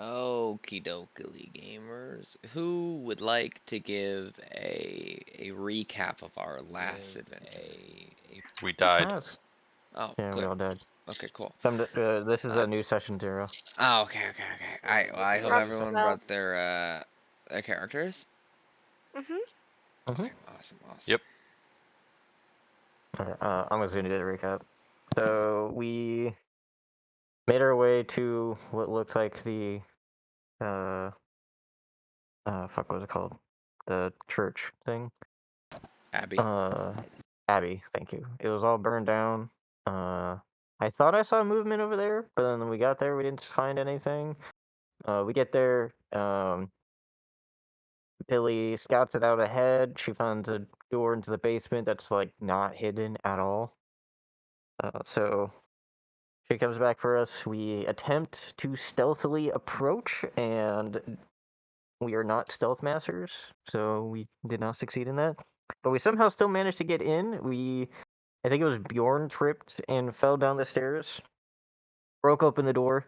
Okie dokie gamers. Who would like to give a recap of our last event? We died. Yes. Oh, Yeah, we good. all died. Okay, cool. This is a new session, Zero. Oh, okay. Well, I hope everyone brought their characters. Okay, awesome. Yep. Alright, I'm just gonna do the recap. So we made our way to what looked like the fuck, what was it called? The church thing. Abbey. Abbey, thank you. It was all burned down. I thought I saw movement over there, but then when we got there, we didn't find anything. We get there, Billy scouts it out ahead. She finds a door into the basement that's like not hidden at all. So she comes back for us. We attempt to stealthily approach, and we are not stealth masters, so we did not succeed in that. But we somehow still managed to get in. I think it was Bjorn, tripped and fell down the stairs, broke open the door,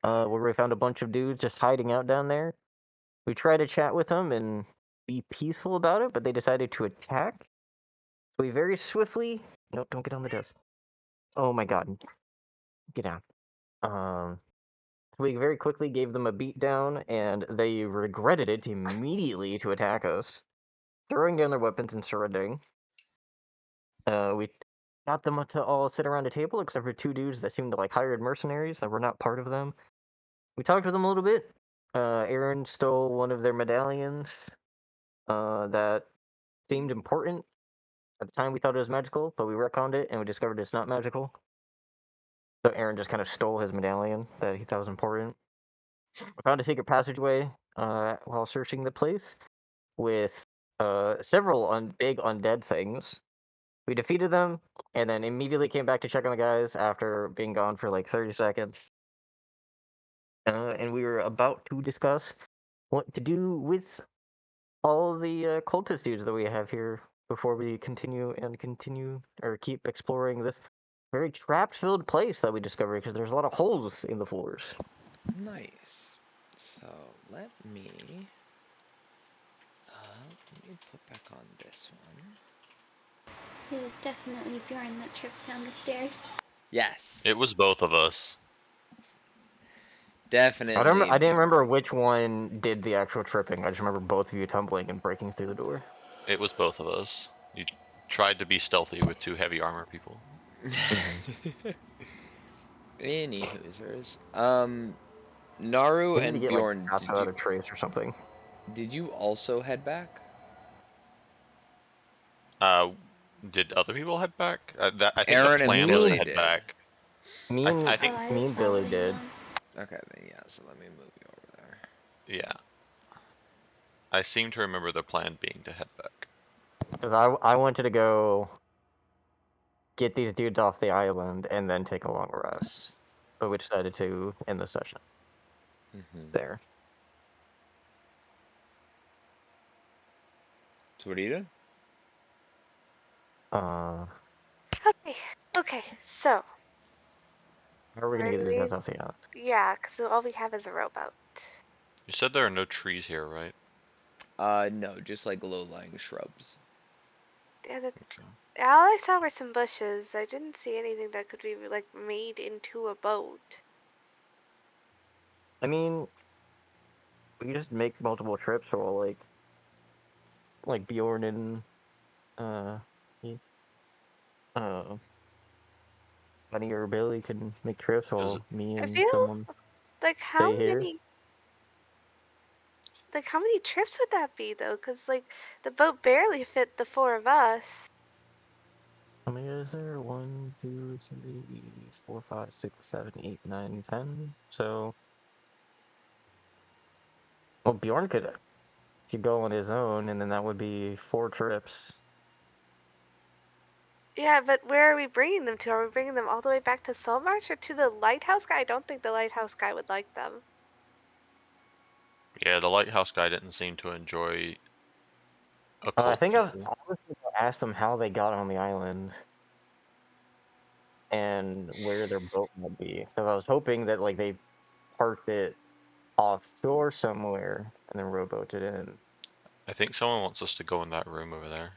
where we found a bunch of dudes just hiding out down there. We tried to chat with them and be peaceful about it, but they decided to attack. We very swiftly... No, don't get on the desk. Oh my god. Get down. We very quickly gave them a beatdown, and they regretted it immediately to attack us, throwing down their weapons and surrendering. We got them to all sit around a table, except for two dudes that seemed like hired mercenaries that were not part of them. We talked with them a little bit. Aaron stole one of their medallions that seemed important. At the time, we thought it was magical, but we retconned it, and we discovered it's not magical. So Aaron just kind of stole his medallion that he thought was important. We found a secret passageway while searching the place with several big undead things. We defeated them, and then immediately came back to check on the guys after being gone for like 30 seconds. And we were about to discuss what to do with all the cultist dudes that we have here before we continue or keep exploring this very trap-filled place that we discovered, because there's a lot of holes in the floors. Nice. So let me put back on this one. It was definitely Bjorn that tripped down the stairs. Yes. It was both of us. Definitely. I didn't remember which one did the actual tripping. I just remember both of you tumbling and breaking through the door. It was both of us. You tried to be stealthy with two heavy armor people. Any hoosers. Naru and get, Bjorn, like, out of trace or something. Did you also head back? Did other people head back? I think Aaron the plan and was Billy to head did. back. Me and Billy did. Okay, then yeah, so let me move you over there. Yeah. I seem to remember the plan being to head back. Because I wanted to go get these dudes off the island and then take a long rest. But we decided to end the session there. So what are you doing? Okay, so. How are we going to get these guys off the island? Yeah, because all we have is a rowboat. You said there are no trees here, right? No, just like low-lying shrubs. Yeah, all I saw were some bushes. I didn't see anything that could be like made into a boat. I mean, we just make multiple trips, or like Bjorn and Bunny or Billy can make trips, while me I and feel someone like stay here. How many trips would that be though? Because like the boat barely fit the 4 of us. How many is there? 1, 2, 3, 4, 5, 6, 7, 8, 9, 10. So, well, Bjorn could go on his own, and then that would be 4 trips. Yeah, but where are we bringing them to? Are we bringing them all the way back to Saltmarsh or to the lighthouse guy? I don't think the lighthouse guy would like them. Yeah, the lighthouse guy didn't seem to enjoy I occult think I was people. going to ask them how they got on the island and where their boat might be. Because I was hoping that like they parked it offshore somewhere and then rowboated in. I think someone wants us to go in that room over there.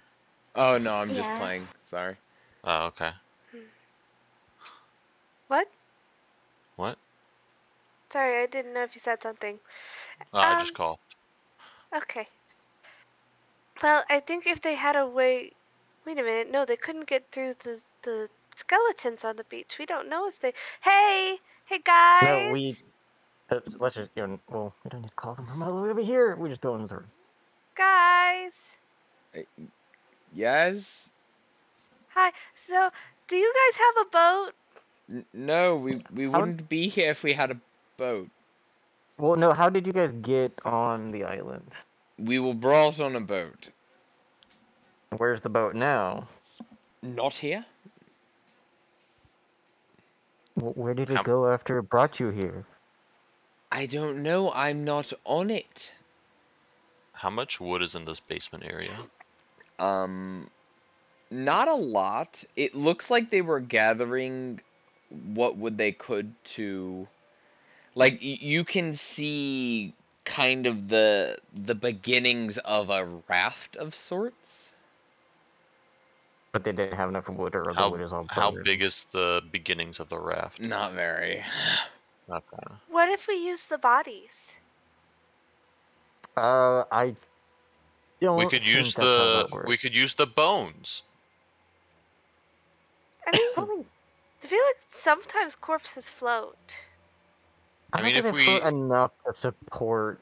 Oh no, I'm just Yeah. playing. Sorry. Oh, okay. What? What? Sorry, I didn't know if you said something. I just called. Okay. Well, I think if they had a way... Wait a minute. No, they couldn't get through the skeletons on the beach. We don't know if they... Hey! Hey, guys! No, let's just go. Well, we don't need to call them from all the way over here. We just go in the room. Guys! Yes? Hi. So, do you guys have a boat? No, we wouldn't be here if we had a boat. Well, no, how did you guys get on the island? We were brought on a boat. Where's the boat now? Not here? Where did it go after it brought you here? I don't know. I'm not on it. How much wood is in this basement area? Not a lot. It looks like they were gathering what wood they could to... Like, you can see kind of the beginnings of a raft of sorts. But they didn't have enough wood, or the wood is all How burned. big is the beginnings of the raft? Not very. Okay. What if we use the bodies? I don't We could use think that's how that works. we could use the bones. I mean, I feel like sometimes corpses float. I mean, if we enough to support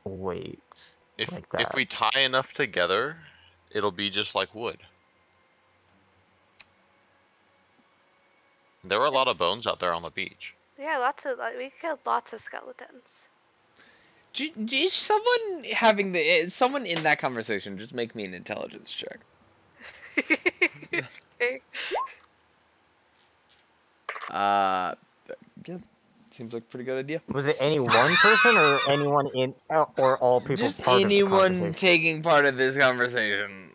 weights like that. If we tie enough together, it'll be just like wood. There were a lot of bones out there on the beach. Yeah, we killed lots of skeletons. Is someone having someone in that conversation just make me an intelligence check? Okay. Yeah, seems like a pretty good idea. Was it any one person or anyone in, or all people just part anyone of the conversation? taking part of this conversation?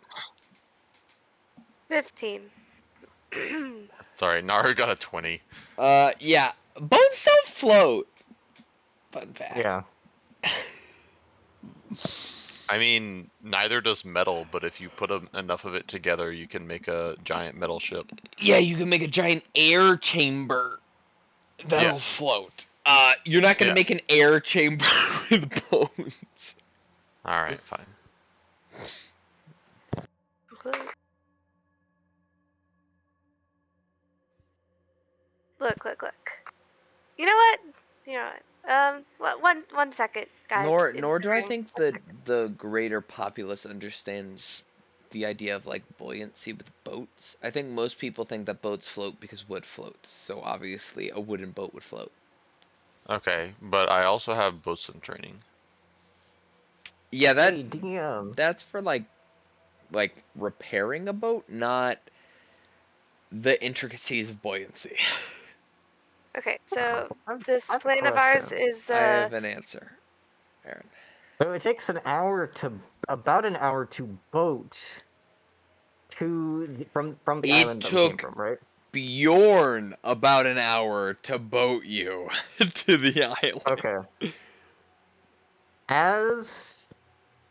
15. Sorry, Naru got a 20. Yeah, boats don't float. Fun fact. Yeah. I mean, neither does metal, but if you put enough of it together, you can make a giant metal ship. Yeah, you can make a giant air chamber that'll float. You're not gonna make an air chamber with bones. Alright, fine. Look. You know what? One second, guys. Nor do I think that the greater populace understands the idea of like buoyancy with boats. I think most people think that boats float because wood floats. So obviously a wooden boat would float. Okay, but I also have bosun training. Yeah, Hey, DM. that's for like repairing a boat, not the intricacies of buoyancy. Okay, so I've this a plan of ours question. is I have an answer, Aaron. So it takes about an hour to boat from the It island that we came took from, right? Bjorn about an hour to boat you to the island. Okay.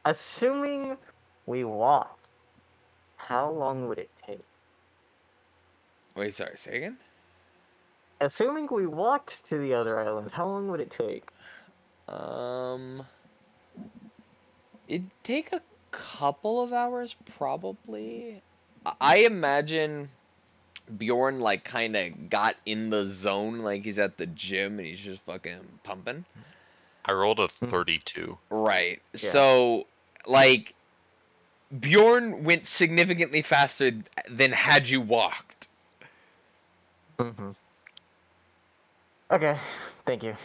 Assuming we walked, how long would it take? Wait, sorry, say again? Assuming we walked to the other island, how long would it take? It'd take a couple of hours, probably. I imagine Bjorn, like, kind of got in the zone, like he's at the gym and he's just fucking pumping. I rolled a Mhm. 32. Right. Yeah. So, like, Bjorn went significantly faster than had you walked. Mm-hmm. Okay, thank you.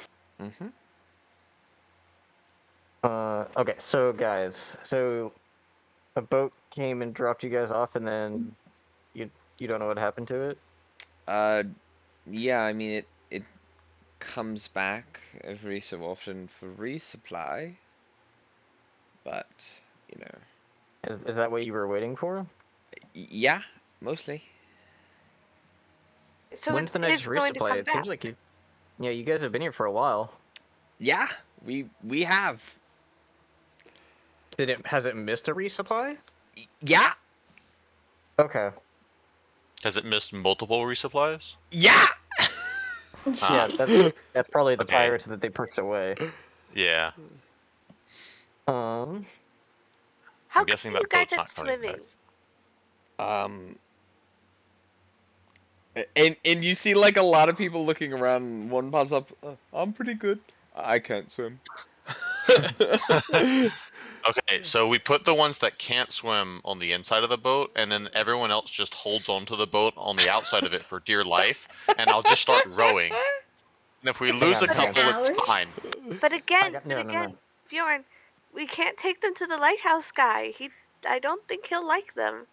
Mm-hmm. Okay, so guys, so a boat came and dropped you guys off, and then you don't know what happened to it? Yeah, I mean, it comes back every so often for resupply, but, you know, Is that what you were waiting for? yeah, mostly. so When's the it next is going to resupply? come It seems back. like you guys have been here for a while. Yeah, we have. Has it missed a resupply? Yeah, Okay. Has it missed multiple resupplies? yeah. Yeah, Ah, that's probably the okay. pirates that they pushed away. Yeah. Um, How I'm come guessing you that guys boat's at not coming back. swimming? um, and you see like a lot of people looking around. And one pops up. I'm pretty good. I can't swim. Okay, so we put the ones that can't swim on the inside of the boat, and then everyone else just holds onto the boat on the outside of it for dear life, and I'll just start rowing. And if we lose on a a For second. couple, it's hours? fine. But again, no. Bjorn, we can't take them to the lighthouse guy. I don't think he'll like them,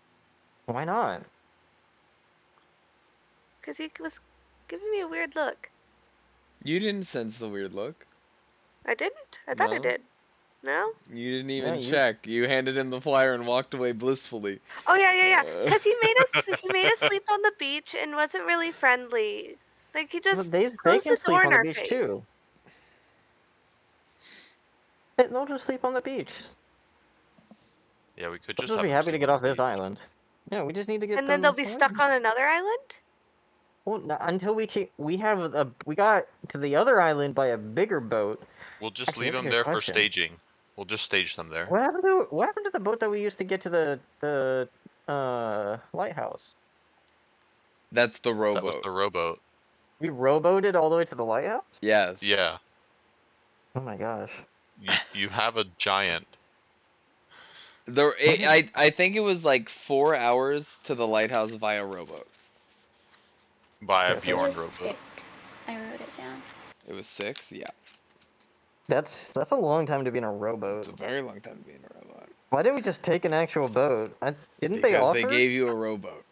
Why not? because he was giving me a weird look. You didn't sense the weird look. I didn't. I thought I No, did. No. you didn't Yeah, even check. You handed him the flyer and walked away blissfully. Oh yeah. Uh, Because he made us sleep on the beach and wasn't really friendly. Like he Well, just they closed can the door sleep in on the our beach face. too. They'll just sleep on the beach. Yeah, we could They'll just just have be them happy to sleep get on off the this beach. island. Yeah, we just need to get And then them they'll be away. stuck on another island? Well, until we got to the other island by a bigger boat. We'll just Actually, leave that's a them good there for question. staging. We'll just stage them there. What happened to the boat that we used to get to the lighthouse? that's the That was rowboat. the rowboat. We rowboated all the way to the lighthouse? Yes. Yeah, Oh my gosh. you have a giant. I think it was like 4 hours to the lighthouse via rowboat. By a Okay, It so Bjorn was rowboat. 6. I wrote it down. It was 6. Yeah, that's a long time to be in a it's rowboat. a very long time to be in a rowboat. Why didn't we just take an actual boat? Didn't they Because they offer? gave you a rowboat.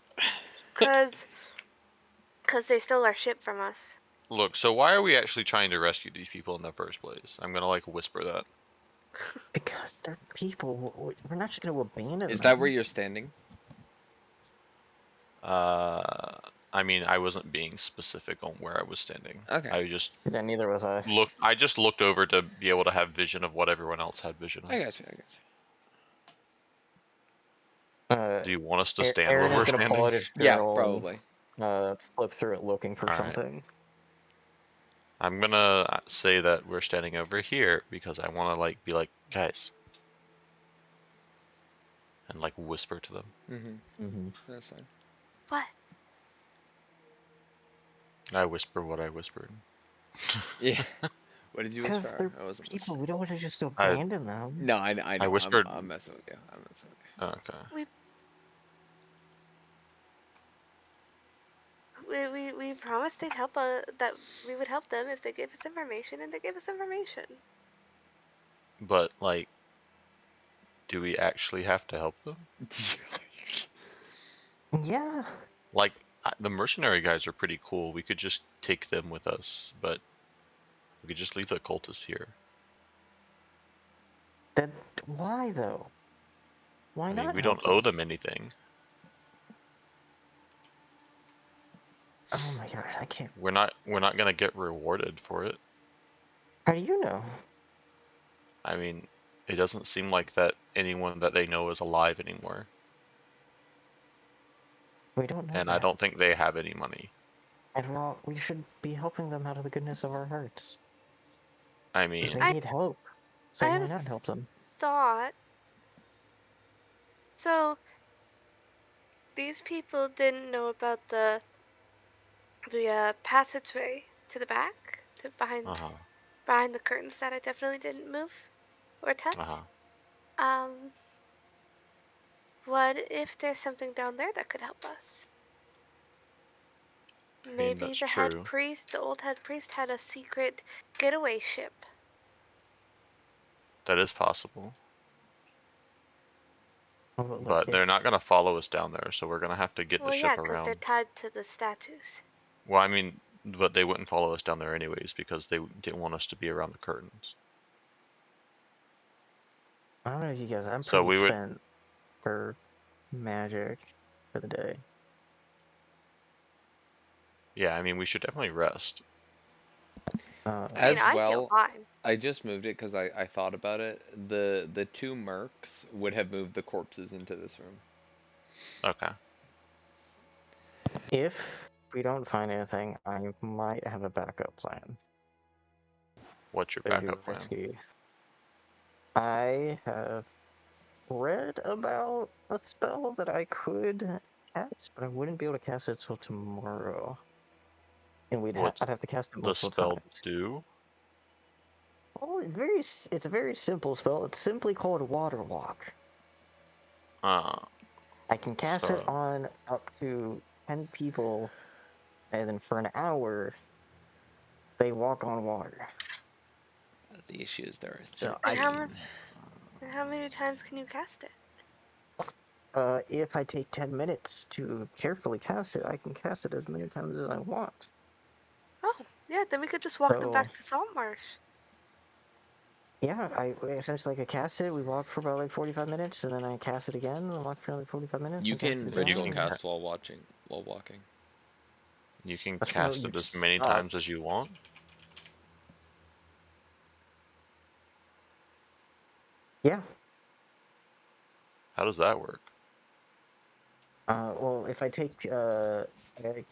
Cause they stole our ship from us. Look, so why are we actually trying to rescue these people in the first place? I'm gonna like whisper that. Because they're people. We're not just gonna abandon Is them. that where you're standing? I mean, I wasn't being specific on where I was standing. Okay. I just Yeah, neither was I. looked over to be able to have vision of what everyone else had vision of. I got you. Do you want us to stand Aaron where is we're gonna pull standing? out his Yeah, journal probably. and flip through it looking for All right. something. I'm gonna say that we're standing over here because I want to like be like, guys, and like whisper to them. Mm-hmm. That's fine. What? I whisper what I whispered. Yeah. What did you Because whisper? they're I wasn't people. listening. We don't want to just I abandon them. No, I know. whispered. I'm messing with you. I'm messing with you. Oh, okay. We promised they'd help that we would help them if they gave us information, and they gave us information. But like, do we actually have to help them? Yeah. Like, the mercenary guys are pretty cool. We could just take them with us, but we could just leave the cultists here. Then why though? Why I mean, not we help don't owe them? them anything. Oh my gosh, I can't. We're not gonna get rewarded for it. How do you know? I mean, it doesn't seem like that anyone that they know is alive anymore, We don't know and that. I don't think they have any money. And we should be helping them out of the goodness of our hearts. I If mean, they need help, so I why have not help them? thought. So these people didn't know about the passageway to the back, to behind the curtains that I definitely didn't move or touch. What if there's something down there that could help us? I mean, Maybe that's the true. old head priest, had a secret getaway ship. That is possible. Oh, look, But they're not gonna follow us down there, so we're gonna have to get the Well, yeah, ship because they're around. tied to the statues. Well, I mean, but they wouldn't follow us down there anyways because they didn't want us to be around the curtains. I don't know if you guys. I'm So pretty we would, spent for magic for the day. yeah. I mean, we should definitely rest. I mean, As I feel well, fine. I just moved it because I thought about it. The two mercs would have moved the corpses into this room. Okay. If we don't find anything, I might have a backup plan. What's your It'd be backup plan? risky. I have read about a spell that I could cast, but I wouldn't be able to cast it till tomorrow. And What's I'd have to cast it the multiple spell times. do? Oh, it's a very simple spell. It's simply called Water Walk. I can cast it So on up to 10 people, and then for an hour, they walk on water. The issue is there are So 13. And how many times can you cast it? If I take 10 minutes to carefully cast it, I can cast it as many times as I want. Oh, yeah, then we could just walk them So, back to Saltmarsh. yeah, I essentially I cast it. We walk for about like 45 minutes, and then I cast it again. And walk for another 45 minutes. You and cast it can again. ritual can cast while walking. you can That's cast really it as just many times as you want. Yeah. How does that work? Well, if I take a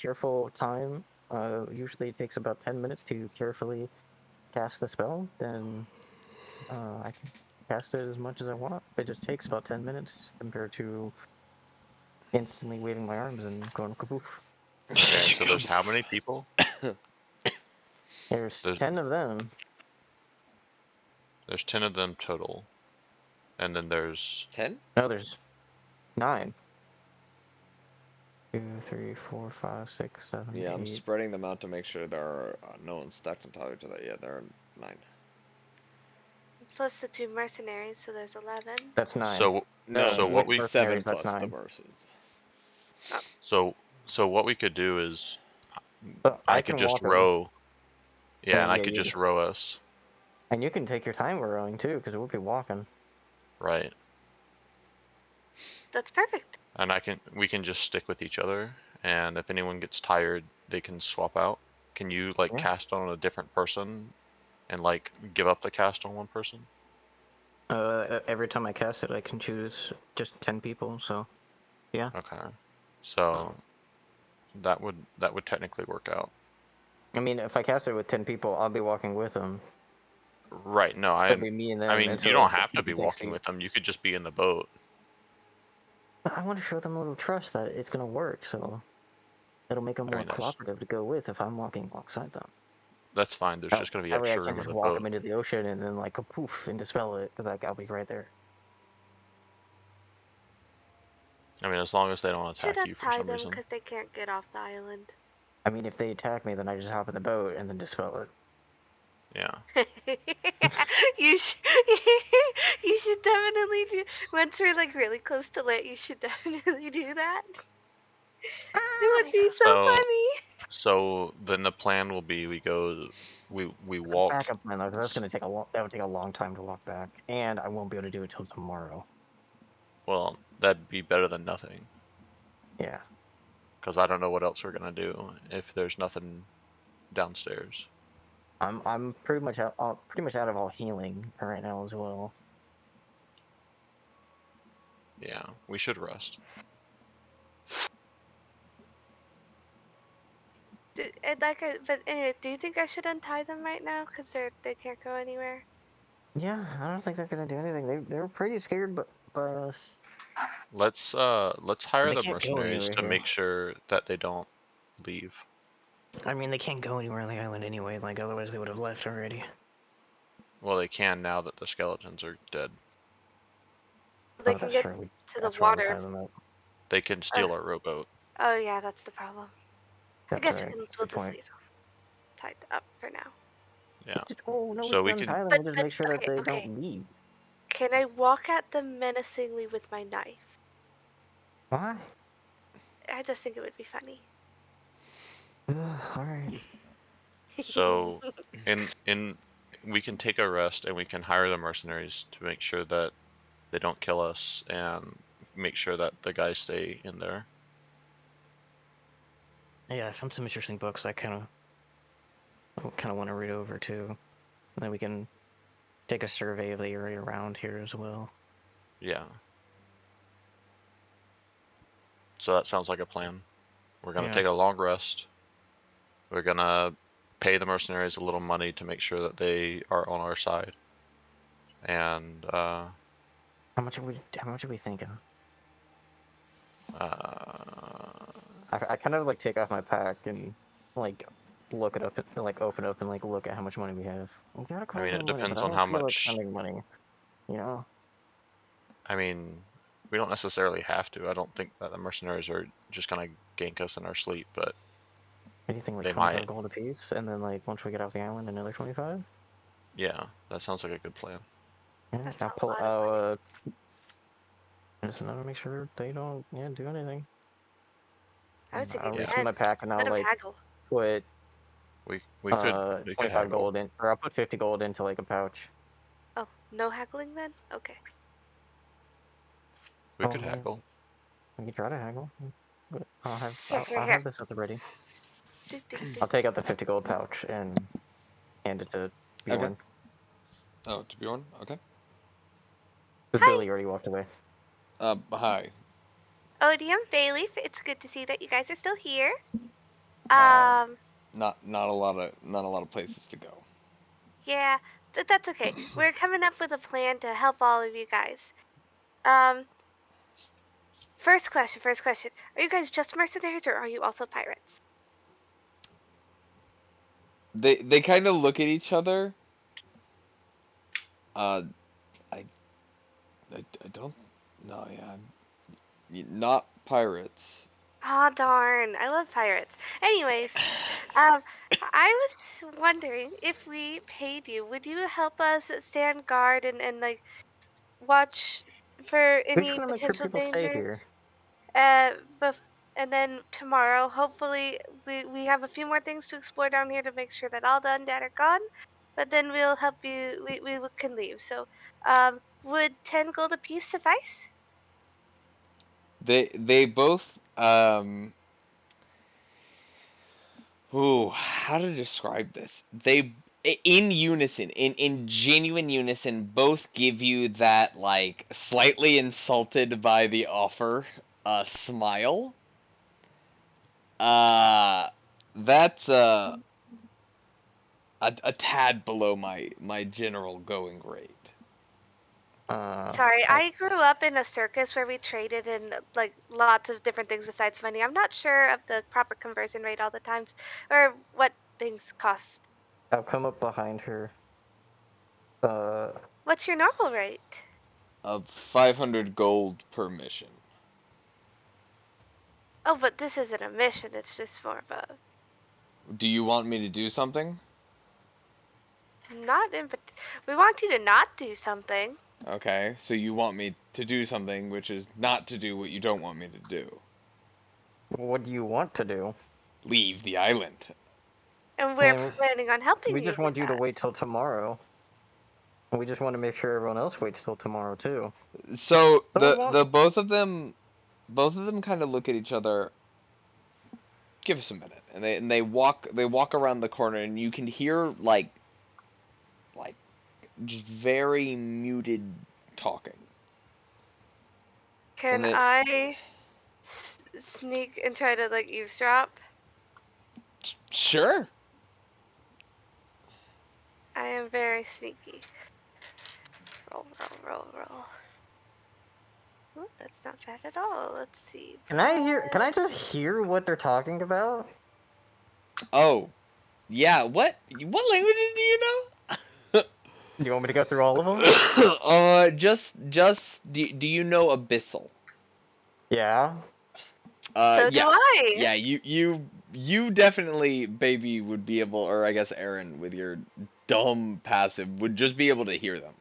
careful time, usually it takes about 10 minutes to carefully cast the spell, then I can cast it as much as I want. It just takes about 10 minutes compared to instantly waving my arms and going kapoof. Okay, so there's how many people? There's There's 10 of them. there's 10 of them total, and then there's 10? No, there's 9. 2, 3, 4, 5, 6, 7, Yeah, I'm 8. spreading them out to make sure there are no one's stacked on top of each other. Yeah, there are 9. Plus the 2 mercenaries, so there's 11. That's 9. so No, so With what we 7 mercenaries, that's plus the 9. mercies. so what we could do is But I I could can just walk them. row. Yeah, and I Yeah, could just row us. and you can take your time rowing too, because we'll be walking. Right. That's perfect. And we can just stick with each other, and if anyone gets tired, they can swap out. Can you like Yeah. cast on a different person and like give up the cast on one person? Every time I cast it, I can choose just 10 people. So, yeah. Okay. So that would technically work out. I mean, if I cast it with 10 people, I'll be walking with them. Right. No, It'll be me and them. I mean, you until don't the have to people be take walking seat. with them. You could just be in the boat. But I want to show them a little trust that it's gonna work. So it'll make them more cooperative to go with if I'm walking alongside them. That's fine. There's just gonna be That way I extra can't room in just the walk boat. them into the ocean and then like poof and dispel it, because like I'll be right there. I mean, as long as they don't Should attack you for untie some them reason. because they can't get off the island. I mean, if they attack me, then I just hop in the boat and then dispel it. Yeah. you should definitely definitely do. Once we're like really close to lit, you should definitely do that. It would be so So- funny. So then the plan will be we walk. Backup plan though, 'cause that's gonna take a long. That would take a long time to walk back, and I won't be able to do it till tomorrow. Well, that'd be better than nothing. Yeah. Because I don't know what else we're gonna do if there's nothing downstairs. I'm pretty much out of all healing right now as well. Yeah, we should rest. But anyway, do you think I should untie them right now? Because they can't go anywhere. Yeah, I don't think they're gonna do anything. They were pretty scared, by us. Let's hire They the can't go mercenaries anywhere to here. make sure that they don't leave. I mean, they can't go anywhere on the island anyway. Like otherwise, they would have left already. Well, they can now that the skeletons are dead. They can get to the water. They can steal our rowboat. Oh yeah, that's the problem. I guess we'll just point. leave them tied up for now. Yeah. Oh no, So we we can can- untie them. We'll just make sure that they don't leave. Can I walk at them menacingly with my knife? Why? I just think it would be funny. All right. So in we can take a rest and we can hire the mercenaries to make sure that they don't kill us and make sure that the guys stay in there. Yeah, I found some interesting books I kind of want to read over too. And then we can take a survey of the area around here as well. Yeah. So that sounds like a plan. We're gonna take a long rest. We're gonna pay the mercenaries a little money to make sure that they are on our side. And How much are we thinking? I kind of like take off my pack and like look it up, and, like open up and like look at how much money we have. I mean, it depends on how much. Like money, you know. I mean, we don't necessarily have to. I don't think that the mercenaries are just gonna gank us in our sleep, but anything like they 25 might. gold apiece, and then like once we get off the island, another 25. Yeah, that sounds like a good plan. Yeah, That's I'll a pull lot of money. just another make sure they don't do anything. I was thinking I'll reach 10. in my pack and Let I'll them like haggle. put We could 25 haggle. gold in, or I'll put 50 gold into like a pouch. Oh, no haggling then? Okay. We could haggle. We can try to haggle. But I'll Here. have this at the ready. I'll take out the 50 gold pouch and hand it to Bjorn. Okay. Oh, to Bjorn? Okay. But Billy already walked away. Hi. Odium, Bayleaf, it's good to see that you guys are still here. Not a lot of places to go. Yeah, that's okay. We're coming up with a plan to help all of you guys. First question. Are you guys just mercenaries or are you also pirates? They kind of look at each other. I don't. No, yeah, not pirates. Aw, darn. I love pirates. Anyways, I was wondering if we paid you, would you help us stand guard and like watch for We just any want to make sure potential people stay dangers? here. And then tomorrow, hopefully, we have a few more things to explore down here to make sure that all the undead are gone. But then we'll help you. We can leave. So, would 10 gold apiece suffice? They both Ooh, how to describe this? They in unison, in genuine unison, both give you that like slightly insulted by the offer smile. That's a tad below my general going rate. Sorry, I grew up in a circus where we traded in like lots of different things besides money. I'm not sure of the proper conversion rate all the times, or what things cost. I'll come up behind her. What's your normal rate? 500 gold per mission. Oh, but this isn't a mission. It's just more of a Do you want me to do something? not in. We want you to not do something. Okay, so you want me to do something which is not to do what you don't want me to do. What do you want to do? Leave the island. And we're And planning on helping we you just with want you to that. wait till tomorrow. We just want to make sure everyone else waits till tomorrow too. So So we the want. both of them kind of look at each other. Give us a minute, and they walk around the corner, and you can hear like just very muted talking. And Can then I sneak and try to like eavesdrop? sure. I am very sneaky. Roll, roll, roll, roll. Ooh, that's not bad at all. Let's see. Can I hear? Can I just hear what they're talking about? Oh, yeah. What languages do you know? Do you want me to go through all of them? Just do you know Abyssal? Yeah. So do Yeah. I. Yeah, you definitely, baby, would be able, or I guess Aaron, with your dumb passive, would just be able to hear them.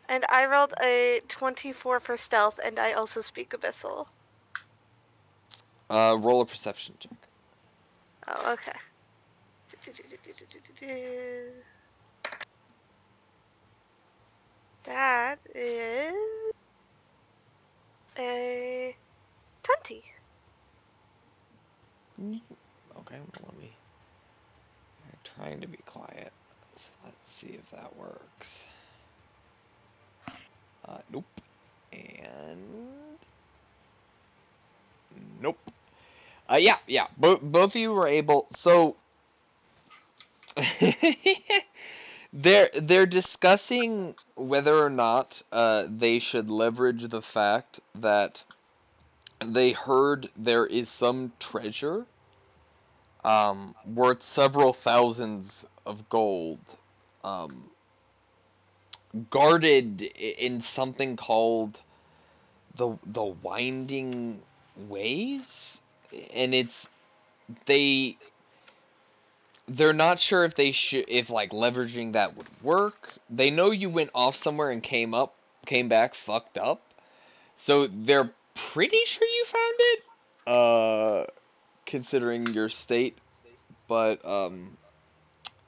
And I rolled a 24 for stealth, and I also speak Abyssal. Roll a perception check. Oh, okay. That is a 20. Okay, well, let me. I'm trying to be quiet, so let's see if that works. Nope. And nope. Yeah. Both of you were able. So they're discussing whether or not they should leverage the fact that they heard there is some treasure worth several thousands of gold um, guarded in something called the Winding Ways, and they they're not sure if they should, if like leveraging that would work. They know you went off somewhere and came back fucked up, so they're pretty sure you found it. Considering your state, but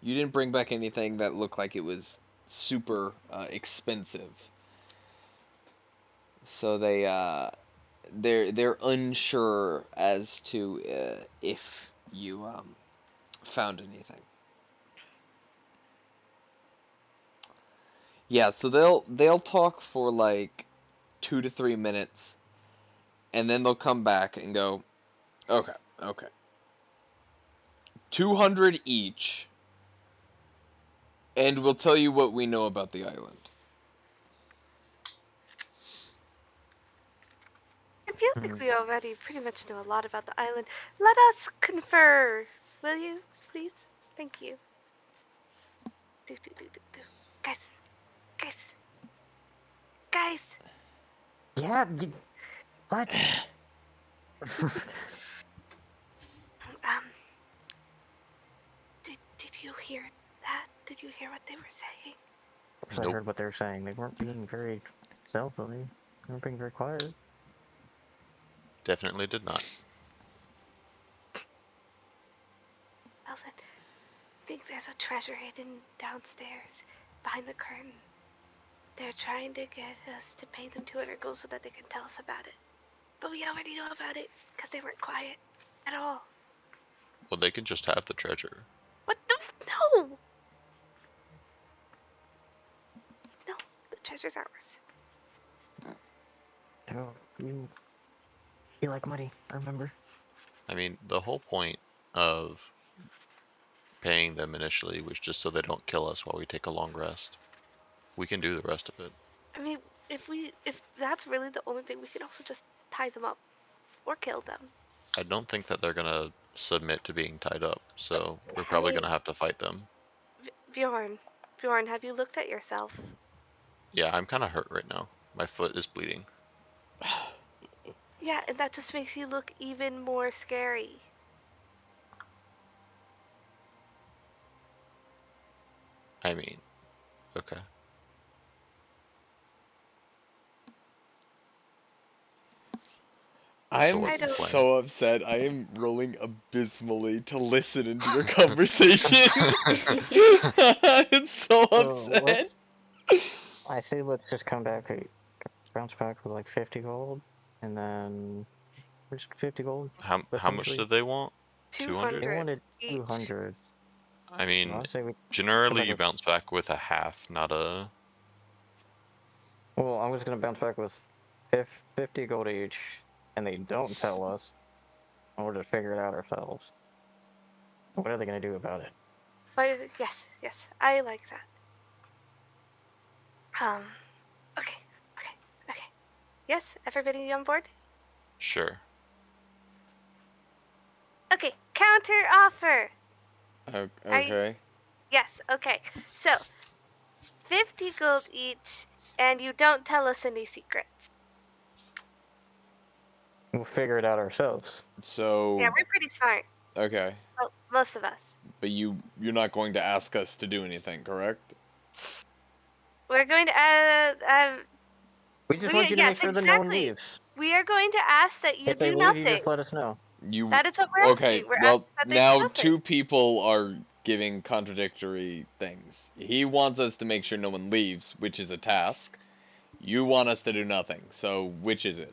you didn't bring back anything that looked like it was super expensive. So they're unsure as to if you found anything. Yeah, so they'll talk for like 2 to 3 minutes, and then they'll come back and go, okay, 200 each, and we'll tell you what we know about the island. I feel like we already pretty much know a lot about the island. Let us confer, will you, please? Thank you. Do. Guys, guys, guys. Yeah. What? Um, did you hear that? Did you hear what they were saying? I Nope. heard what they were saying. They weren't being very stealthily. They weren't being very quiet. Definitely did not. Well then, I think there's a treasure hidden downstairs, behind the curtain. They're trying to get us to pay them 200 gold so that they can tell us about it. But we already know about it, because they weren't quiet at all. Well, they can just have the treasure. What the no! No, the treasure's ours. Oh, you like money, I remember. I mean, the whole point of paying them initially was just so they don't kill us while we take a long rest. We can do the rest of it. I mean, if that's really the only thing, we could also just tie them up. Or kill them. I don't think that they're gonna submit to being tied up, so we're probably Hey, gonna have to fight them. Bjorn, have you looked at yourself? Yeah, I'm kind of hurt right now. My foot is bleeding. Yeah, and that just makes you look even more scary. I mean, okay. I'm what's the plan? so upset. I am rolling abysmally to listen into your conversation. I'm so upset. I say let's just come back, bounce back with like 50 gold, and then just 50 gold. How much essentially. did they want? 200 They wanted each. 200. I mean, I say we generally back you with- bounce back with a half, not a. Well, I'm just gonna bounce back with 50 gold each, and they don't tell us, and we'll just figure it out ourselves. What are they gonna do about it? But yes, I like that. Okay. Yes, everybody on board? Sure. Okay, counter offer. Okay. Yes, okay. So, 50 gold each, and you don't tell us any secrets. We'll figure it out ourselves. So. Yeah, we're pretty smart. Okay. Well, most of us. But you're not going to ask us to do anything, correct? We're going to We just want you to make sure that no one leaves. We are going to ask that you If they do leave, nothing. you just let us know. That is what we're Okay, asking. We're well, asking that they do now nothing. 2 people are giving contradictory things. He wants us to make sure no one leaves, which is a task. You want us to do nothing, so which is it?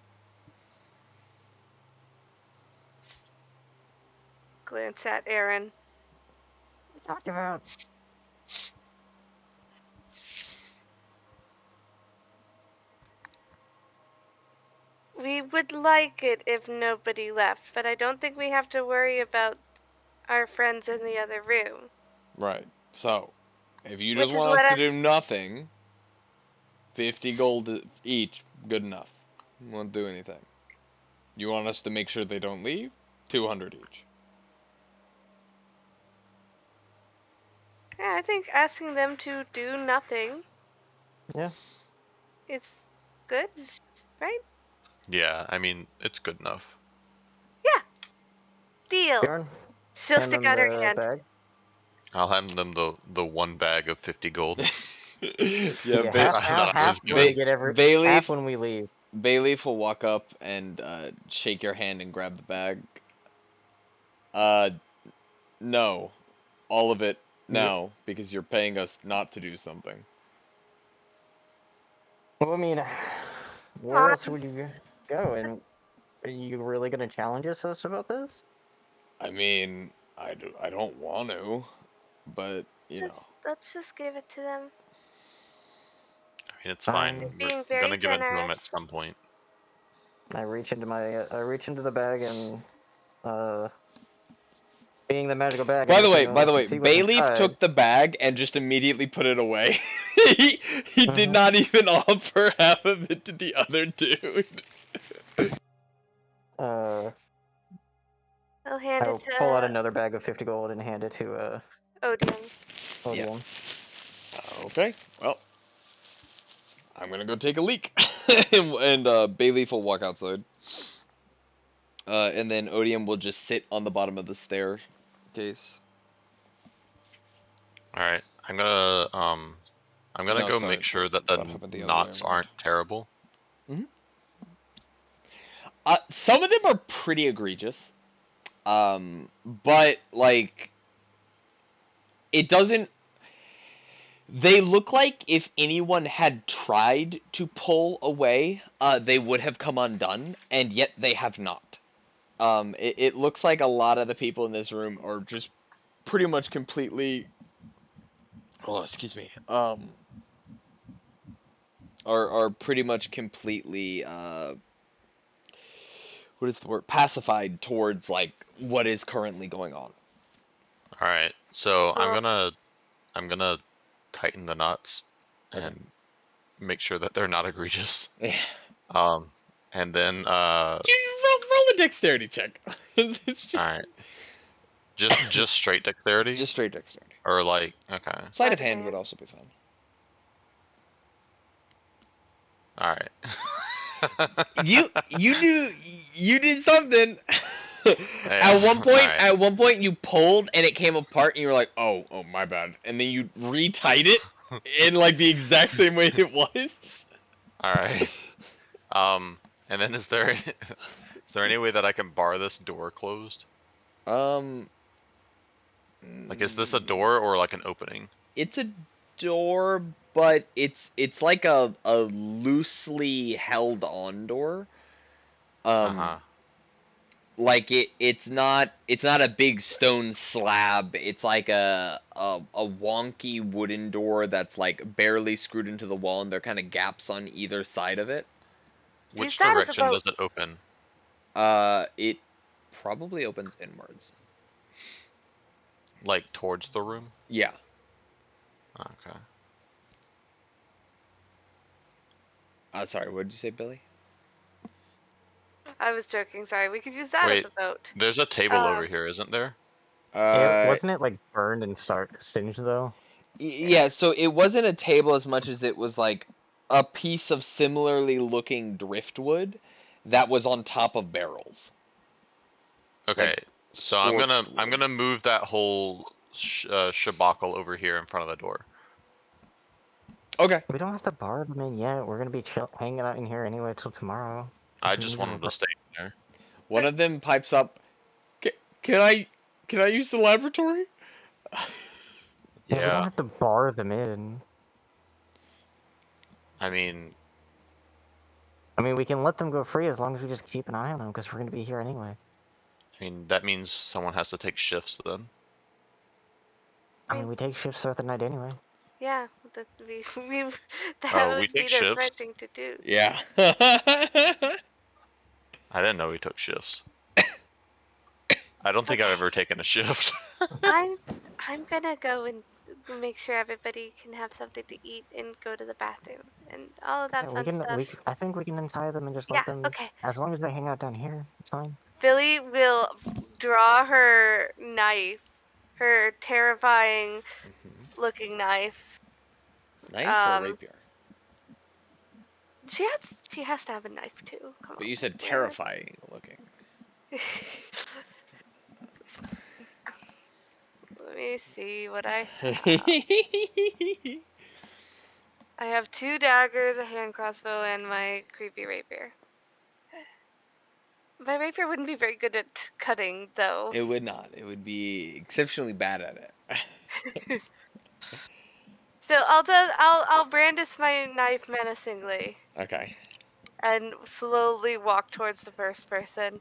Glance at Aaron. What are you talking about? We would like it if nobody left, but I don't think we have to worry about our friends in the other room. Right. So, if you Which just is want what us to I- do nothing, 50 gold each, good enough. Won't do anything. You want us to make sure they don't leave? 200 each. Yeah, I think asking them to do nothing. Yeah. Is good, right? Yeah, I mean, it's good enough. Deal. Bjorn, She'll hand stick them out her the hand. bag. I'll hand them the one bag of 50 gold. Yeah, half when we get half when we leave. Bayleaf will walk up and shake your hand and grab the bag. No. All of it now, because you're paying us not to do something. Well, I mean, where else would you go? And are you really going to challenge us about this? I mean, I don't want to, but, Let's just give it to them. I mean, it's fine. Being We're very gonna give it to them at generous. some point. I reach into the bag and being the magical bag. By the way, Bayleaf Bayleaf took the bag and just immediately put it away. he did not even offer half of it to the other dude. I'll hand I'll it to pull out another bag of 50 gold and hand it to Odium. Odium. Okay, well, I'm gonna go take a leak. and Bayleaf will walk outside. And then Odium will just sit on the bottom of the staircase. Alright, I'm gonna go make sure that the knots aren't terrible. Some of them are pretty egregious. But, like, it doesn't... They look like if anyone had tried to pull away, they would have come undone, and yet they have not. It looks like a lot of the people in this room are just pretty much completely... Oh, excuse me. Are pretty much completely, what is the word? Pacified towards, like, what is currently going on. Alright, so I'm gonna tighten the knots and make sure that they're not egregious. And then You roll a dexterity check. It's just... Alright. Just straight dexterity? Just straight dexterity. Or like, okay. Sleight of hand would also be fine. Alright. You did something. Yeah, At one point you pulled and it came apart and you were like, oh my bad. And then you retied it in like the exact same way it was. Alright. And then is there Is there any way that I can bar this door closed? Like, is this a door or like an opening? It's a door, but it's like a loosely held on door. Like it's not a big stone slab. It's like a wonky wooden door that's like barely screwed into the wall, and there are kind of gaps on either side of it. Which direction does it open? It probably opens inwards. Like towards the room? Yeah. Okay. Sorry, what did you say, Billy? I was joking. Sorry, we could use that as a boat. There's a table over here, isn't there? Wasn't it like burned and singed though? Yeah, so it wasn't a table as much as it was like a piece of similarly looking driftwood that was on top of barrels. Okay, like, so I'm gonna move that whole shabacle over here in front of the door. Okay. We don't have to bar them in yet. We're gonna be hanging out in here anyway till tomorrow. I just want them to stay in there. One of them pipes up. Can I use the laboratory? Yeah, we don't have to bar them in. I mean, we can let them go free as long as we just keep an eye on them because we're gonna be here anyway. I mean, that means someone has to take shifts then. We take shifts throughout the night anyway. Yeah, that would be the smart thing to do. Yeah. I didn't know we took shifts. I don't think I've ever taken a shift. I'm gonna go and make sure everybody can have something to eat and go to the bathroom and all of that fun stuff. I think we can untie them and just let them. Okay. As long as they hang out down here, it's fine. Billy will draw her knife, her terrifying looking knife. Knife or rapier? She has to have a knife too. Come but on. You said terrifying looking. Let me see what I have. I have 2 daggers, a hand crossbow, and my creepy rapier. My rapier wouldn't be very good at cutting, though. It would not. It would be exceptionally bad at it. So I'll brandish my knife menacingly. Okay. And slowly walk towards the first person.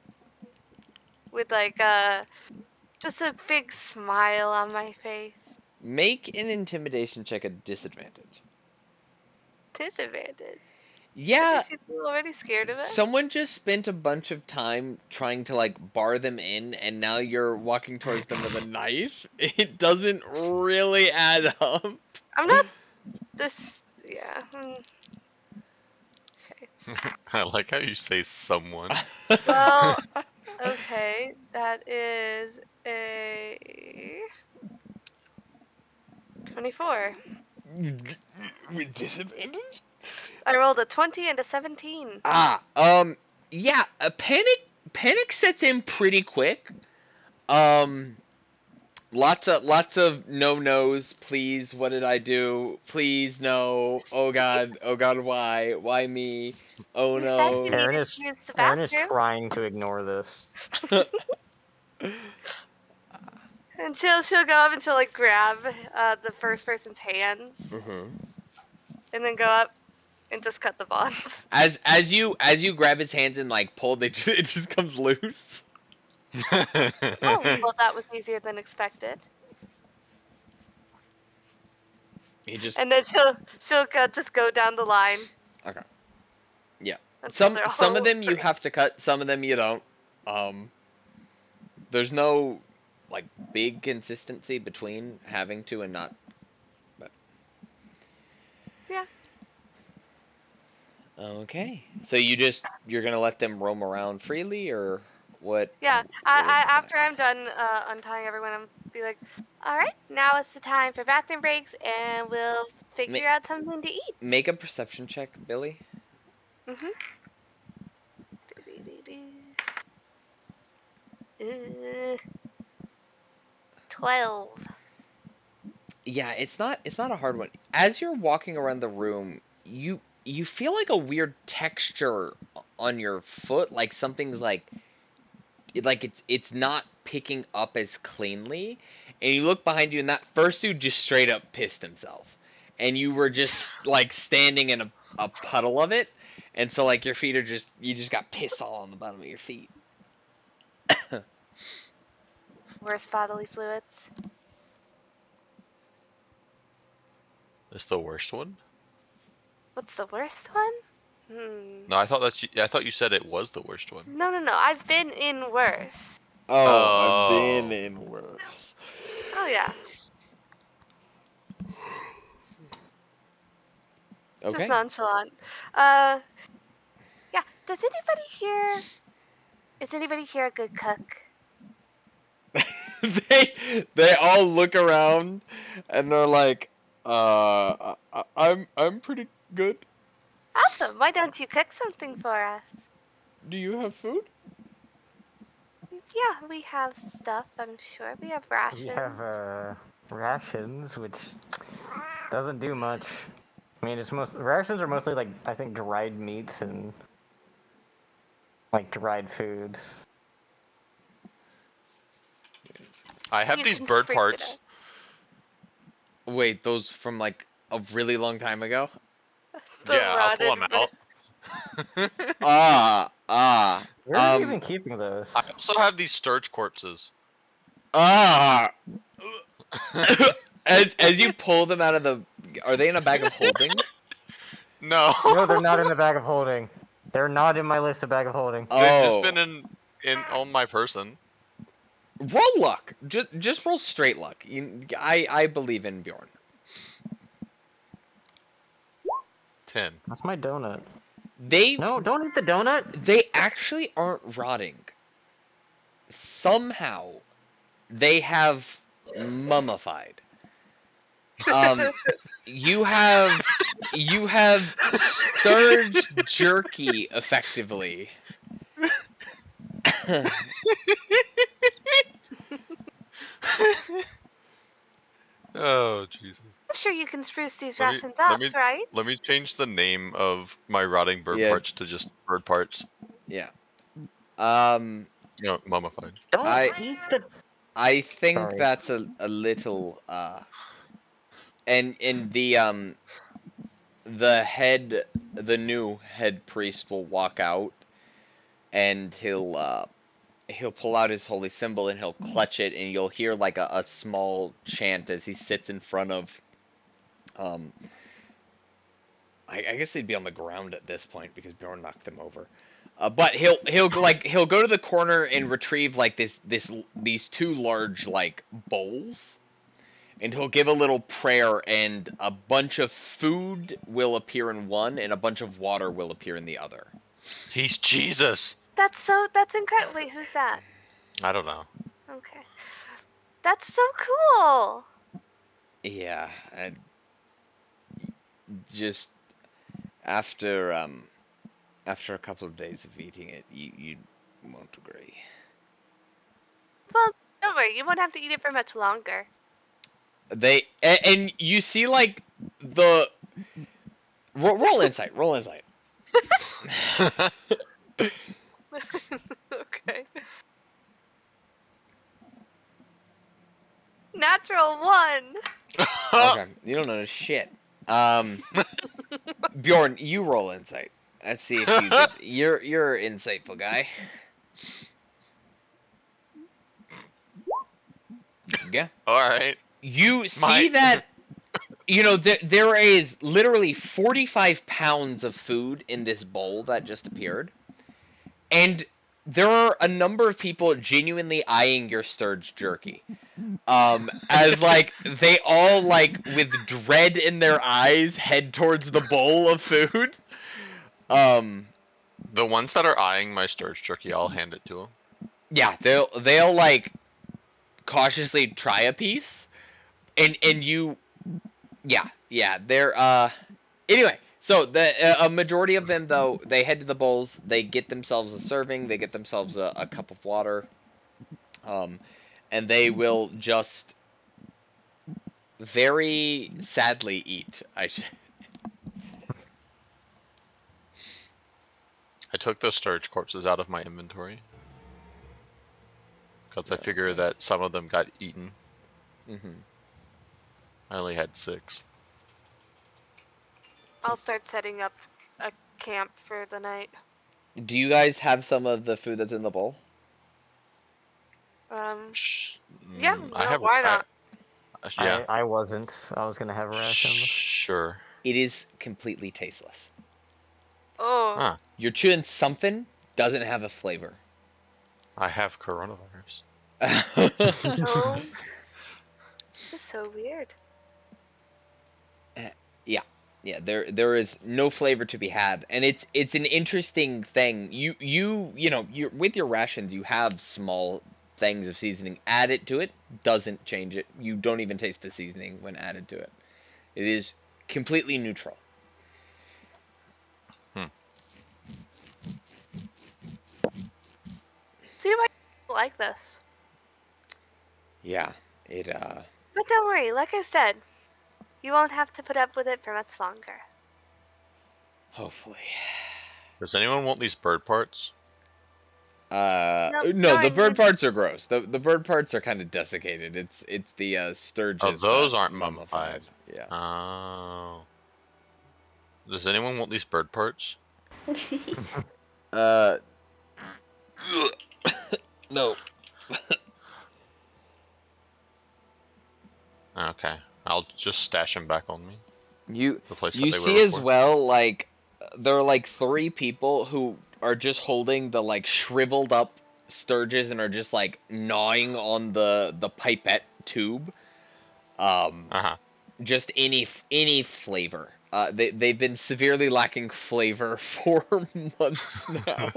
With like just a big smile on my face. Make an intimidation check at disadvantage. Disadvantage? Yeah. Is she already scared of us? Someone just spent a bunch of time trying to like bar them in, and now you're walking towards them with a knife. It doesn't really add up. I'm not yeah. Okay. I like how you say someone. Well, okay, that is a 24. With disadvantage? I rolled a 20 and a 17. Yeah, a panic sets in pretty quick. Lots of no-nos, please, what did I do? Please, no. Oh god, why me? Oh you no. said you needed to use the bathroom. Aaron is trying to ignore this. And she'll go up and she'll like grab the first person's hands. And then go up and just cut the bonds. As you grab his hands and like pull, it just comes loose. Oh, well, that was easier than expected. And then she'll just go down the line. Okay. Yeah. Some of them you have to cut, some of them you don't. There's no like big consistency between having to and not. But yeah. Okay. So you're gonna let them roam around freely, or what? Yeah. I after I'm done untying everyone, I'm be like, all right, now it's the time for bathroom breaks, and we'll figure out something to eat. Make a perception check, Billy. 12. Yeah, it's not a hard one. As you're walking around the room, you you feel like a weird texture on your foot, like something's like it's not picking up as cleanly. And you look behind you, and that first dude just straight up pissed himself, and you were just like standing in a puddle of it, and so like your feet are you just got piss all on the bottom of your feet. Worst bodily fluids. It's the worst one? What's the worst one? No, I thought you said it was the worst one. No. I've been in worse. Oh, I've been Oh. in worse. Oh yeah. Just Okay. nonchalant. Yeah. Is anybody here a good cook? They all look around and they're like, I'm pretty good. Awesome. Why don't you cook something for us? Do you have food? Yeah, we have stuff, I'm sure. We have rations. We have rations, which doesn't do much. I mean, rations are mostly like I think dried meats and like dried foods. I have You these can bird spruce it parts. up. Wait, those from like a really long time ago? The Yeah, I'll pull rotted them bird. out. Where are you even keeping those? I also have these sturge corpses. As you pull them out of are they in a bag of holding? No. No, they're not in the bag of holding. They're not in my list of bag of holding. They've just Oh. been on my person. Roll luck. Just roll straight luck. I believe in Bjorn. 10. That's my donut. No, don't eat the donut. They actually aren't rotting. Somehow, they have mummified. You have sturge jerky effectively. Oh, Jesus. I'm sure you can spruce these Let me- rations let up, me- right? Let me change the name of my rotting bird Yeah. parts to just bird parts. Yeah. Mummified. Don't eat the. I think Sorry. that's a little and the new head priest will walk out, and he'll pull out his holy symbol and he'll clutch it, and you'll hear like a small chant as he sits in front of I guess they'd be on the ground at this point because Bjorn knocked them over. But he'll go to the corner and retrieve like these two large like bowls, and he'll give a little prayer, and a bunch of food will appear in one, and a bunch of water will appear in the other. He's Jesus. That's incredible. Wait, who's that? I don't know. Okay. That's so cool. Yeah, and just after a couple of days of eating it, you won't agree. Well, don't worry. You won't have to eat it for much longer. And you see like the roll insight. Roll insight. Okay. Natural 1. Okay, you don't know shit. Bjorn, you roll insight. Let's see if you get, you're an insightful guy. Yeah. All right. You see that there is literally 45 pounds of food in this bowl that just appeared, and there are a number of people genuinely eyeing your sturge jerky. As like they all like with dread in their eyes head towards the bowl of food. The ones that are eyeing my sturge jerky, I'll hand it to them. Yeah, they'll like cautiously try a piece, and you, yeah, they're anyway. So a majority of them though, they head to the bowls, they get themselves a serving, they get themselves a cup of water, and they will just very sadly eat. I took those storage corpses out of my inventory. Because I figure Okay. that some of them got eaten. Mm-hmm. I only had 6. I'll start setting up a camp for the night. Do you guys have some of the food that's in the bowl? Yeah, I no, have. why not? Yeah. I wasn't. I was gonna have rations. Sure. It is completely tasteless. Oh, Huh. You're chewing something, doesn't have a flavor. I have coronavirus. no. This is so weird. Yeah, there is no flavor to be had, and it's an interesting thing. You know, you with your rations, you have small things of seasoning. Add it to it, doesn't change it. You don't even taste the seasoning when added to it. It is completely neutral. See why you like this. Yeah, it But don't worry, like I said, you won't have to put up with it for much longer. hopefully. Does anyone want these bird parts? Nope, No, the I bird need- parts are gross. The bird parts are kind of desiccated. It's the sturges. Oh, those that aren't mummified. Yeah. Oh. Does anyone want these bird parts? Uh. No. Okay. I'll just stash them back on me. You The place that you they were see as before. well, like there are like 3 people who are just holding the like shriveled up sturges and are just like gnawing on the pipette tube. Uh-huh. Just any flavor. They've been severely lacking flavor for months now.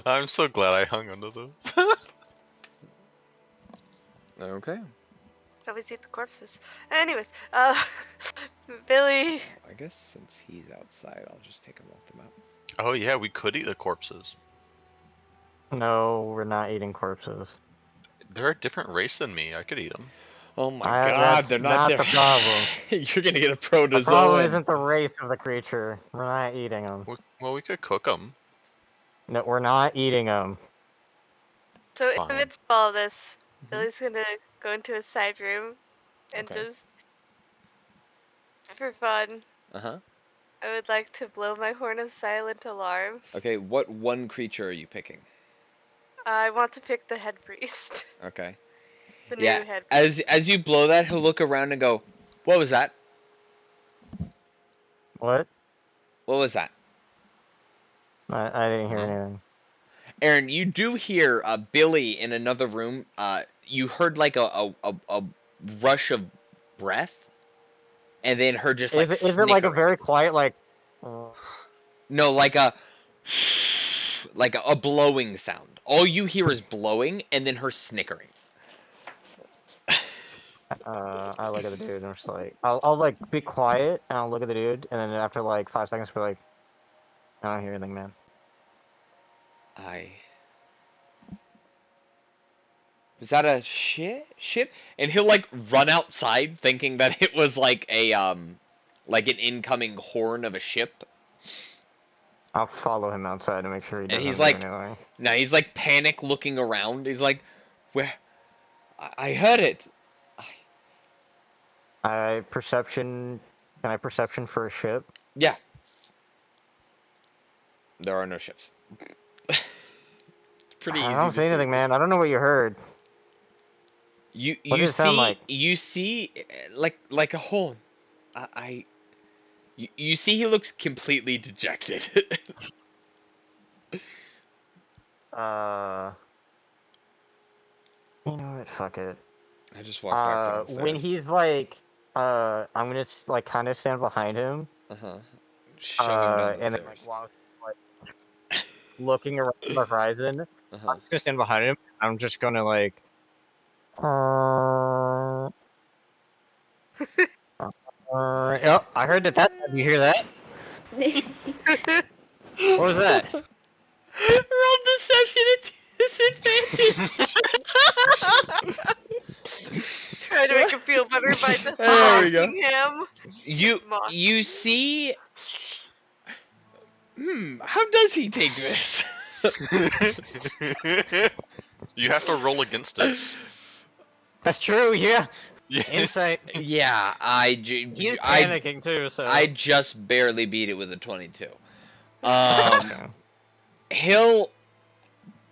I'm so glad I hung onto those. Okay. Always eat the corpses. Anyways, Billy. I guess since he's outside, I'll just take him off the map. Oh yeah, we could eat the corpses. No, we're not eating corpses. They're a different race than me. I could eat them. Oh my That's god, they're not the problem. You're gonna get a The problem protozoan. isn't the race of the creature. We're not eating them. Well, we could cook them. No, we're not eating them. So in the Fine. midst of all this, Mhm. Billy's gonna go into a side room and Okay. just, for fun, Uh-huh. I would like to blow my horn of silent alarm. Okay, what one creature are you picking? I want to pick the head priest. Okay. The Yeah, new head priest. as you blow that, he'll look around and go, "What was that? What? What was that?" I didn't hear Mhm. anything. Aaron, you do hear Billy in another room. You heard like a rush of breath, and then her just like Is it like a snickering. very quiet like? No, like a blowing sound. All you hear is blowing, and then her snickering. I look at the dude and I'm just like, I'll like be quiet and I'll look at the dude and then after like 5 seconds be like, I don't hear anything, man. Was that a ship? And he'll like run outside thinking that it was like like an incoming horn of a ship. I'll follow him outside to make sure he And doesn't he's do like, anything. now he's like panic looking around. He's like, where? I heard it. Perception. Can I perception for a ship? Yeah. There are no ships. Pretty easy I don't to see anything, man. I don't know what you heard. You What does it sound like? You see like a horn. You see he looks completely dejected. You know what? Fuck it. I just walked back downstairs. When he's like, I'm gonna like kind of stand behind him. Shove him down the And stairs. then like while like looking around the horizon, Uh-huh. I'm just gonna stand behind him. I'm just gonna like. Yep, I heard that. Did you hear that? What was that? Roll deception at disadvantage. Try to to make him feel better by just There we go. mocking him. You see. How does he take this? You have to roll against it. That's true. Yeah. Yeah. Insight. Yeah, He's panicking too. So I just barely beat it with a 22. Okay.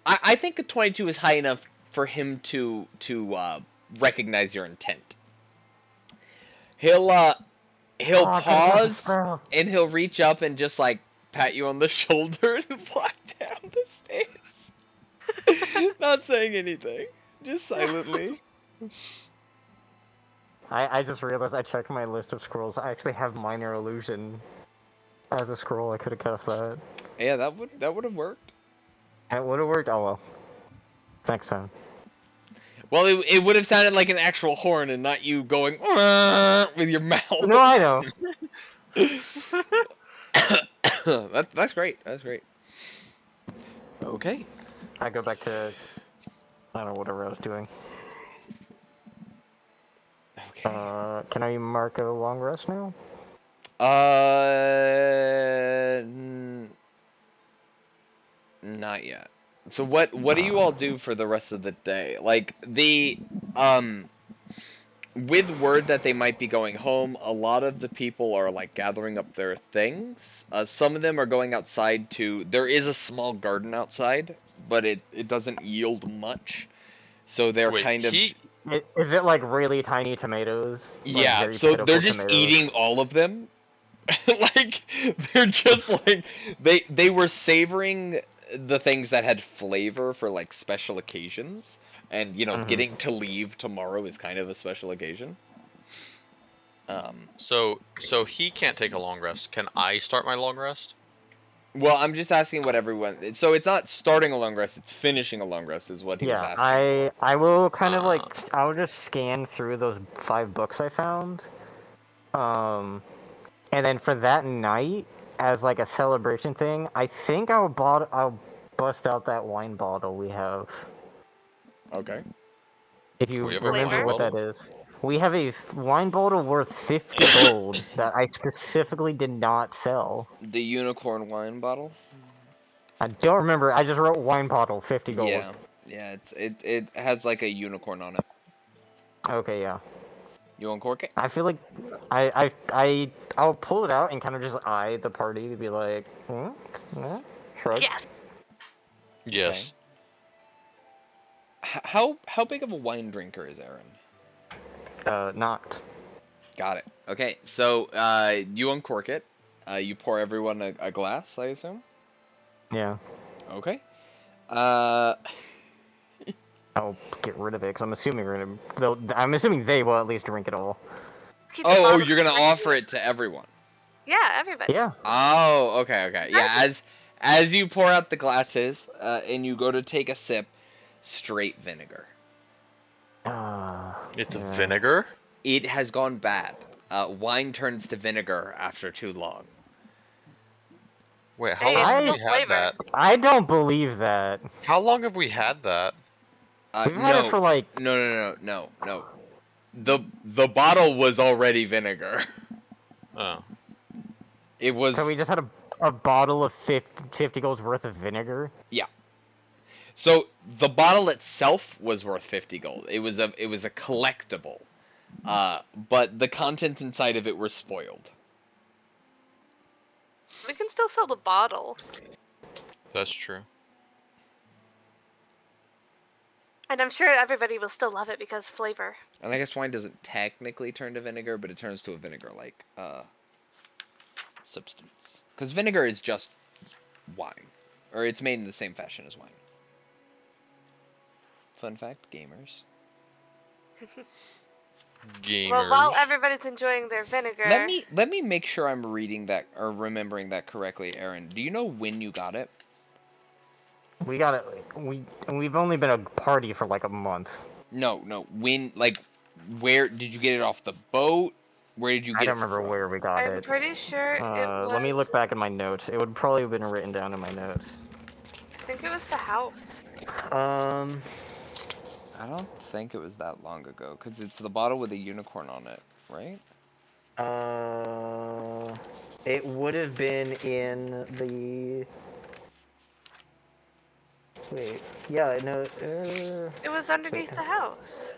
I think a 22 is high enough for him to recognize your intent. He'll pause and he'll reach up and just like pat you on the shoulder and walk down the stairs. Not saying anything, just silently. I just realized I checked my list of scrolls. I actually have minor illusion as a scroll. I could have cast that. Yeah, that would have worked. It would have worked. Oh well. Next time. Well, it would have sounded like an actual horn and not you going with your mouth. No, I know. That's great. That's great. Okay. I go back to I don't know whatever I was doing. Okay. Can I mark a long rest now? Not yet. So what do you all do for the rest of the day? Like with word that they might be going home, a lot of the people are like gathering up their things. Some of them are going outside to. There is a small garden outside, but it doesn't yield much. So they're kind of. Is it like really tiny tomatoes? Like Yeah, very so they're pitiful just tomatoes? eating all of them. Like they're just like they were savoring the things that had flavor for like special occasions, and you know, getting to leave tomorrow is kind of a special occasion. So he can't take a long rest. Can I start my long rest? Well, I'm just asking what everyone. So it's not starting a long rest; it's finishing a long rest, is what he was asking. I will kind of like I'll just scan through those 5 books I found, and then for that night, as like a celebration thing, I think I'll bust out that wine bottle we have. Okay. If you We have a remember wine what bottle? that is. We have a wine bottle worth 50 gold that I specifically did not sell. The unicorn wine bottle. I don't remember. I just wrote wine bottle, 50 gold. Yeah. It has like a unicorn on it. Okay, yeah. You uncork it? I feel like I'll pull it out and kind of just eye the party to be like, shrug. Yes. Yes. Okay. How big of a wine drinker is Aaron? Not. Got it. Okay, so you uncork it. You pour everyone a glass, I assume. Yeah. Okay. I'll get rid of it because I'm assuming I'm assuming they will at least drink it all. Keep the Oh, bottle you're gonna free. offer it to everyone. Yeah, everybody. Yeah. Oh, okay. Yeah, as you pour out the glasses and you go to take a sip, straight vinegar. It's yeah. vinegar? It has gone bad. Wine turns to vinegar after too long. Wait, how Hey, long it's have still we had flavor. that? I don't believe that. How long have we had that? We've had it for like. No. The bottle was already vinegar. Oh. It was. So we just had a bottle of 50 gold's worth of vinegar. Yeah. So the bottle itself was worth 50 gold. It was a collectible. But the contents inside of it were spoiled. We can still sell the bottle. That's true. And I'm sure everybody will still love it because flavor. And I guess wine doesn't technically turn to vinegar, but it turns to a vinegar-like substance. Because vinegar is just wine. Or it's made in the same fashion as wine. Fun fact, gamers. Gamers. Well, while everybody's enjoying their vinegar... Let me make sure I'm reading that, or remembering that correctly, Aaron. Do you know when you got it? We got it. We've only been a party for like a month. No. When, like, where did you get it off the boat? Where did you get it? I don't remember where we got I'm it. pretty sure it was... Let me look back in my notes. It would probably have been written down in my notes. I think it was the house. I don't think it was that long ago, because it's the bottle with a unicorn on it, right? It would have been in the... Wait, yeah, no, It was wait. underneath the house.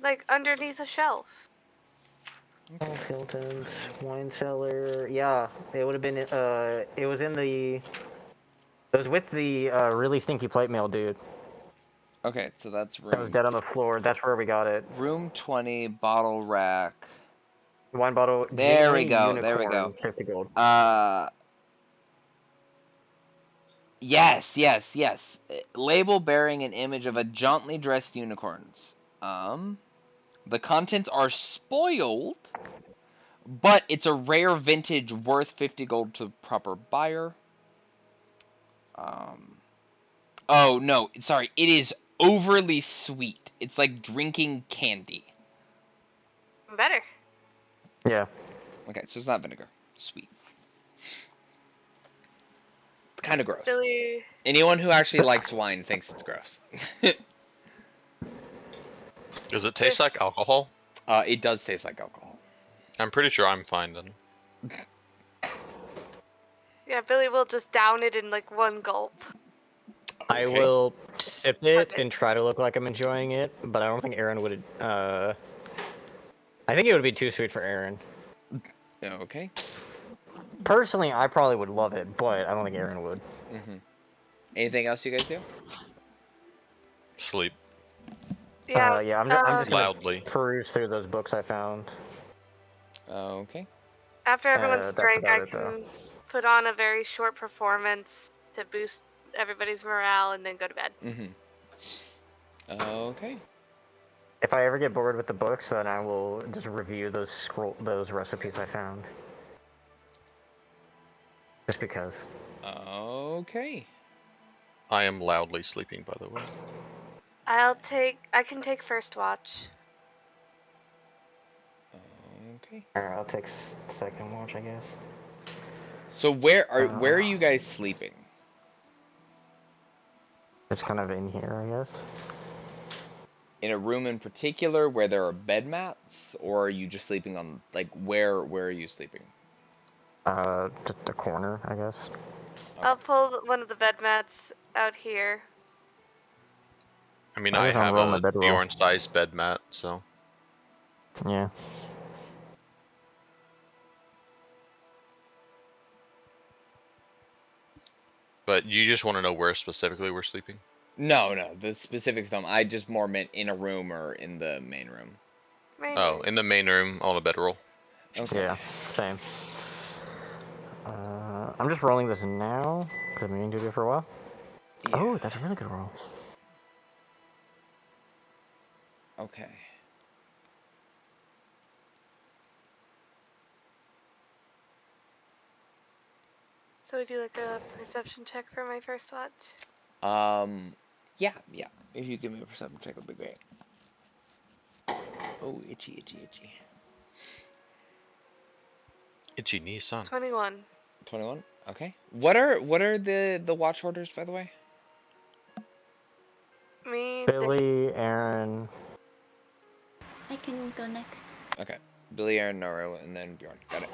Like, underneath a shelf. Hilton's wine cellar. Yeah, it would have been. It was in the. It was with the really stinky plate mail dude. Okay, so that's That was room. dead on the floor. That's where we got it. Room 20, bottle rack. Wine bottle. There we genuine go, there we unicorn, go. 50 gold. Yes, yes, yes. Label bearing an image of a jauntily dressed unicorns. The contents are spoiled, but it's a rare vintage worth 50 gold to the proper buyer. Oh, no, sorry. It is overly sweet. It's like drinking candy. Better. Yeah. Okay, so it's not vinegar. Sweet. Kind of gross. Billy. Anyone who actually likes wine thinks it's gross. Does it taste like alcohol? It does taste like alcohol. I'm pretty sure I'm fine then. Yeah, Billy will just down it in like one gulp. I Okay. will sip it Okay. and try to look like I'm enjoying it, but I don't think Aaron would. I think it would be too sweet for Aaron. Okay. Personally, I probably would love it, but I don't think Aaron would. Anything else you guys do? Sleep. Yeah. Yeah, I'm just gonna Loudly. peruse through those books I found. Okay. After everyone's that's drank, about I it, though. can put on a very short performance to boost everybody's morale and then go to bed. Okay. If I ever get bored with the books, then I will just review those recipes I found. Just because. Okay. I am loudly sleeping, by the way. I can take first watch. Okay. Alright, I'll take second watch, I guess. So where are you guys sleeping? It's kind of in here, I guess. In a room in particular where there are bed mats, or are you just sleeping on like where are you sleeping? Just a corner, I guess. Okay. I'll pull one of the bed mats out here. I mean, I I just have unroll my a bedroll. Bjorn-sized bed mat, so... Yeah. But you just want to know where specifically we're sleeping? No, the specifics don't. I just more meant in a room or in the main room. Main Oh, room. in the main room on a bedroll. Okay. Yeah, same. I'm just rolling this now, because I've been meaning to do it for a while. Yeah. Oh, that's a really good roll. Okay. So would you like a perception check for my first watch? Yeah. If you give me a perception check, it'll be great. Oh, itchy. Itchy knee, son. 21. 21. Okay. What are the watch orders, by the way? Me, Billy, Aaron. I can go next. Okay. Billy, Aaron, Noro, and then Bjorn. Got it.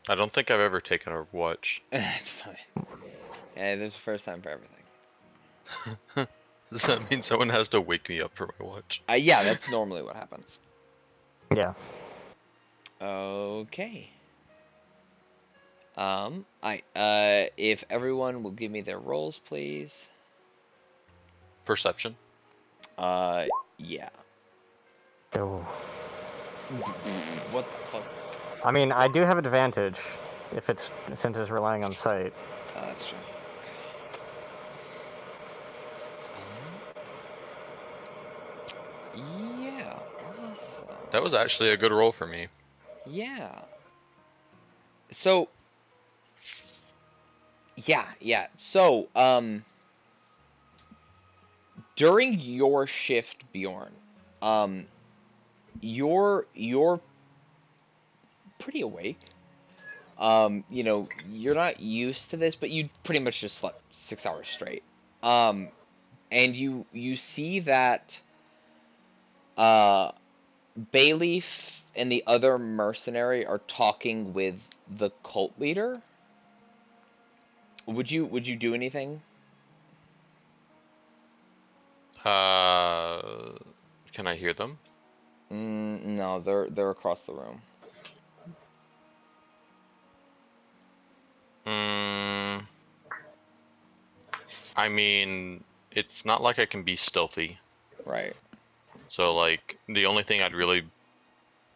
I don't think I've ever taken a watch. It's fine. Yeah, there's a first time for everything. Does that mean someone has to wake me up for my watch? Yeah, that's normally what happens. Yeah. Okay. If everyone will give me their rolls, please. Perception. Yeah. Oh. What the fuck? I mean, I do have advantage since it's relying on sight. That's true. Yeah, awesome. That was actually a good roll for me. Yeah. So, yeah. So, during your shift, Bjorn, you're pretty awake. You're not used to this, but you pretty much just slept 6 hours straight. and you see that Bayleaf and the other mercenary are talking with the cult leader. Would you do anything? Can I hear them? No, they're across the room. I mean, it's not like I can be stealthy. Right. So, like, the only thing I'd really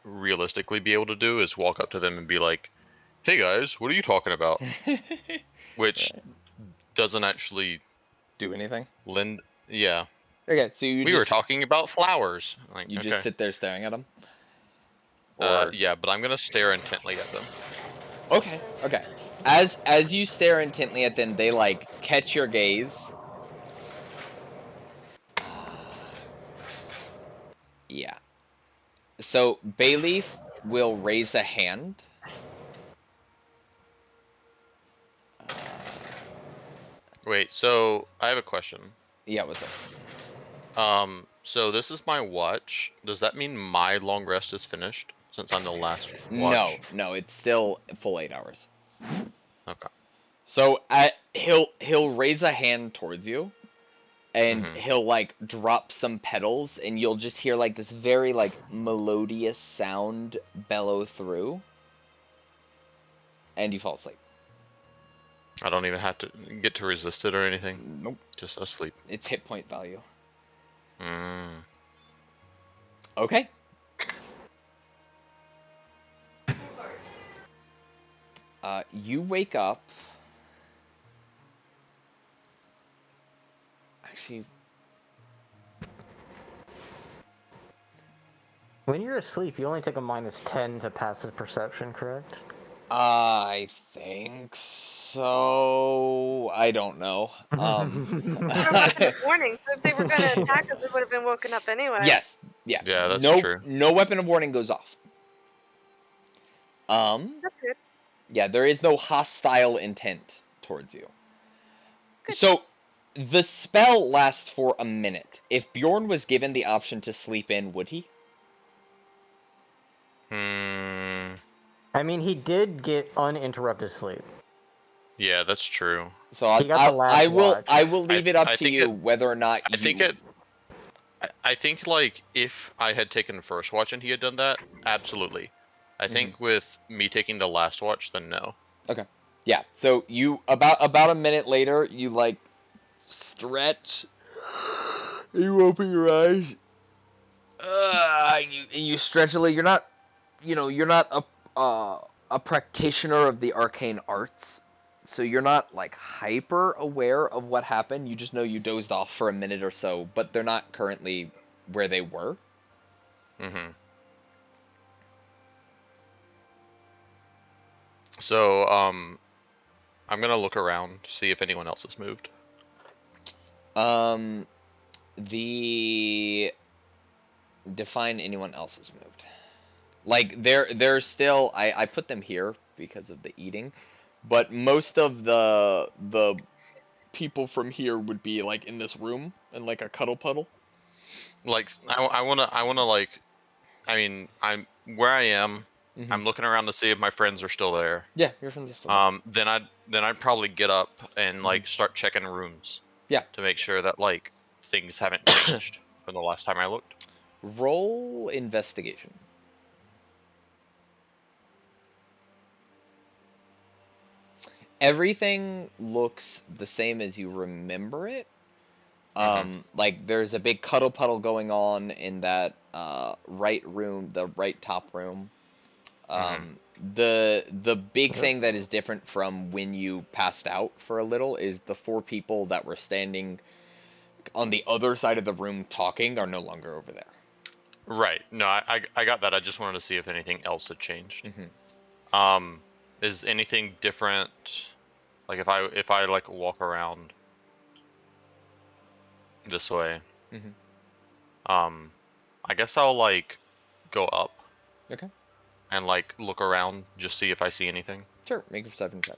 realistically be able to do is walk up to them and be like, "Hey guys, what are you talking about?" Which doesn't actually do anything. lend. Yeah. Okay, so We were talking about flowers. Like, you okay. just sit there staring at them. Or yeah, but I'm gonna stare intently at them. okay. As you stare intently at them, they like catch your gaze. Yeah. So Bayleaf will raise a hand. Wait, so I have a question. Yeah, what's up? So this is my watch. Does that mean my long rest is finished since I'm the last watch? No, it's still full 8 hours. Okay. So he'll raise a hand towards you, and he'll like drop some petals, and you'll just hear like this very like melodious sound bellow through, and you fall asleep. I don't even have to get to resist it or anything. Nope. Just asleep. It's hit point value. Mm. Okay. You wake up. Actually, When you're asleep, you only take a -10 to passive perception, correct? I think so. I don't know. No weapon of warning. So if they were going to attack us, we would have been woken up anyway. Yes. Yeah. Yeah, that's no, true. No weapon of warning goes off. That's good. Yeah, there is no hostile intent towards you. Good. So, the spell lasts for a minute. If Bjorn was given the option to sleep in, would he? I mean, he did get uninterrupted sleep. Yeah, that's true. So I will leave it up to you whether or not I think like if I had taken the first watch and he had done that, absolutely. I think with me taking the last watch, then no. Okay. Yeah. So you about a minute later, you like stretch. You open your eyes. You stretch a little. You're not a practitioner of the arcane arts, so you're not like hyper aware of what happened. You just know you dozed off for a minute or so, but they're not currently where they were. So, I'm gonna look around to see if anyone else has moved. Define anyone else has moved. Like they're still. I put them here because of the eating, but most of the people from here would be like in this room and like a cuddle puddle. Like I wanna like, I mean, I'm where I am. I'm looking around to see if my friends are still there. Yeah, your friends are still there. Then I'd probably get up and like start checking rooms. Yeah. To make sure that like things haven't changed from the last time I looked. Roll investigation. Everything looks the same as you remember it. Like there's a big cuddle puddle going on in that right room, the right top room. The big thing that is different from when you passed out for a little is the 4 people that were standing on the other side of the room talking are no longer over there. Right. No, I got that. I just wanted to see if anything else had changed. Is anything different? Like if I like walk around this way. I guess I'll like go up. Okay. And like look around, just see if I see anything. Sure. Make a perception check.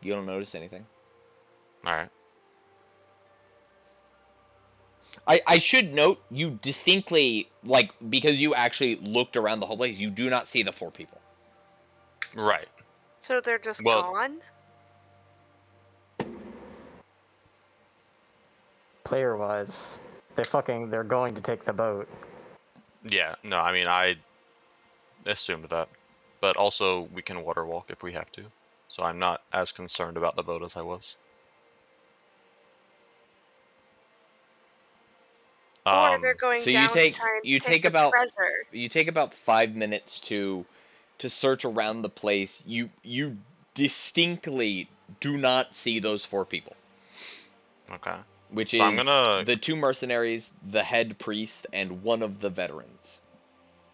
You don't notice anything. Alright. I should note, you distinctly, like, because you actually looked around the whole place, you do not see the 4 people. Right. So they're just Well- gone? Player-wise, they're going to take the boat. Yeah, no, I mean, I assumed that. But also, we can water walk if we have to. So I'm not as concerned about the boat as I was. Or they're going So down you to try and take take the about treasure. you take about 5 minutes to search around the place. You distinctly do not see those 4 people. Okay. Which So is I'm gonna- the 2 mercenaries, the head priest, and one of the veterans.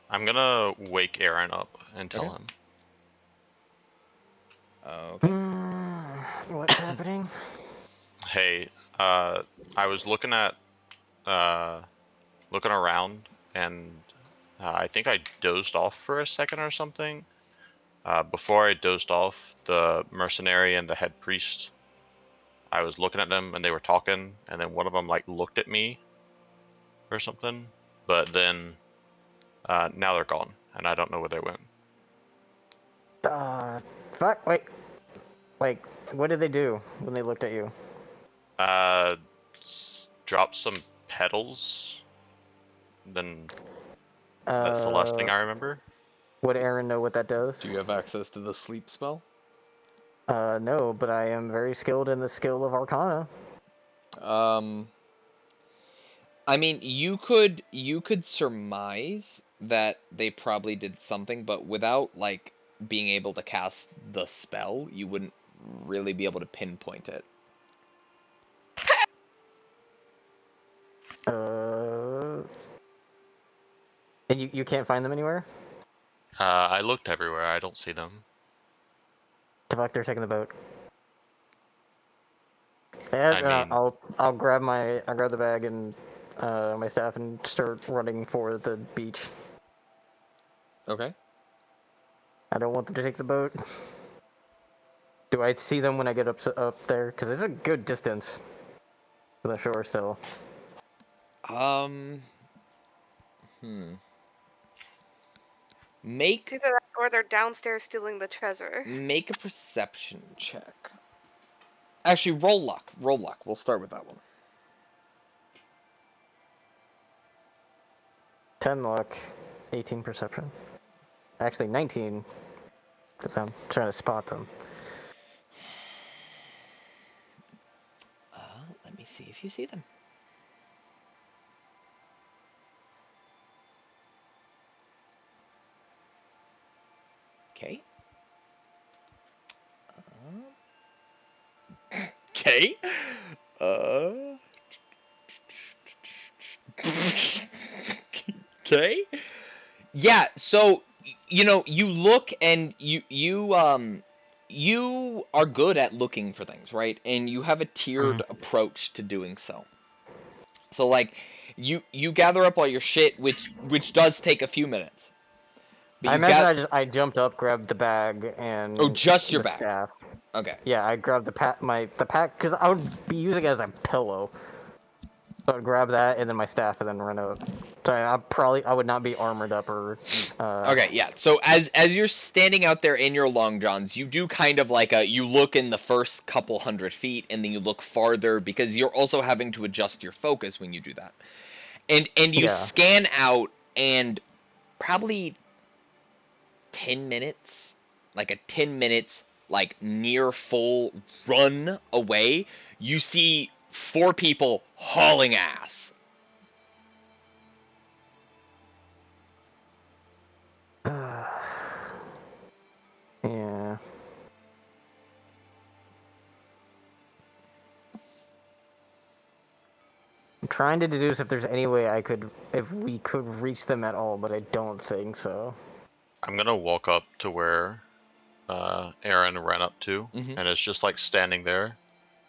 I'm gonna wake Aaron up and tell Okay. him. Okay. What's happening? Hey, I was looking at, looking around, and I think I dozed off for a second or something. Before I dozed off, the mercenary and the head priest, I was looking at them and they were talking, and then one of them like looked at me or something, but then now they're gone, and I don't know where they went. Fuck, wait. Like, what did they do when they looked at you? Dropped some petals. Then that's the last thing I remember. Would Aaron know what that does? Do you have access to the sleep spell? No, but I am very skilled in the skill of Arcana. I mean, you could surmise that they probably did something, but without like being able to cast the spell, you wouldn't really be able to pinpoint it. And you can't find them anywhere? I looked everywhere. I don't see them. Fuck, they're taking the boat. I mean- I'll grab the bag and my staff and start running for the beach. Okay. I don't want them to take the boat. Do I see them when I get up there? Because it's a good distance to the shore still. Make It's either that or they're downstairs stealing the treasure. make a perception check. Actually, roll luck. Roll luck. We'll start with that one. 10 luck, 18 perception. Actually, 19, because I'm trying to spot them. Let me see if you see them. Okay. Okay. Okay. Yeah, so you know, you look and you are good at looking for things, right? And you have a tiered approach to doing so. So like you gather up all your shit, which does take a few minutes. But I you imagine I jumped up, grabbed the bag, and just your the bag. staff. Okay. Yeah, I grabbed the pack because I would be using it as a pillow. So I'd grab that and then my staff and then run out. So I would not be armored up or. Okay, yeah. So as you're standing out there in your long johns, you do kind of like you look in the first couple 100 feet and then you look farther because you're also having to adjust your focus when you do that. And you scan out and probably 10 minutes, like a 10 minutes like near full run away, you see 4 people hauling ass. Yeah. I'm trying to deduce if there's any way if we could reach them at all, but I don't think so. I'm gonna walk up to where Aaron ran up to, and it's just like standing there,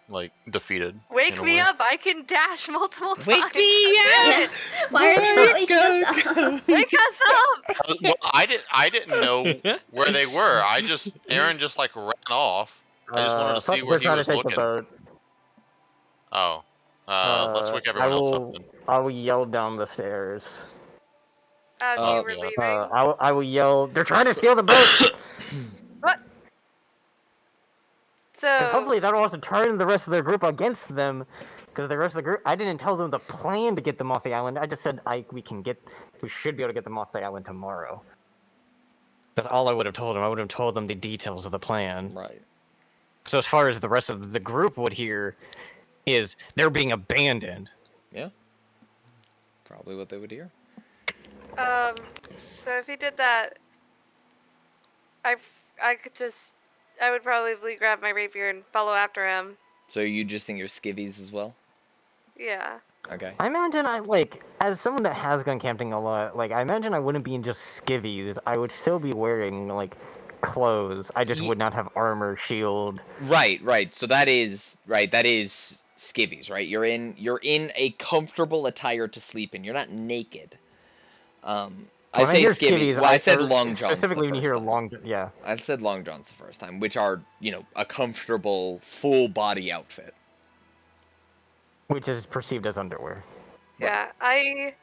like defeated. Wake me up! I can dash multiple times. Wake me up! Why are they not waking us up? Wake us up! Well, I didn't know where they were. Aaron just like ran off. I just wanted to see where They're he trying was to take the looking. boat. Oh. Let's wake everyone else up then. I will yell down the stairs. As you were yeah. leaving. I will yell. They're trying to steal the boat. What? 'Cause So hopefully that'll also turn the rest of their group against them. Because the rest of the group, I didn't tell them the plan to get them off the island. I just said we should be able to get them off the island tomorrow. That's all I would have told them. I would have told them the details of the plan. Right. So as far as the rest of the group would hear, is they're being abandoned. Yeah. Probably what they would hear. so if he did that, I would probably grab my rapier and follow after him. So you just think you're skivvies as well? Yeah. Okay. I imagine as someone that has gone camping a lot, I imagine I wouldn't be in just skivvies. I would still be wearing, clothes. I just would not have armor, shield. Right. So that is skivvies, right? You're in a comfortable attire to sleep in. You're not naked. I say skivvies. Well, I said long johns. Specifically, when you hear long, yeah. I said long johns the first time, which are a comfortable full body outfit, which is perceived as underwear. Yeah, I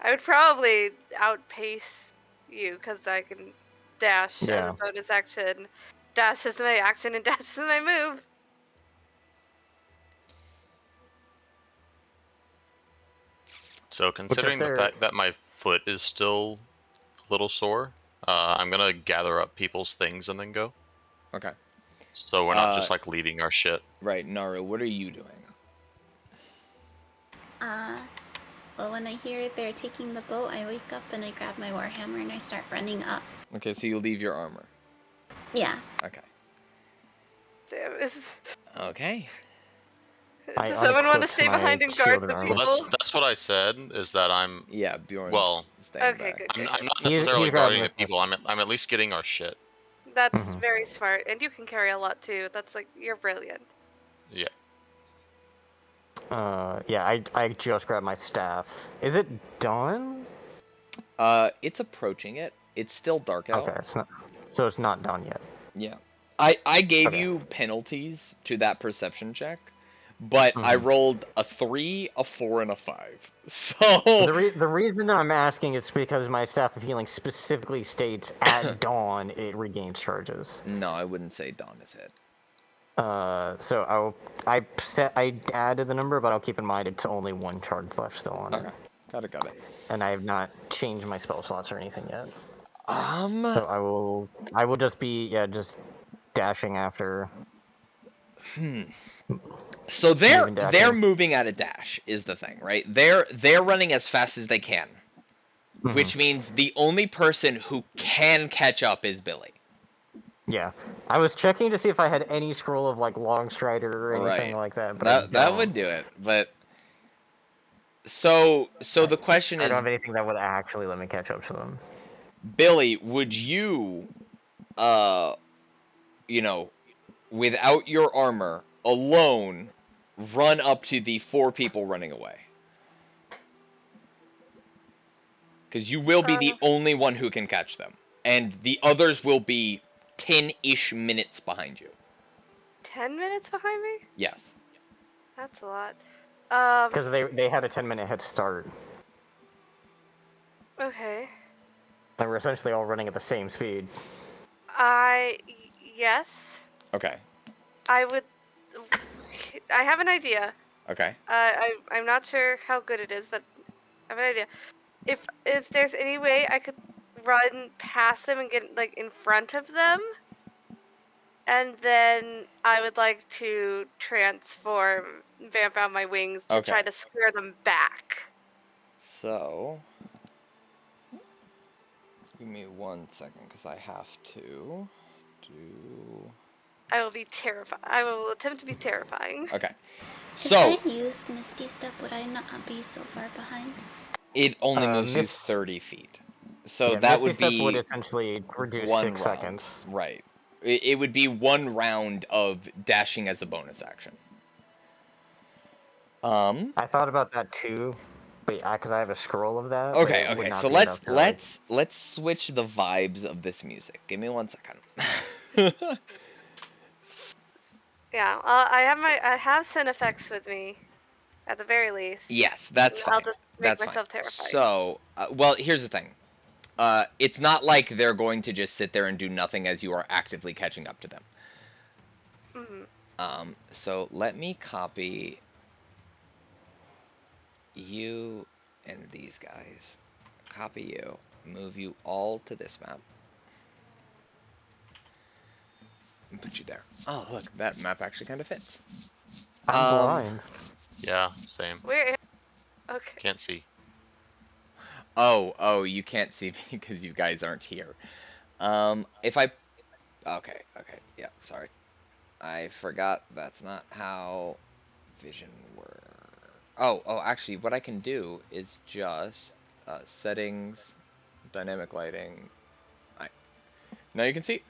would probably outpace you because I can dash as a bonus action. Dash is my action and dash is my move. So considering the fact that my foot is still a little sore, I'm gonna gather up people's things and then go. Okay. So we're not just leaving our shit. Right, Naru, what are you doing? Well, when I hear they're taking the boat, I wake up and I grab my warhammer and I start running up. Okay, so you leave your armor. Yeah. Okay. Okay. Okay. Does someone want to stay behind and guard the people? Well, that's what I said. Is that I'm. Yeah, Bjorn. Okay, good. I'm not necessarily guarding the people. I'm at least getting our shit. That's very smart, and you can carry a lot too. That's you're brilliant. Yeah. Yeah, I just grabbed my staff. Is it dawn? It's approaching it. It's still dark out. Okay, so it's not dawn yet. Yeah. I gave you penalties to that perception check, but I rolled a 3, a 4, and a 5. So the reason I'm asking is because my staff of healing specifically states at dawn it regains charges. No, I wouldn't say dawn is it. So I added the number, but I'll keep in mind it's only 1 charge left still on it. Okay, got it. And I have not changed my spell slots or anything yet. So I will just be just dashing after. So they're moving at a dash is the thing, right? They're running as fast as they can, which means the only person who can catch up is Billy. Yeah, I was checking to see if I had any scroll of Long Strider or anything like that. But that would do it. But so the question is, I don't have anything that would actually let me catch up to them. Billy, would you, without your armor, alone, run up to the 4 people running away? Because you will be the only one who can catch them, and the others will be 10-ish minutes behind you. 10 minutes behind me? Yes. That's a lot. Because they had a 10-minute head start. Okay. And we're essentially all running at the same speed. Yes. Okay. I have an idea. Okay. I'm not sure how good it is, but I have an idea. If there's any way I could run past them and get in front of them, and then I would like to transform, vamp out my wings to try to scare them back. So, give me 1 second, because I have to do. I will be terrified. I will attempt to be terrifying. Okay. So, if I used Misty Step, would I not be so far behind? It only moves you 30 feet. So that would be. Misty Step would essentially reduce 6 seconds. Right. It would be 1 round of dashing as a bonus action. I thought about that too, but because I have a scroll of that. Okay. So let's switch the vibes of this music. Give me 1 second. Yeah, I have Cinefex with me, at the very least. Yes, that's I'll fine. just make That's fine. myself terrified. So, well, here's the thing. It's not like they're going to just sit there and do nothing as you are actively catching up to them. So let me copy you and these guys. Copy you. Move you all to this map. And put you there. Oh, look, that map actually kind of fits. I'm blind. Yeah, same. We're okay. Can't see. Oh, you can't see me because you guys aren't here. If I... Okay, yeah, sorry. I forgot that's not how vision works. Oh, actually, what I can do is just settings, dynamic lighting. Now you can see.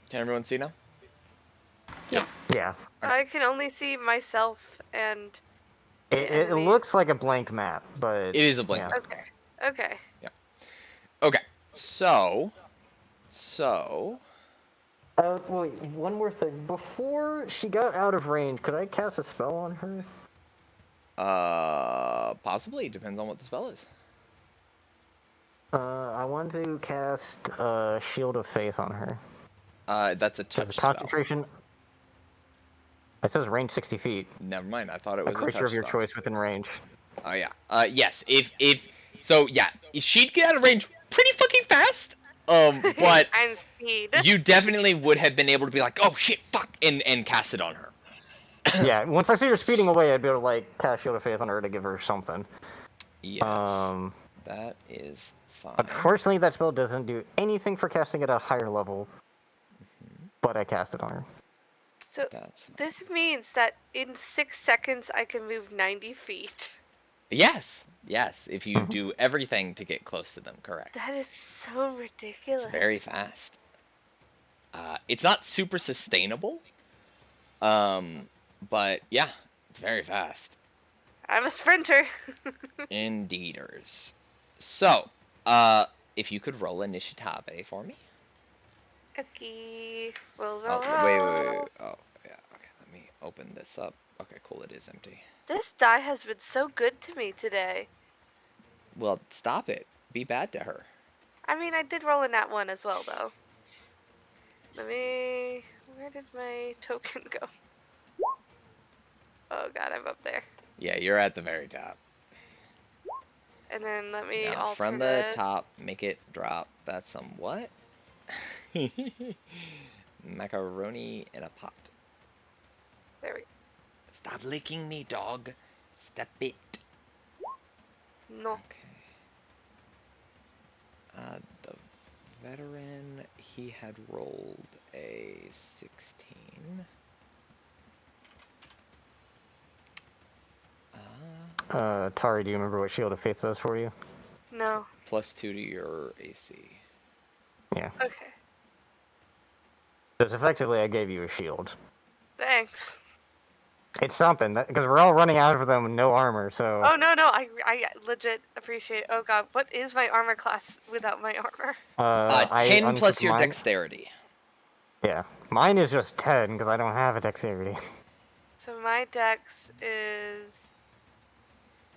Can everyone see now? Yeah. Yeah. I can only see myself and It enemies. looks like a blank map, but It is a blank map. Okay. Yeah. Okay. So. Wait, one more thing. Before she got out of range, could I cast a spell on her? Possibly. Depends on what the spell is. I want to cast Shield of Faith on her. That's a touch spell. Concentration. It says range 60 feet. Never mind. I thought it was a creature touch of your spell. choice within range. Oh yeah. Yes. So yeah, she'd get out of range pretty fucking fast. But I'm speed. you definitely would have been able to be like, oh shit, fuck, and cast it on her. Yeah. Once I see her speeding away, I'd be able to like cast Shield of Faith on her to give her something. Yes. That is fine. Unfortunately, that spell doesn't do anything for casting at a higher level. But I cast it on her. So this means that in 6 seconds I can move 90 feet. Yes, if you do everything to get close to them, correct. That is so ridiculous. It's very fast. It's not super sustainable. But yeah, it's very fast. I'm a sprinter. Indeeders. So, if you could roll Initiative for me. Okay. Roll. Wait. Oh, yeah, okay, let me open this up. Okay, cool, it is empty. This die has been so good to me today. Well, stop it. Be bad to her. I mean, I did roll in that one as well, though. Where did my token go? Oh god, I'm up there. Yeah, you're at the very top. And then let me Now, alter from the top, make it drop. That's some what? Macaroni in a pot. There we go. Stop licking me, dog. Stop it. No. Okay. The veteran, he had rolled a 16. Tari, do you remember what Shield of Faith does for you? No. +2 to your AC. Yeah. Okay. Because effectively I gave you a shield. Thanks. It's something, because we're all running out of them with no armor, so... Oh, no, I legit appreciate it. Oh god, what is my armor class without my armor? 10 plus your dexterity. Yeah. Mine is just 10, because I don't have a dexterity. So my dex is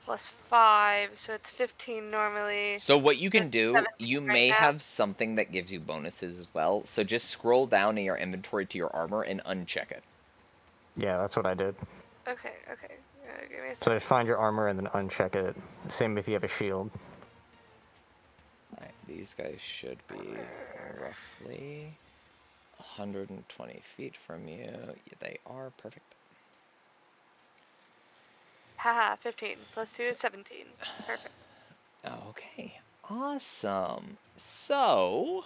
+5, so it's 15 normally. So what you can do, 17 you right may now. have something that gives you bonuses as well. So just scroll down in your inventory to your armor and uncheck it. Yeah, that's what I did. Okay. Give me a So second. just find your armor and then uncheck it. Same if you have a shield. Alright, these guys should be roughly 120 feet from you. Yeah, they are perfect. Haha, 15. +2 is 17. Perfect. Okay, awesome. So,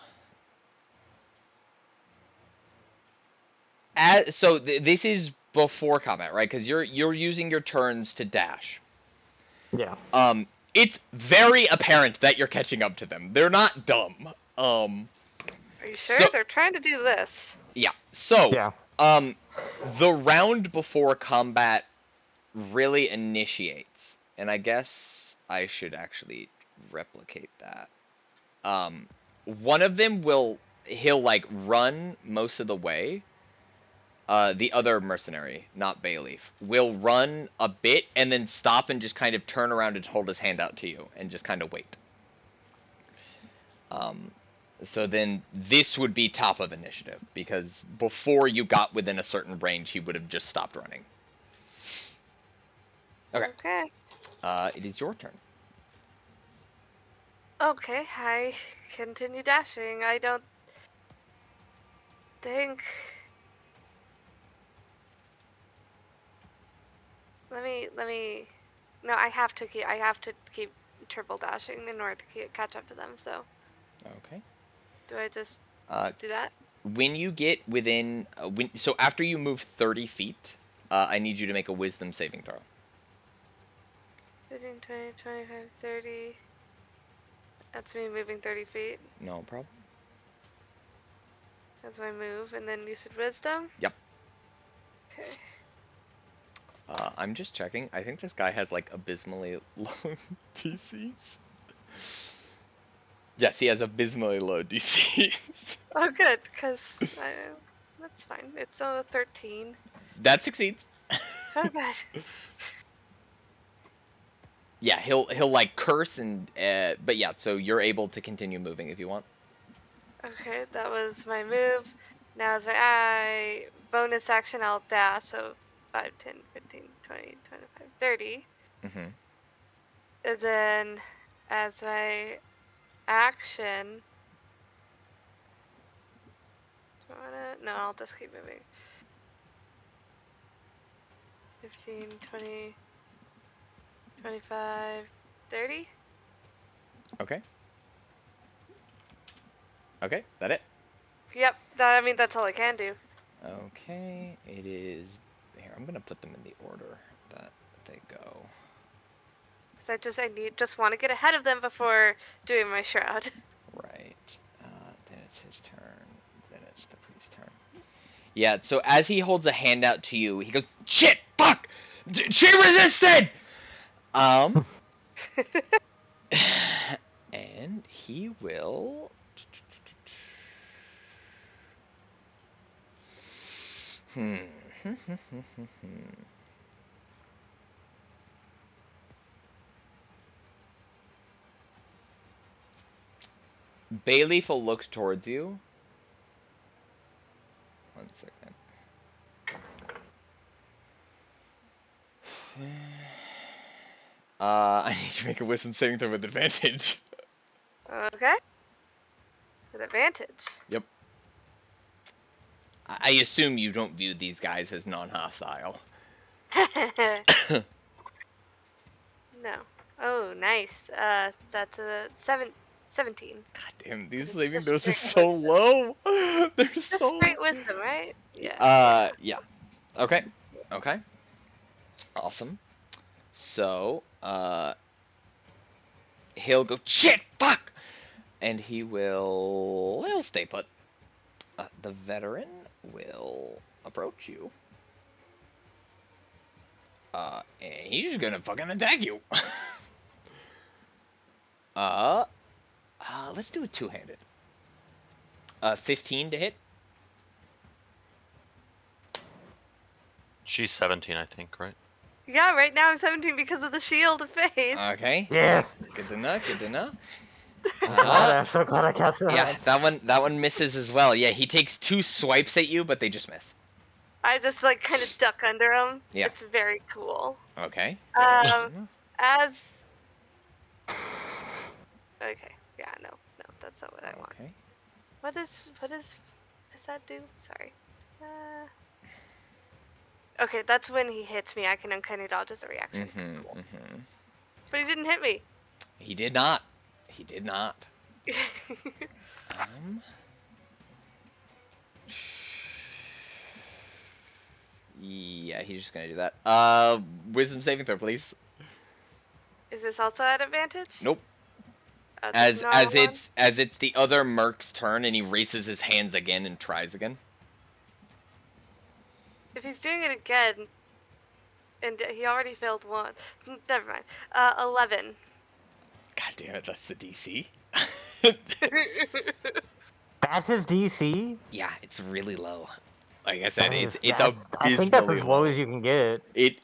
this is before combat, right? Because you're using your turns to dash. Yeah. It's very apparent that you're catching up to them. They're not dumb. Are you sure? So- They're trying to do this. Yeah. So, Yeah. the round before combat really initiates, and I guess I should actually replicate that. One of them will he'll like run most of the way. The other mercenary, not Bayleaf, will run a bit and then stop and just kind of turn around and hold his hand out to you and just kind of wait. So then this would be top of initiative, because before you got within a certain range, he would have just stopped running. Okay. It is your turn. Okay, I continue dashing. I don't think... Let me... No, I have to keep triple dashing in order to catch up to them, so... Okay. Do I just do that? When you get within... so after you move 30 feet, I need you to make a wisdom saving throw. 15, 20, 25, 30... That's me moving 30 feet. No problem. That's my move, and then you said wisdom? Yep. Okay. I'm just checking. I think this guy has like abysmally low DCs. Yes, he has abysmally low DCs. Oh, good, because that's fine. It's a 13. That succeeds. Oh, God. Yeah, he'll like curse and but yeah, so you're able to continue moving if you want. Okay, that was my move. Now as my bonus action, I'll dash, so 5, 10, 15, 20, 25, 30. Mm-hmm. And then as my action... Do I wanna... No, I'll just keep moving. 15, 20, 25, 30? Okay. Okay, that it? Yep, I mean, that's all I can do. Okay, it is... Here, I'm gonna put them in the order that they go. Because I just want to get ahead of them before doing my shroud. Right. Then it's his turn. Then it's the priest's turn. Yeah, so as he holds a hand out to you, he goes, "Shit! Fuck! She resisted!" And he will... Bayleaf will look towards you. 1 second. I need to make a wisdom saving throw with advantage. Okay. With advantage. Yep. I assume you don't view these guys as non-hostile. No. Oh, nice. That's a 17. God damn, these saving throws are so low. They're Just so straight wisdom, right? Yeah. Yeah. Okay. Okay. Awesome. So, he'll go, "Shit! Fuck!" And he'll stay put. The veteran will approach you. And he's just gonna fucking attack you. Let's do a two-handed. 15 to hit. She's 17, I think, right? Yeah, right now I'm 17 because of the shield of faith. Okay. Yes. Good to know. Good to know. I'm so glad I cast that. Yeah, that one misses as well. Yeah, he takes 2 swipes at you, but they just miss. I just like kind of duck under him. Yeah. It's very cool. Okay. As... Okay. Yeah, no, that's not what I want. Okay. What does that do? Sorry. Okay, that's when he hits me. I can uncanny dodge as a reaction. Cool. But he didn't hit me. He did not. He did not. Yeah, he's just gonna do that. Wisdom saving throw, please. Is this also at advantage? Nope. This As is not it's the other merc's turn, and he raises his hands again and tries again. If he's doing it again, and he already failed one, never mind. 11. God damn it, that's the DC. That's his DC? Yeah, it's really low. Like I said, it's I think that's abysmally as low low. as you can get.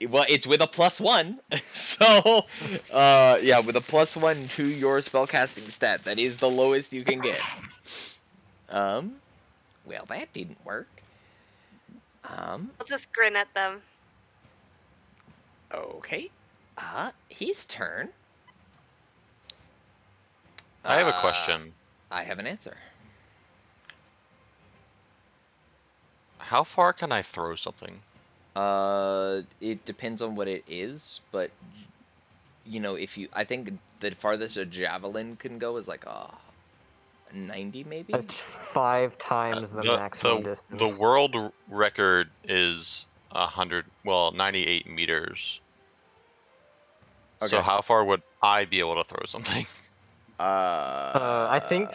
Well, it's with a +1, so yeah, with a +1 to your spellcasting stat, that is the lowest you can get. Well, that didn't work. I'll just grin at them. Okay. His turn. I have a question. I have an answer. How far can I throw something? It depends on what it is, but you know, I think the farthest a javelin can go is like 90 maybe. That's 5 times the maximum distance. The world record is 98 meters. Okay. So how far would I be able to throw something? I think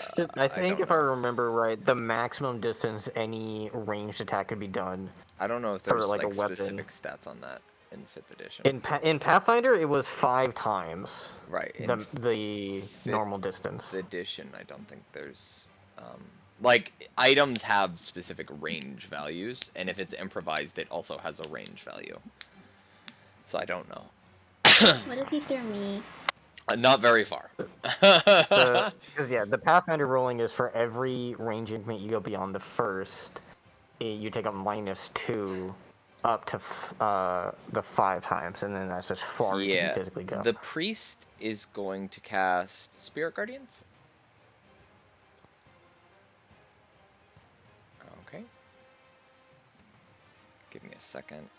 if I remember right, the maximum distance any ranged attack could be done. I don't know if there's like a weapon. Specific stats on that in 5th edition. In Pathfinder, it was 5 times. Right. The normal distance. 5th edition, I don't think there's like items have specific range values, and if it's improvised, it also has a range value. So I don't know. What if you threw me? Not very far. Because the Pathfinder ruling is for every range increment you go beyond the first, you take a -2 up to the 5 times, and then that's as far as you can physically go. The priest is going to cast Spirit Guardians. Okay. Give me a second.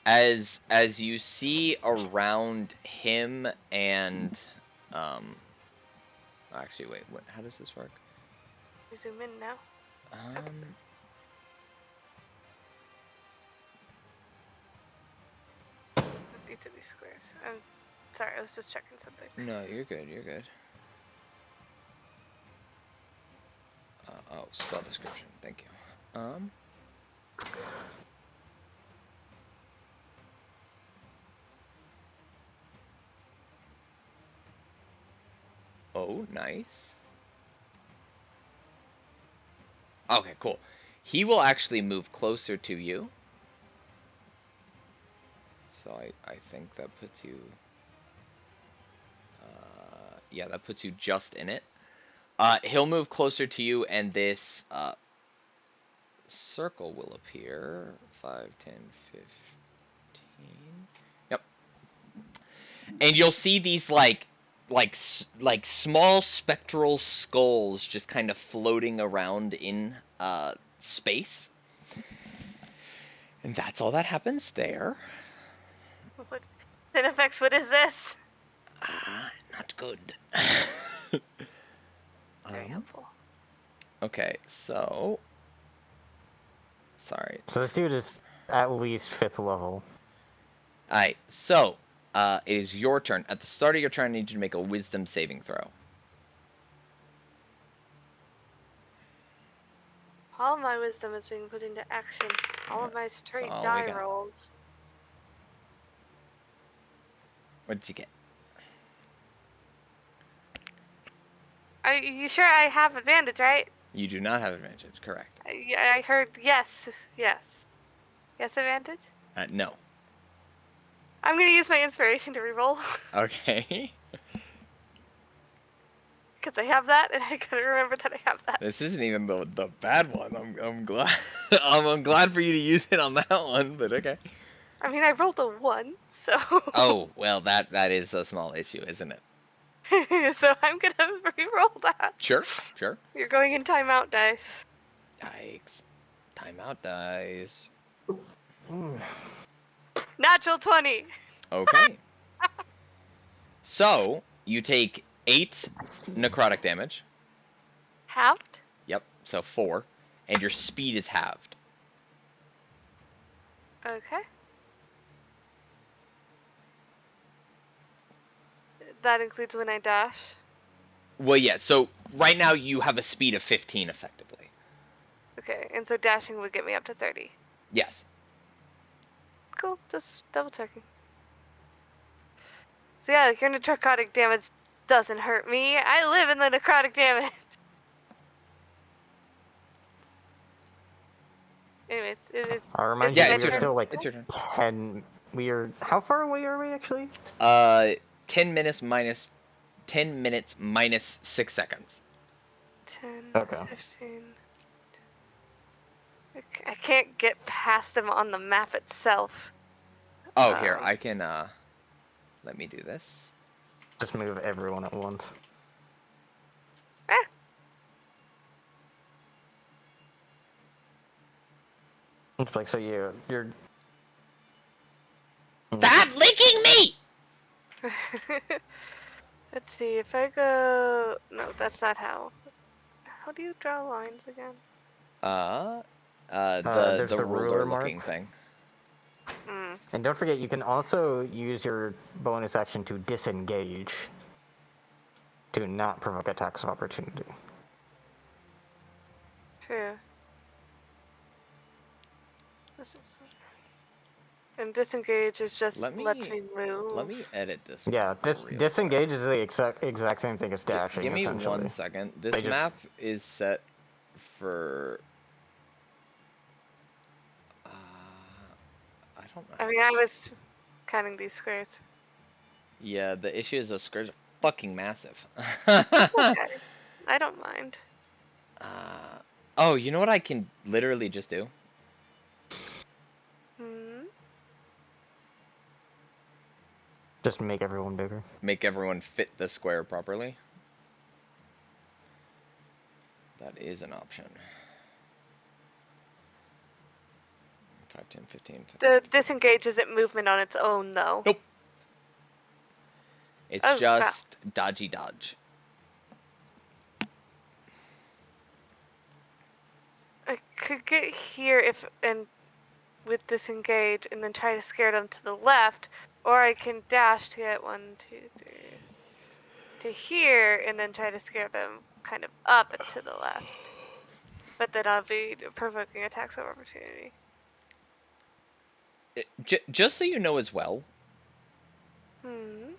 As you see around him and actually wait, how does this work? You zoom in now. With each of these squares. I'm sorry, I was just checking something. No, you're good, you're good. Oh, spell description, thank you. Oh, nice. Okay, cool. He will actually move closer to you. So I think that puts you... yeah, that puts you just in it. He'll move closer to you, and this circle will appear. 5, 10, 15... Yep. And you'll see these, like small spectral skulls just kind of floating around in space. And that's all that happens there. What? Effects, what is this? Not good. Very helpful. Okay, so... Sorry. So this dude is at least 5th level. Alright, so... it is your turn. At the start of your turn, I need you to make a wisdom saving throw. All my wisdom is being put into action. All of my straight die rolls. What did you get? Are you sure I have advantage, right? You do not have advantage, correct. I heard yes. Yes. Yes, advantage? No. I'm gonna use my inspiration to reroll. Okay. Because I have that, and I gotta remember that I have that. This isn't even the bad one. I'm glad. I'm glad for you to use it on that one, but okay. I mean, I rolled a 1, so. Oh well, that is a small issue, isn't it? So I'm gonna reroll that. Sure. You're going in timeout dice. Yikes! Timeout dice. Natural 20. Okay. So you take 8 necrotic damage. Halved? Yep. So 4, and your speed is halved. Okay. That includes when I dash? Well, yeah, so right now you have a speed of 15, effectively. Okay, and so dashing would get me up to 30. Yes. Cool, just double checking. So yeah, your necrotic damage doesn't hurt me. I live in the necrotic damage. anyways, is I'll remind Yeah, you, it's we're your still turn. like It's your turn. 10. How far away are we actually? 10 minutes minus 6 seconds. 10, Okay. 15. I can't get past him on the map itself. Oh, here, I can, let me do this. Just move everyone at once. Ah. It's like, so you're... Stop licking me! Let's see, if I go... No, that's not how. How do you draw lines again? there's the the ruler ruler-looking mark. thing. Hmm. And don't forget, you can also use your bonus action to disengage. To not provoke attacks of opportunity. True. This is... And disengage is just lets me move. Let me edit this. Yeah, disengage is the exact same thing as dashing. Give me essentially. 1 second. This map is set for. I don't know. I mean, I was counting these squares. Yeah, the issue is those squares are fucking massive. Okay. I don't mind. Oh, you know what I can literally just do? Hmm. Just make everyone bigger. Make everyone fit the square properly. That is an option. 5, 10, 15, 15. The disengage isn't movement on its own, though. Nope. It's just dodgy dodge. I could get here with disengage and then try to scare them to the left, or I can dash to get 1, 2, 3 to here and then try to scare them kind of up and to the left. But then I'll be provoking attacks of opportunity. Just so you know as well. Hmm.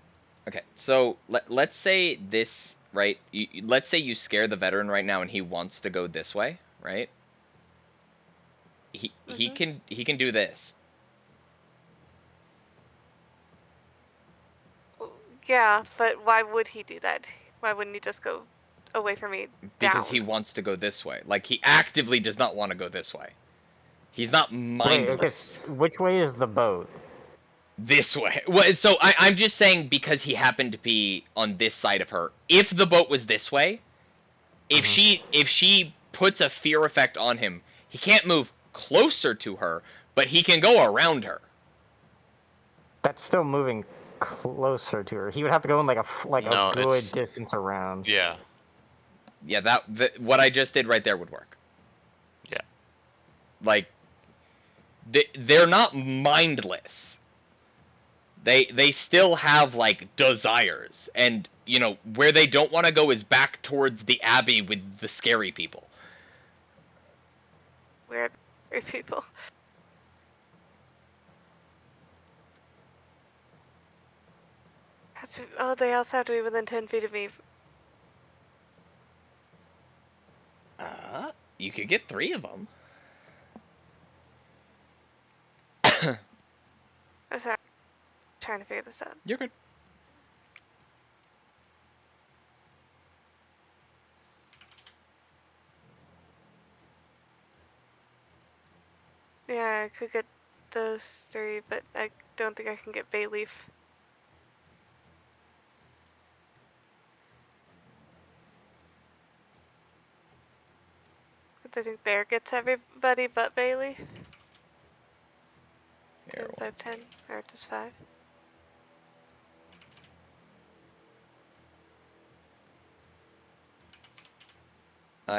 Okay, so let's say this, right? Let's say you scare the veteran right now and he wants to go this way, right? He can do this. Yeah, but why would he do that? Why wouldn't he just go away from me Because down? he wants to go this way. Like, he actively does not want to go this way. He's not mindless. Wait, okay, which way is the boat? This way. Well, so I'm just saying because he happened to be on this side of her. If the boat was this way, if she puts a fear effect on him, he can't move closer to her, but he can go around her. That's still moving closer to her. He would have to go in like a good distance around. Yeah. Yeah, that what I just did right there would work. Yeah. Like, they're not mindless. They still have, like, desires, and, you know, where they don't want to go is back towards the Abbey with the scary people. Weird people. Oh, they also have to be within 10 feet of me. You could get 3 of them. I'm sorry. I'm trying to figure this out. You're good. Yeah, I could get those 3, but I don't think I can get Bayleaf. I think Bear gets everybody but Bayleaf. 10, 5, 10, or just 5.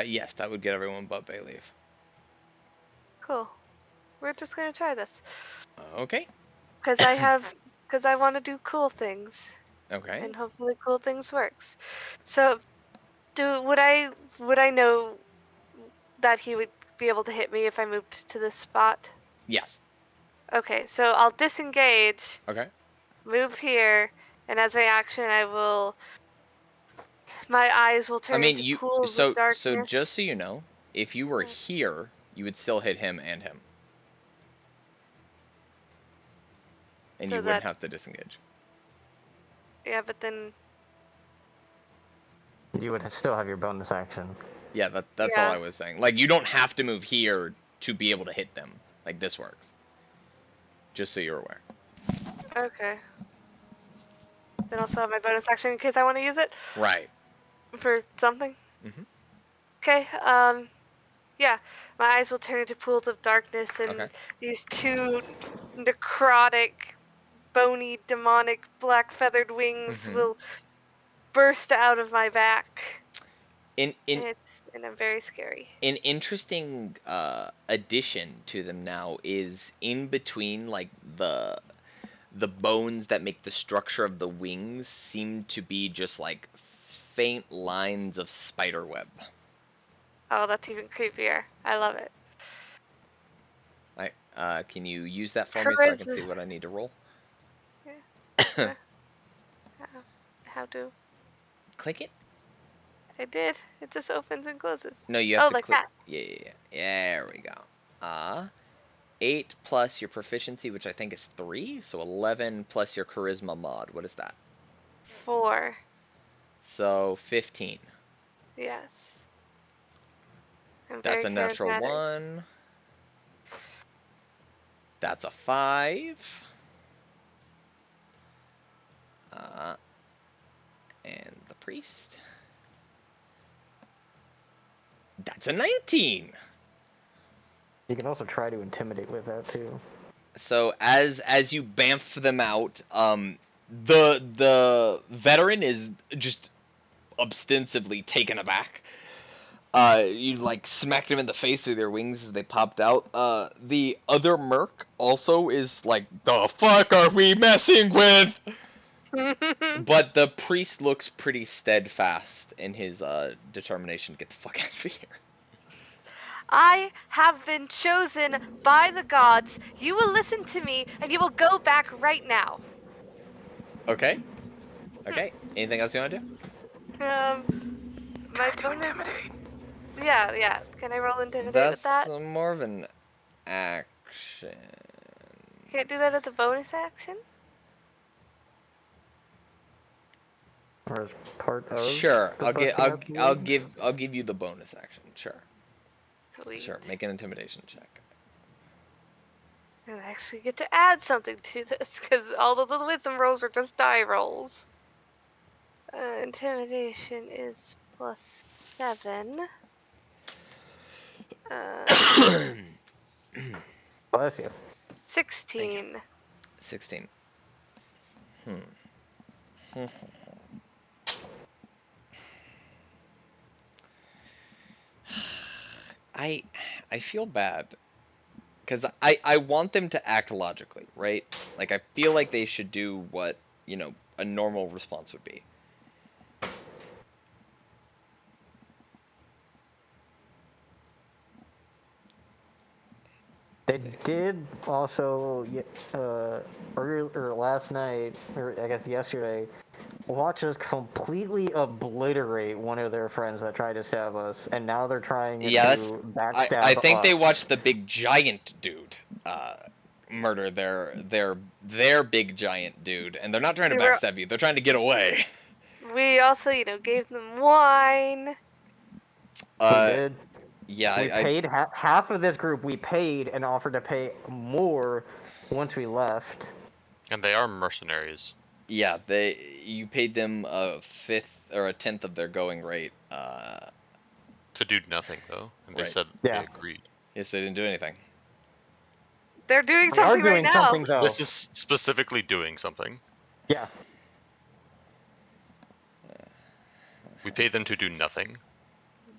Yes, that would get everyone but Bayleaf. Cool. We're just gonna try this. Okay. Because I want to do cool things. Okay. And hopefully cool things works. So, would I know that he would be able to hit me if I moved to this spot? Yes. Okay, so I'll disengage. Okay. Move here, and as my action, my eyes will turn into pools of darkness. So just so you know, if you were here, You would still hit him and him. And So you wouldn't have to disengage. Yeah, but then... You would still have your bonus action. Yeah, that's all I was saying. Like, you don't have to move here to be able to hit them. Like, this works. Just so you're aware. Okay. Then I'll still have my bonus action in case I want to use it? Right. For something? Mm-hmm. Okay, yeah. My eyes will turn into pools of darkness, and these two necrotic, bony, demonic, black-feathered wings will burst out of my back. And I'm very scary. An interesting addition to them now is in between, like, the bones that make the structure of the wings seem to be just like faint lines of spider web. Oh, that's even creepier. I love it. Can you use that for me so I can see what I need to roll? Yeah. How to? Click it. I did. It just opens and closes. No, you have to like click. that. Yeah. There we go. 8 plus your proficiency, which I think is 3, so 11 plus your charisma mod. What is that? 4. So 15. Yes. That's a natural 1. That's a 5. And the priest. That's a 19. You can also try to intimidate with that too. So as you bamf them out, the veteran is just ostensibly taken aback. You like smacked him in the face with your wings as they popped out. The other merc also is like, the fuck are we messing with? But the priest looks pretty steadfast in his determination to get the fuck out of here. I have been chosen by the gods. You will listen to me, and you will go back right now. Okay. Anything else you want to do? My bonus... Intimidate. Yeah. Can I roll intimidate with that? That's more of an action. Can't do that as a bonus action? Or as part of. Sure, I'll give you the bonus action. Sure. Sweet. Sure, make an intimidation check. I actually get to add something to this because all of the wisdom rolls are just die rolls. Intimidation is +7. Bless you. 16. 16. I feel bad because I want them to act logically, right? Like, I feel like they should do what, a normal response would be. They did also, earlier last night, or I guess yesterday, watch us completely obliterate one of their friends that tried to stab us, and now they're trying to backstab us. I think they watched the big giant dude murder their big giant dude, and they're not trying to backstab you. They're trying to get away. We also, gave them wine. We did. Yeah, we paid half of this group. We paid and offered to pay more once we left. And they are mercenaries. Yeah, you paid them a fifth or a tenth of their going rate. To do nothing though, and they said they agreed. Yes, they didn't do anything. They're doing something right now. Something, though. This is specifically doing something. Yeah. We paid them to do nothing.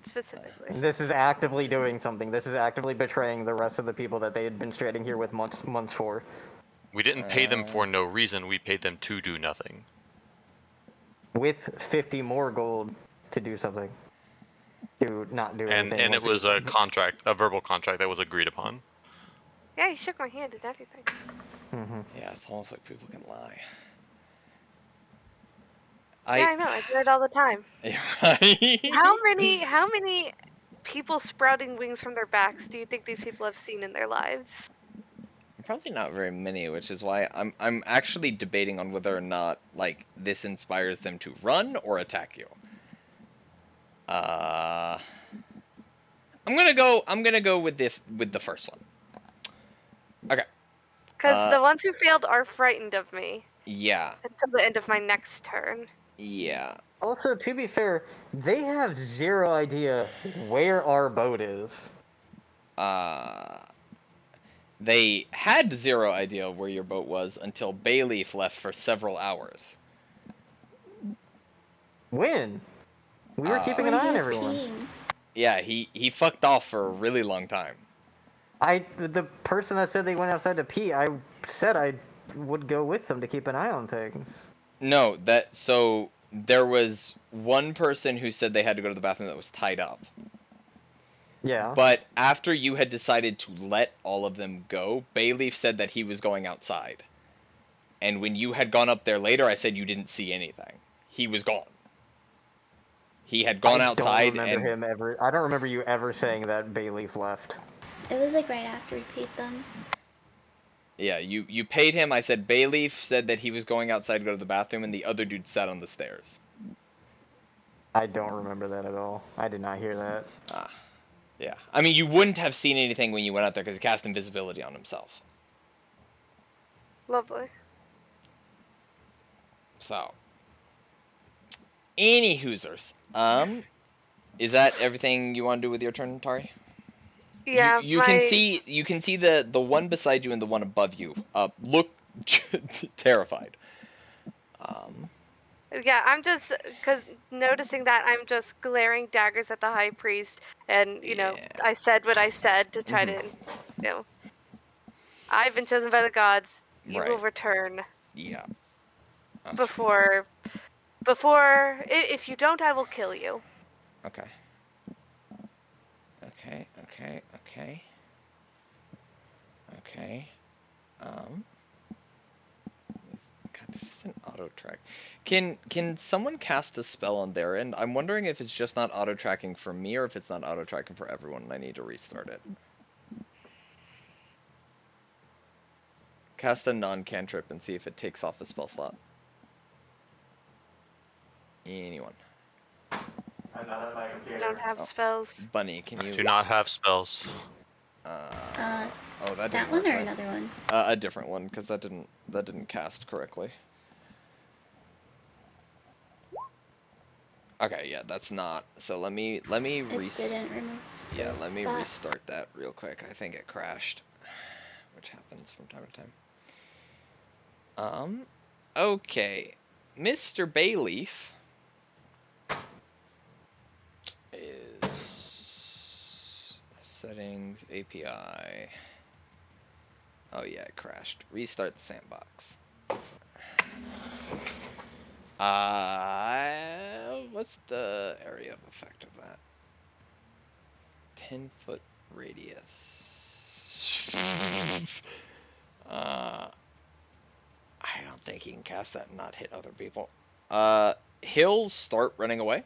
Specifically. This is actively doing something. This is actively betraying the rest of the people that they had been trading here with months for. We didn't pay them for no reason. We paid them to do nothing. With 50 more gold to do something. To not do anything. And it was a verbal contract that was agreed upon. Yeah, he shook my hand and everything. Yeah, it's almost like people can lie. Yeah, I know. I do it all the time. Yeah, right. How many people sprouting wings from their backs do you think these people have seen in their lives? Probably not very many, which is why I'm actually debating on whether or not like this inspires them to run or attack you. I'm gonna go with the first one. Okay. Because the ones who failed are frightened of me Yeah. until the end of my next turn. Yeah. Also, to be fair, they have zero idea where our boat is. They had zero idea where your boat was until Bayleaf left for several hours. When? We were keeping an When eye he on was everyone. peeing. Yeah, he fucked off for a really long time. The person that said they went outside to pee, I said I would go with them to keep an eye on things. No, so there was one person who said they had to go to the bathroom that was tied up. Yeah. But after you had decided to let all of them go, Bayleaf said that he was going outside. And when you had gone up there later, I said you didn't see anything. He was gone. He had gone outside I don't remember you ever saying that Bayleaf left. It was like right after we paid them. Yeah, you paid him. I said Bayleaf said that he was going outside to go to the bathroom, and the other dude sat on the stairs. I don't remember that at all. I did not hear that. Yeah. I mean, you wouldn't have seen anything when you went out there because he cast invisibility on himself. Lovely. So, any hoosers. Is that everything you want to do with your turn, Tari? Yeah, you can see the one beside you and the one above you look terrified. Yeah, I'm just noticing that I'm just glaring daggers at the high priest, and I said what I said to try to, I've been chosen by the gods. You will return. Yeah. Before, if you don't, I will kill you. Okay. God, this is an auto track. Can someone cast a spell on their end? I'm wondering if it's just not auto tracking for me or if it's not auto tracking for everyone and I need to restart it. Cast a non-cantrip and see if it takes off the spell slot. Anyone? I don't have spells. Bunny, can you? I do not have spells. Oh, that didn't That work, one or right? another one? A different one, because that didn't cast correctly. Okay, yeah, that's not. So let me It didn't remove. Yeah, let me that. restart that real quick. I think it crashed, which happens from time to time. Okay, Mr. Bayleaf is settings API. Oh yeah, it crashed. Restart the sandbox. What's the area of effect of that? 10-foot radius. I don't think he can cast that and not hit other people. He'll start running away.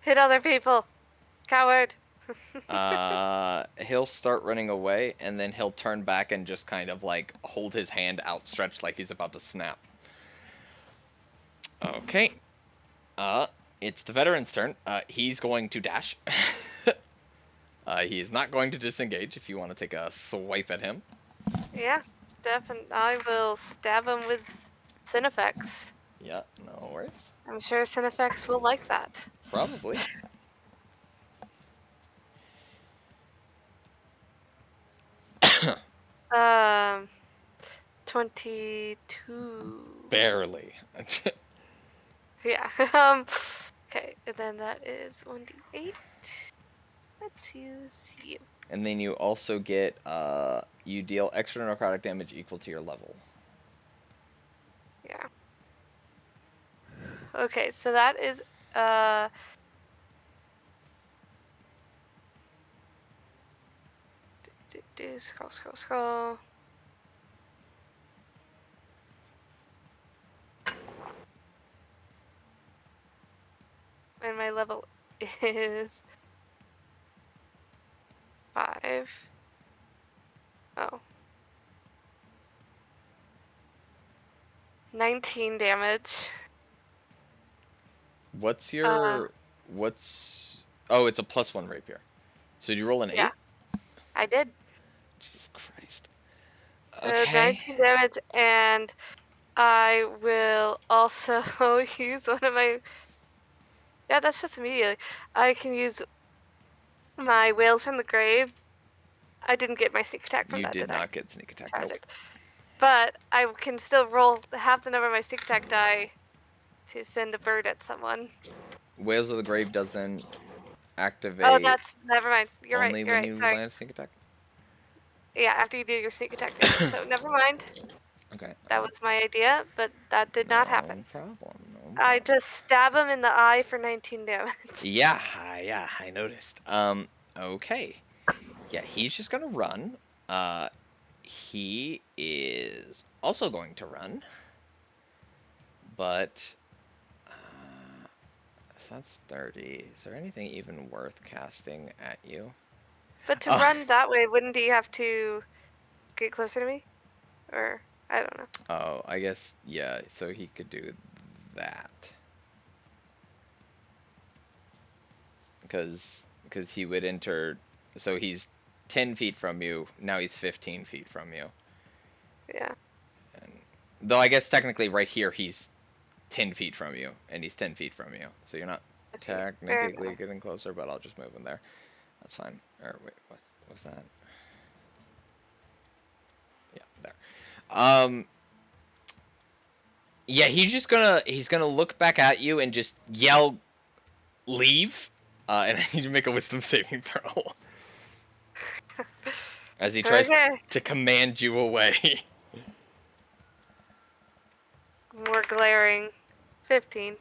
Hit other people, coward. He'll start running away, and then he'll turn back and just kind of like hold his hand outstretched like he's about to snap. Okay. It's the veteran's turn. He's going to dash. He is not going to disengage if you want to take a swipe at him. Yeah, definitely. I will stab him with Cinefex. Yeah, no worries. I'm sure Cinefex will like that. Probably. 22. Barely. Yeah. Okay, and then that is 1d8. Let's use you. And then you also get, you deal extra necrotic damage equal to your level. Yeah. Okay, so that is, scroll. And my level is 5. Oh. 19 damage. What's your... Oh, it's a +1 rapier. So did you roll an 8? Yeah, I did. Jesus Christ. Okay. 19 damage, and I will also use one of my... Yeah, that's just immediately. I can use my Whales from the Grave. I didn't get my sneak attack from You that, did did I? not get sneak attack. Nope. Tragic. But I can still roll half the number of my sneak attack die to send a bird at someone. Whales of the Grave doesn't activate Oh, that's... Never mind. You're right, only you're when right. you Sorry. land a sneak attack? Yeah, after you do your sneak attack damage. So never mind. Okay. That was my idea, but that did not happen. No problem. I just stab him in the eye for 19 damage. Yeah, I noticed. Okay. Yeah, he's just gonna run. He is also going to run. But, so that's 30. Is there anything even worth casting at you? But to run that way, wouldn't he have to get closer to me? Or, I don't know. Oh, I guess, yeah, so he could do that. Because he would enter, so he's 10 feet from you, now he's 15 feet from you. Yeah. And, though I guess technically right here he's 10 feet from you, and he's 10 feet from you. So you're not technically getting closer, but I'll just move him there. That's fine. Or wait, what's that? Yeah, there. Yeah, he's gonna look back at you and just yell, "Leave!" And I need to make a wisdom saving throw. As he tries to command you away. More glaring. 15.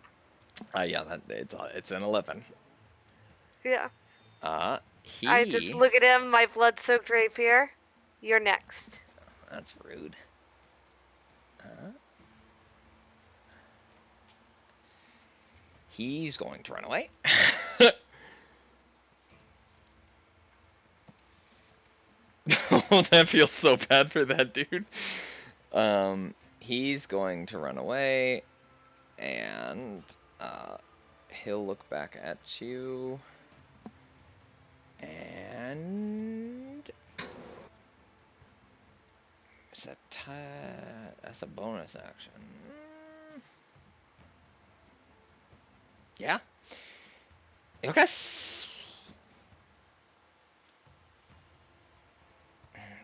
Yeah, it's an 11. Yeah. I He... just look at him, my blood-soaked rapier. You're next. That's rude. He's going to run away. Oh, that feels so bad for that dude. He's going to run away, and he'll look back at you, and that's a bonus action. Yeah. Okay.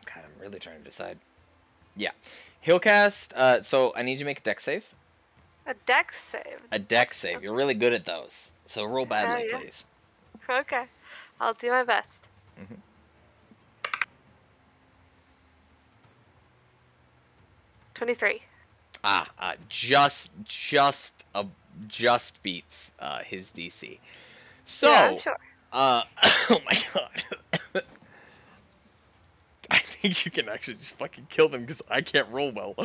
God, I'm really trying to decide. Yeah. He'll cast, so I need you to make a dex save. A dex save? A dex save. You're really good at those. So roll badly, yeah. please. Okay. I'll do my best. 23. Just beats his DC. So, yeah, sure. Oh my god. I think you can actually just fucking kill them because I can't roll well.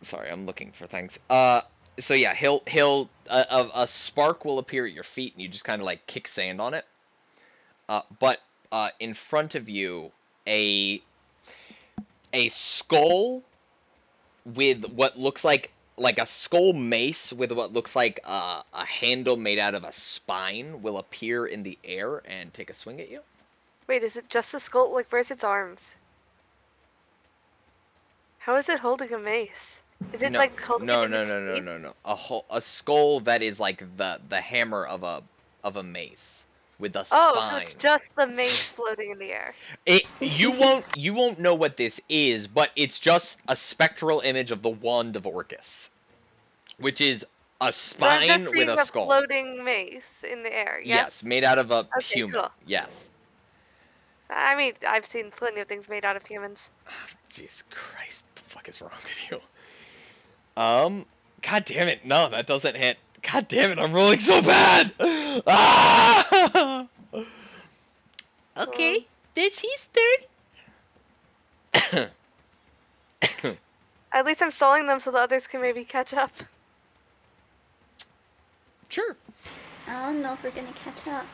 Sorry, I'm looking for things. So yeah, he'll a spark will appear at your feet and you just kind of like kick sand on it. But in front of you, a skull with what looks like a skull mace with what looks like a handle made out of a spine will appear in the air and take a swing at you. Wait, is it just a skull? Like, where's its arms? How is it holding a mace? Is it like holding it in its teeth? A skull that is like the hammer of a mace with a spine. Oh, so it's just the mace floating in the air. You won't know what this is, but it's just a spectral image of the wand of Orcus, which is a spine so I'm just with a skull. Floating mace in the air. Yes, made out of a human. Cool. Yes. I mean, I've seen plenty of things made out of humans. Jesus Christ, what the fuck is wrong with you? God damn it, no, that doesn't hit. God damn it, I'm rolling so bad! Ah! Okay, this he's third. At least I'm stalling them so the others can maybe catch up. Sure. I don't know if we're gonna catch up.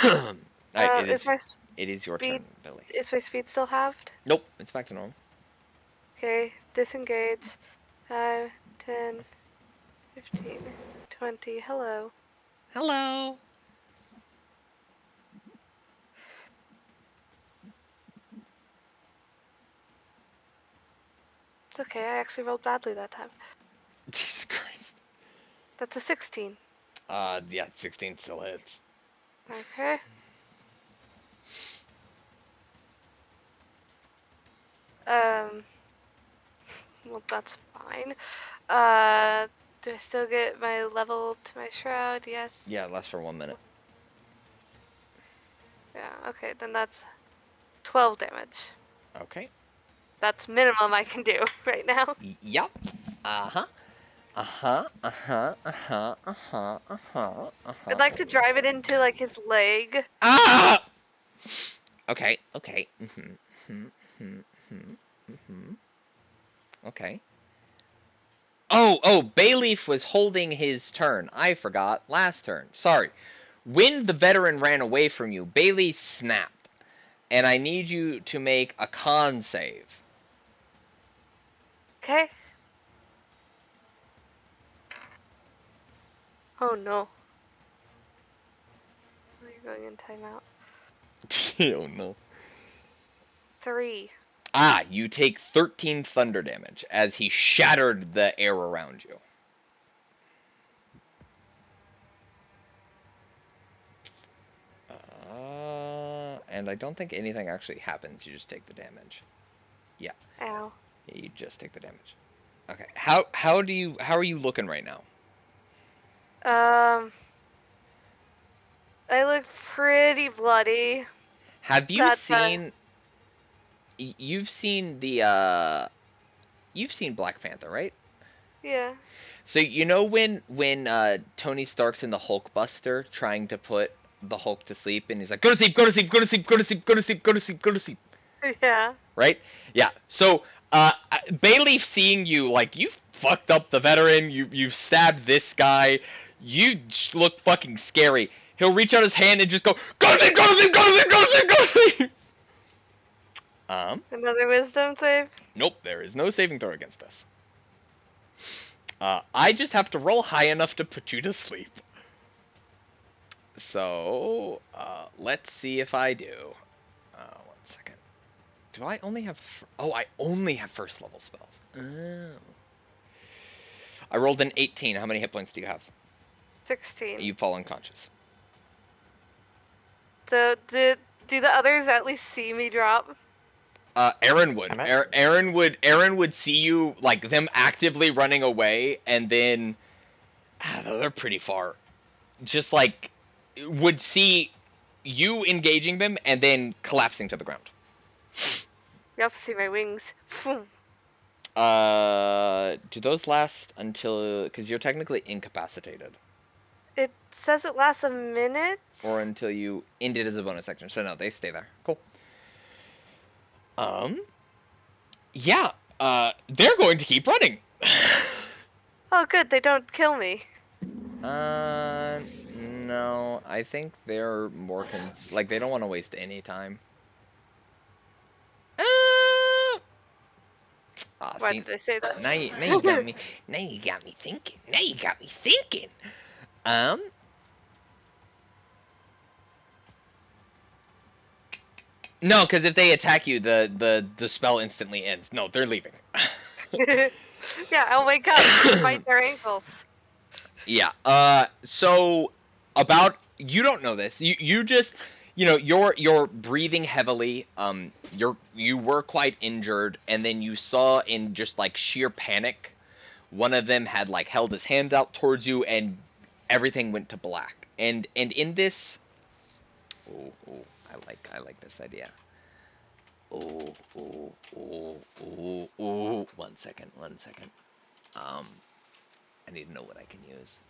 Alright, Is my it is your speed turn, Billy. is my speed still halved? Nope, it's back to normal. Okay, disengage. 5, 10, 15, 20. Hello. Hello. It's okay. I actually rolled badly that time. Jesus Christ. That's a 16. Yeah, 16 still hits. Okay. Well, that's fine. Do I still get my level to my shroud? Yes. Yeah, it lasts for 1 minute. Yeah, okay, then that's 12 damage. Okay. That's minimum I can do right now. Yep. Uh-huh. Uh-huh. Uh-huh. Uh-huh. Uh-huh. Uh-huh. Uh-huh. I'd like to drive it into, like, his leg. Ah! Okay. Okay. Okay. Oh, Bayleaf was holding his turn. I forgot. Last turn. Sorry. When the veteran ran away from you, Bayleaf snapped. And I need you to make a con save. Okay. Oh no. Oh, you're going in timeout. Oh no. 3. Ah, you take 13 thunder damage as he shattered the air around you. And I don't think anything actually happens. You just take the damage. Yeah. Ow. Yeah, you just take the damage. Okay. How are you looking right now? I look pretty bloody. Have you That's seen you've seen the you've seen Black Panther, right? yeah. So you know when Tony Stark's in the Hulkbuster trying to put the Hulk to sleep and he's like, go to sleep, go to sleep, go to sleep, go to sleep, go to sleep, go to sleep, go to sleep. Yeah. Right? Yeah. So Bayleaf seeing you, like, you've fucked up the veteran, you've stabbed this guy, you look fucking scary. He'll reach out his hand and just go to sleep, go to sleep, go to sleep, go to sleep, go to sleep. Another wisdom save? Nope, there is no saving throw against us. I just have to roll high enough to put you to sleep. So, let's see if I do. 1 second. Do I only have... I only have first level spells. Oh. I rolled an 18. How many hit points do you have? 16. You fall unconscious. So, do the others at least see me drop? Aaron would. Aaron would see you, like, them actively running away, and then... they're pretty far. Just, like, would see you engaging them, and then collapsing to the ground. You also see my wings. Do those last until... Because you're technically incapacitated. It says it lasts a minute? Or until you end it as a bonus action. So no, they stay there. Cool. Yeah, they're going to keep running. Oh, good, they don't kill me. No, I think they're more like, they don't want to waste any time. Why did I say that? Now you got me. Now you got me thinking. Now you got me thinking. No, because if they attack you, the spell instantly ends. No, they're leaving. Yeah, I'll wake up and bite their ankles. Yeah. So about, you don't know this. You just, you're breathing heavily. You were quite injured, and then you saw, in just like sheer panic, one of them had like held his hand out towards you, and everything went to black. And in this, I like this idea. Oh. 1 second. I need to know what I can use.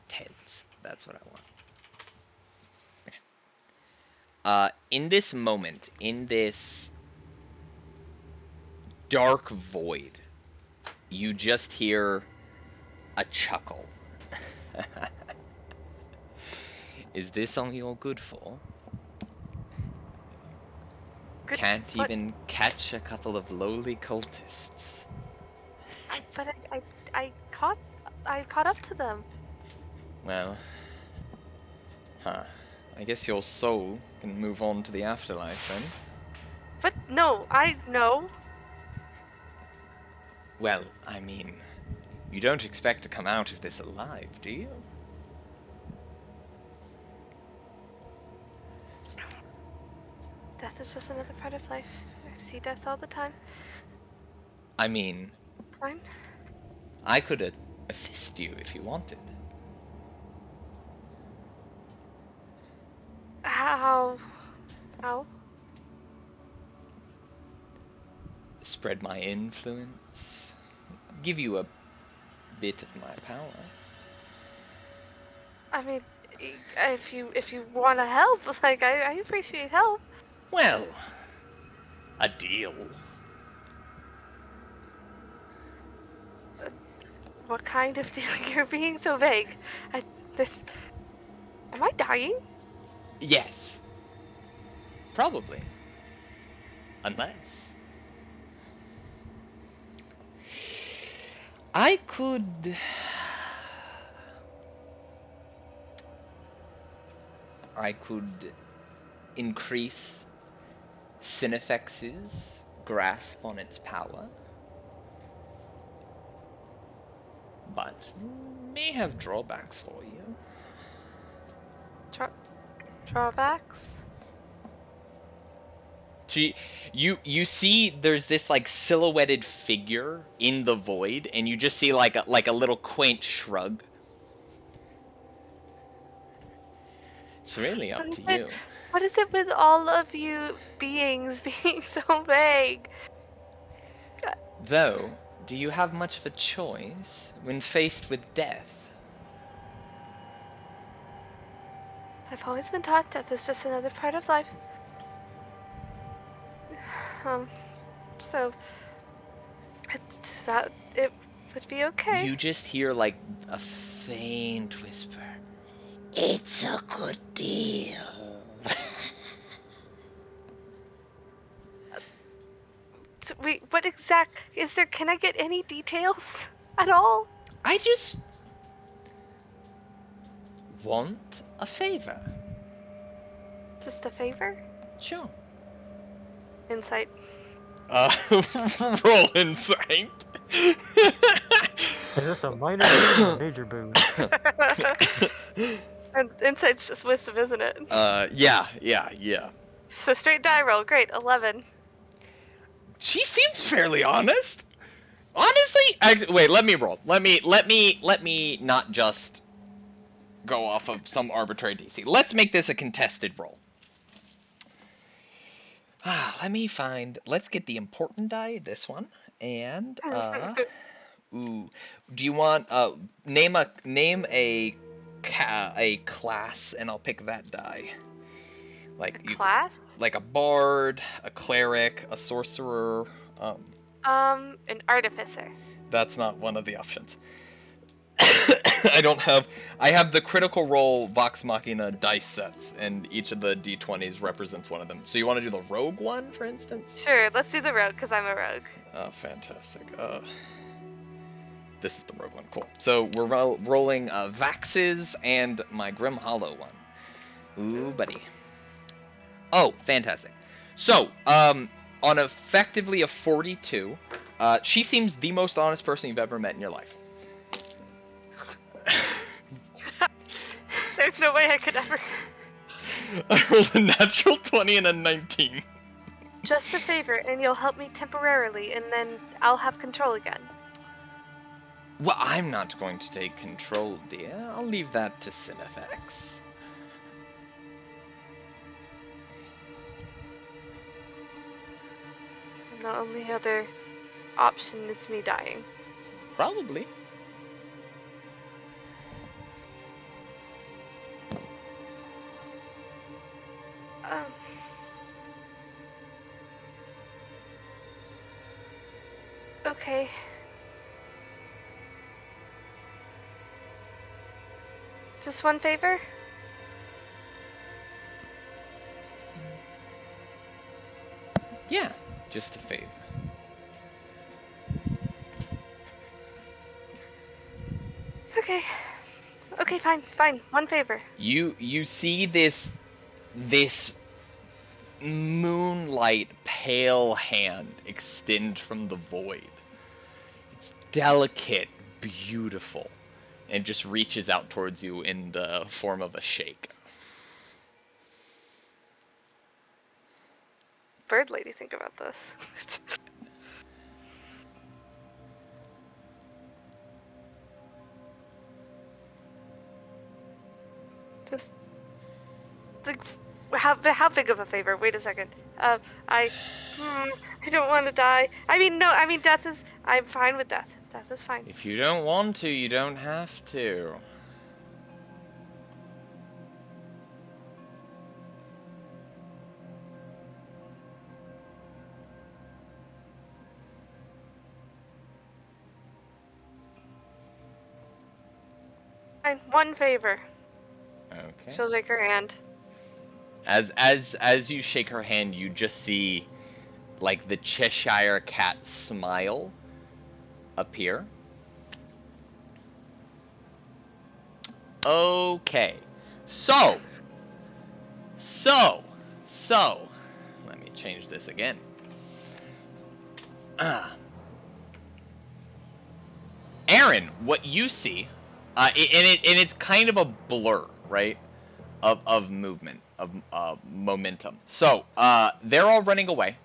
Tens. That's what I want. In this moment, in this dark void, you just hear a chuckle. Is this all you're good for? Good, Can't what? even catch a couple of lowly cultists. But I caught up to them. Well, I guess your soul can move on to the afterlife then. But no, no. Well, I mean, you don't expect to come out of this alive, do you? Death is just another part of life. I see death all the time. I mean, It's fine. I could assist you if you wanted. How? Spread my influence. Give you a bit of my power. I mean, if you want to help, like I appreciate help. Well, a deal. What kind of deal? You're being so vague. Am I dying? Yes. Probably. Unless... I could... increase Cinefex's grasp on its power, but may have drawbacks for you. Drawbacks? You see there's this like silhouetted figure in the void, and you just see like a little quaint shrug. It's really up to you. What is it with all of you beings being so vague? Though, do you have much of a choice when faced with death? I've always been taught death is just another part of life. So that it would be okay. You just hear like a faint whisper. It's a good deal. So, wait, what exact is there? Can I get any details at all? I just want a favor. Just a favor? Sure. Insight. Roll insight. Is this a minor boon or a major boon? And insight's just wisdom, isn't it? Yeah. So straight die roll. Great, 11. She seems fairly honest. Honestly, wait. Let me roll. Let me not just go off of some arbitrary DC. Let's make this a contested roll. Let's get the important die. This one, and ooh. Do you want name a class, and I'll pick that die. Like Class? Like a bard, a cleric, a sorcerer. An artificer. That's not one of the options. I have the critical role Vox Machina dice sets, and each of the d20s represents one of them. So you want to do the rogue one, for instance? Sure, let's do the rogue, because I'm a rogue. Oh, fantastic. This is the rogue one. Cool. So we're rolling Vax's and my Grim Hollow one. Ooh, buddy. Oh, fantastic. So, on effectively a 42, she seems the most honest person you've ever met in your life. There's no way I could ever... I rolled a natural 20 and a 19. Just a favor, and you'll help me temporarily, and then I'll have control again. Well, I'm not going to take control, dear. I'll leave that to Cinefex. And the only other option is me dying. Probably. Okay. Just one favor? Just a favor. Okay. Okay, fine. One favor. You see this moonlight pale hand extend from the void. It's delicate, beautiful, and just reaches out towards you in the form of a shake. Bird lady, think about this. Just like how big of a favor? Wait a second. I don't want to die. I mean, no. I mean, death is. I'm fine with death. Death is fine. If you don't want to, you don't have to. Fine. One favor. Okay. She'll shake her hand. As you shake her hand, you just see like the Cheshire Cat smile appear. Okay. So let me change this again. Aaron, what you see, and it's kind of a blur, right? Of movement, of momentum. So, they're all running away.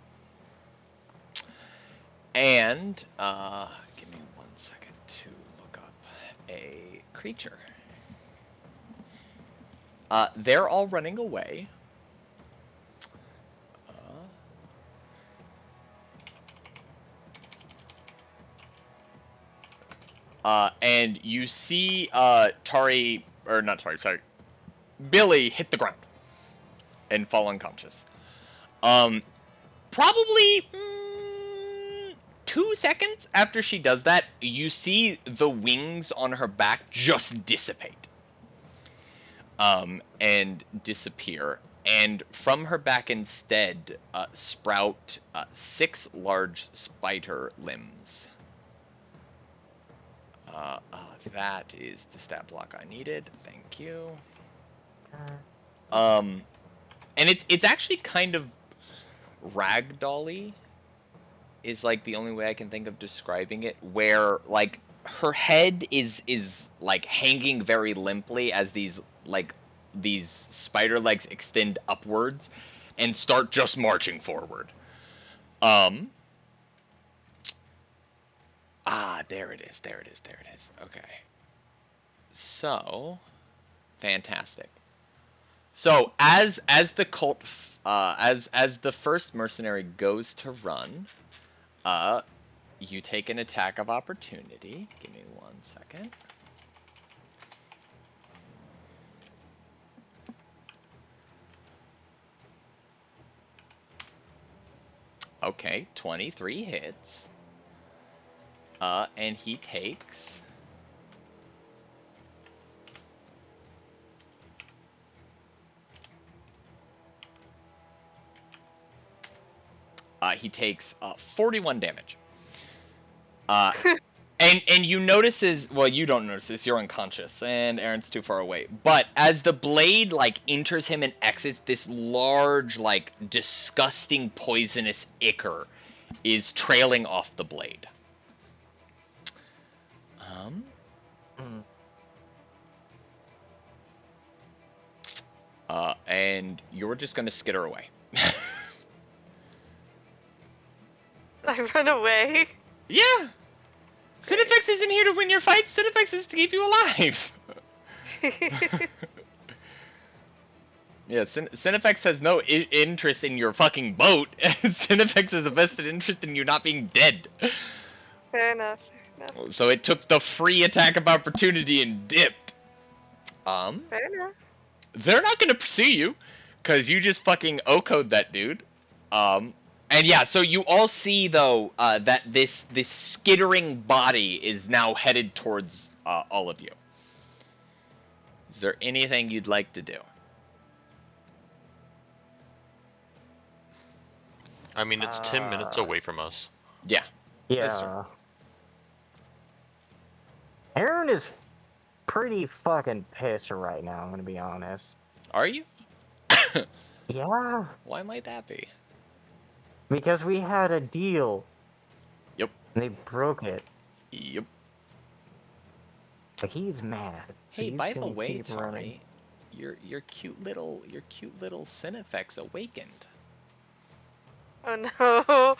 And, give me 1 second to look up a creature. They're all running away. And you see, Billy hit the ground and fall unconscious. Probably 2 seconds after she does that, you see the wings on her back just dissipate. And disappear. And from her back instead, sprout 6 large spider limbs. That is the stat block I needed. Thank you. And it's actually kind of ragdoll-y is like the only way I can think of describing it, where like her head is like hanging very limply as these spider legs extend upwards and start just marching forward. There it is. Okay. So, fantastic. So, as the cult, as the first mercenary goes to run, you take an attack of opportunity. Give me 1 second. Okay, 23 hits. And he takes... he takes 41 damage. And you notices, well, you don't notice this, you're unconscious, and Aaron's too far away. But as the blade, like, enters him and exits, this large, like, disgusting, poisonous ichor is trailing off the blade. And you're just gonna skitter away. I run away. Yeah! Cinefex isn't here to win your fights, Cinefex is to keep you alive! Yeah, Cinefex has no interest in your fucking boat. Cinefex has a vested interest in you not being dead. Fair enough. So it took the free attack of opportunity and dipped. Fair enough. They're not gonna pursue you, cause you just fucking O-code that dude. And yeah, so you all see though that this skittering body is now headed towards all of you. Is there anything you'd like to do? I mean, it's 10 minutes away from us. Yeah. Yeah. Aaron is pretty fucking pissed right now, I'm gonna be honest. Are you? Yeah. Why might that be? Because we had a deal. Yep. And they broke it. Yep. But he's mad. So Hey, he's by the gonna way, keep running. Tommy, your cute little Cinefex awakened. Oh no.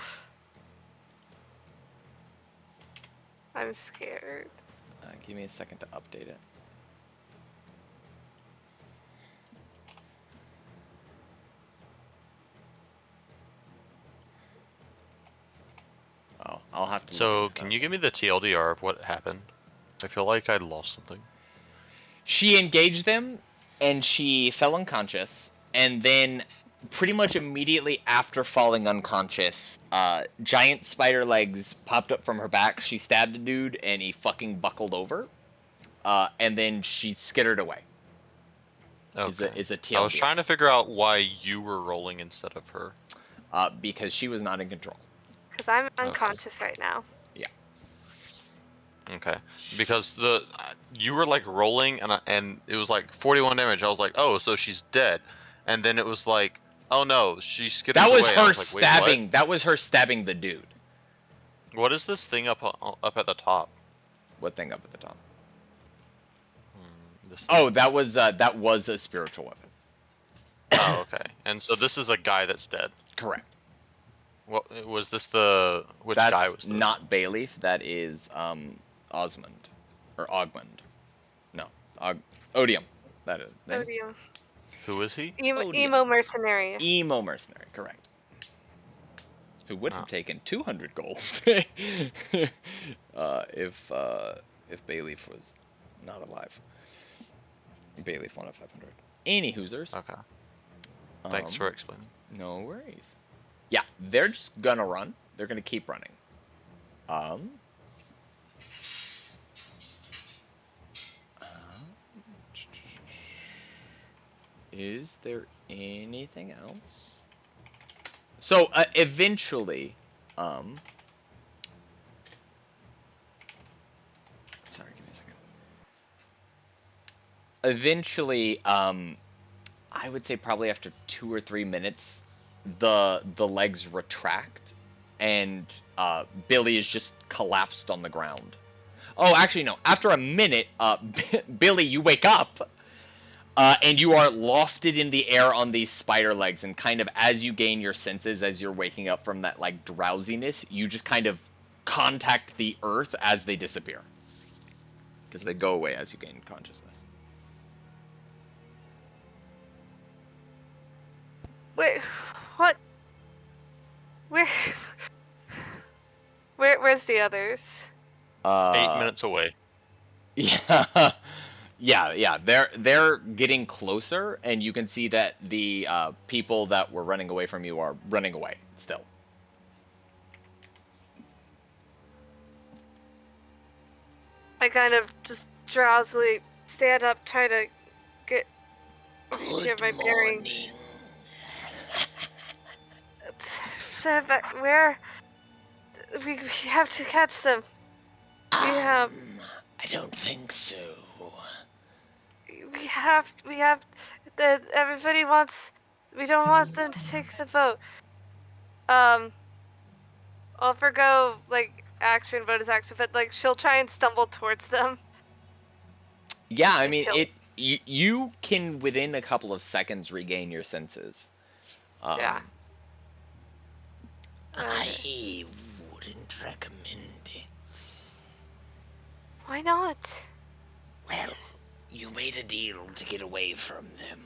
I'm scared. Give me a second to update it. Oh, I'll have to. So, can you give me the TLDR of what happened? I feel like I lost something. She engaged them, and she fell unconscious, and then pretty much immediately after falling unconscious, giant spider legs popped up from her back. She stabbed a dude, and he fucking buckled over. And then she skittered away. Okay. Is a TLDR. I was trying to figure out why you were rolling instead of her. Because she was not in control. Because I'm unconscious right now. Yeah. Okay. Because you were like rolling and it was like 41 damage. I was like, oh, so she's dead. And then it was like, oh no, she skittered away. That was her like, stabbing. what? That was her stabbing the dude. What is this thing up at the top? What thing up at the top? This Oh, that was a spiritual weapon. Oh, okay. And so this is a guy that's dead. Correct. What was this? Which That's guy was this? not Bayleaf. That is Osmond or Ogmund. No, Odium. That is. Odium. Who is he? Emo mercenary. Emo mercenary. Correct. Who would have taken 200 gold if Bayleaf was not alive. Bayleaf 1 of 500. Any Hoosers. Okay. Thanks for explaining. No worries. Yeah, they're just gonna run. They're gonna keep running. Is there anything else? So eventually, sorry, give me a second. Eventually, I would say probably after 2 or 3 minutes, the legs retract, and Billy is just collapsed on the ground. Oh, actually no. After a minute, Billy, you wake up, and you are lofted in the air on these spider legs, and kind of as you gain your senses, as you're waking up from that like drowsiness, you just kind of contact the earth as they disappear, because they go away as you gain consciousness. Wait, what? Where's the others? 8 minutes away. Yeah, yeah. They're getting closer, and you can see that the people that were running away from you are running away still. I kind of just drowsily stand up, try to get my bearing. Where? We have to catch them. I don't think so. We have. Everybody wants. We don't want them to take the boat. I'll forgo like action, bonus action, but like she'll try and stumble towards them. Yeah, I mean you can within a couple of seconds regain your senses. Yeah. I wouldn't recommend it. Why not? Well, you made a deal to get away from them.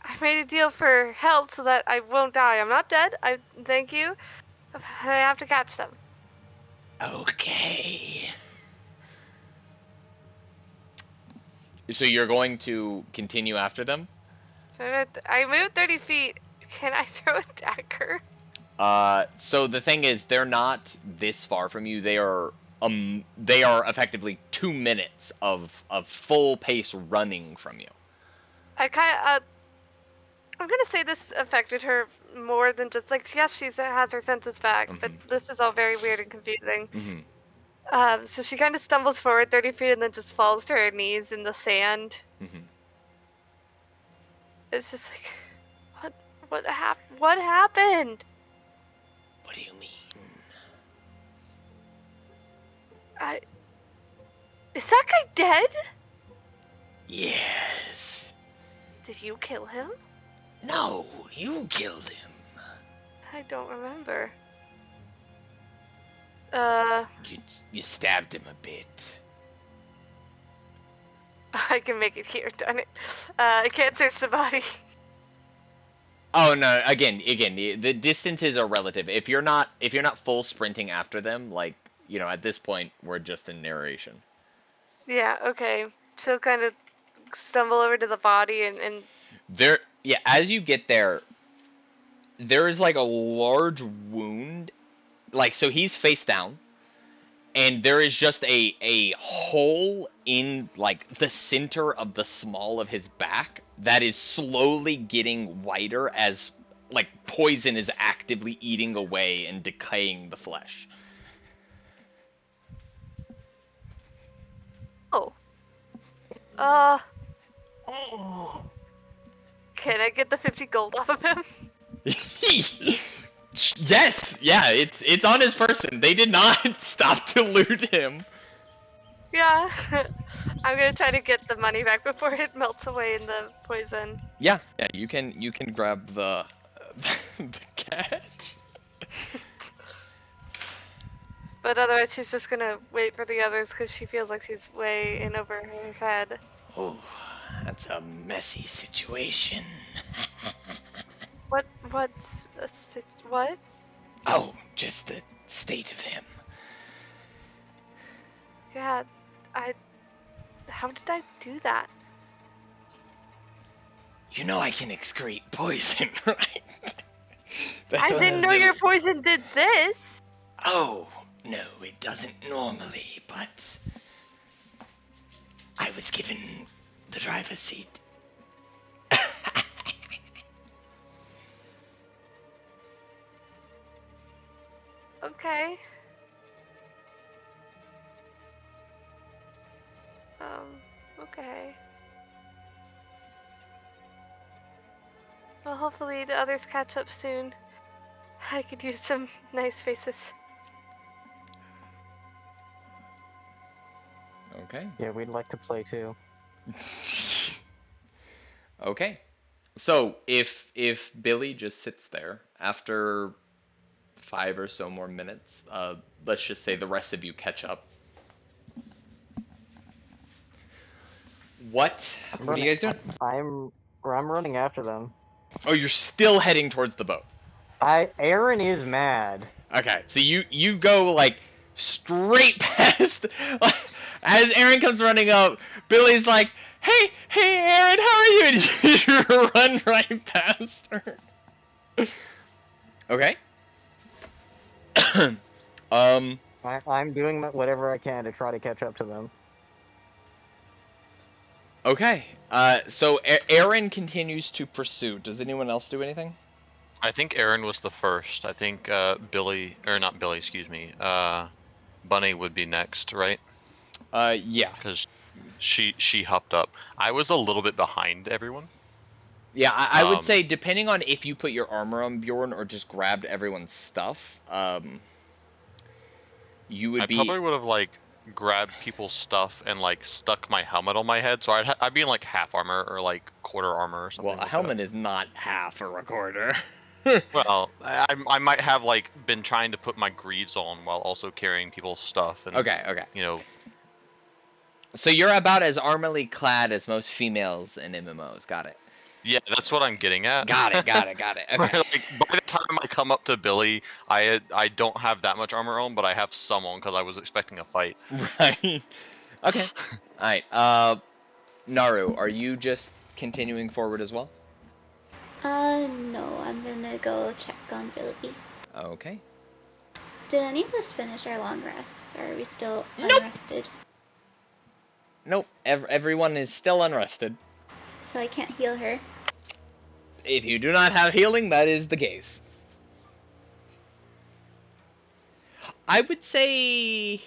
I made a deal for help so that I won't die. I'm not dead. Thank you. I have to catch them. Okay. So you're going to continue after them? I moved 30 feet. Can I throw a dagger? So the thing is, they're not this far from you. They are effectively 2 minutes of full pace running from you. I I'm gonna say this affected her more than just like yes, she has her senses back, but this is all very weird and confusing. So she kind of stumbles forward 30 feet and then just falls to her knees in the sand. It's just like, what happened? What happened? What do you mean? Is that guy dead? Yes. Did you kill him? No, you killed him. I don't remember. You stabbed him a bit. I can make it here, darn it. I can't search the body. Oh no! Again, the distances are relative. If you're not full sprinting after them, like at this point we're just in narration. Yeah. Okay. She'll kind of stumble over to the body and there. Yeah. As you get there, there is like a large wound. Like so, he's face down, and there is just a hole in like the center of the small of his back that is slowly getting wider as like poison is actively eating away and decaying the flesh. oh. Can I get the 50 gold off of him? Yes, yeah, it's on his person. They did not stop to loot him. Yeah. I'm gonna try to get the money back before it melts away in the poison. Yeah, you can grab the cash. But otherwise, she's just gonna wait for the others because she feels like she's way in over her head. Oh, that's a messy situation. What? Oh, just the state of him. Yeah, how did I do that? You know I can excrete poison, right? I didn't know your poison did this! Oh, no, it doesn't normally, but I was given the driver's seat. Okay. Okay. Well, hopefully the others catch up soon. I could use some nice faces. Okay. Yeah, we'd like to play too. Okay. So if Billy just sits there after 5 or so more minutes, let's just say the rest of you catch up. What are you guys doing? I'm running after them. Oh, you're still heading towards the boat. Aaron is mad. Okay, so you go like straight past. As Aaron comes running up, Billy's like, "Hey, Aaron, how are you?" And you run right past her. Okay. I'm doing whatever I can to try to catch up to them. Okay. So Aaron continues to pursue. Does anyone else do anything? I think Aaron was the first. I think Bunny would be next, right? Yeah. Because she hopped up. I was a little bit behind everyone. Yeah, I would say depending on if you put your armor on Bjorn or just grabbed everyone's stuff, you would be. I probably would have like grabbed people's stuff and like stuck my helmet on my head, so I'd be in like half armor or like quarter armor or something. Well, a helmet is not half or a quarter. Well, I might have like been trying to put my greaves on while also carrying people's stuff. And, Okay. You know. So you're about as armorly clad as most females in MMOs. Got it. Yeah, that's what I'm getting at. Got it. Okay. Like, by the time I come up to Billy, I don't have that much armor on, but I have some on because I was expecting a fight. Right. Okay. All right. Naru, are you just continuing forward as well? No, I'm gonna go check on Billy. Okay. Did any of us finish our long rests, or are we still unrested? Nope. Everyone is still unrested. So I can't heal her? If you do not have healing, that is the case. I would say...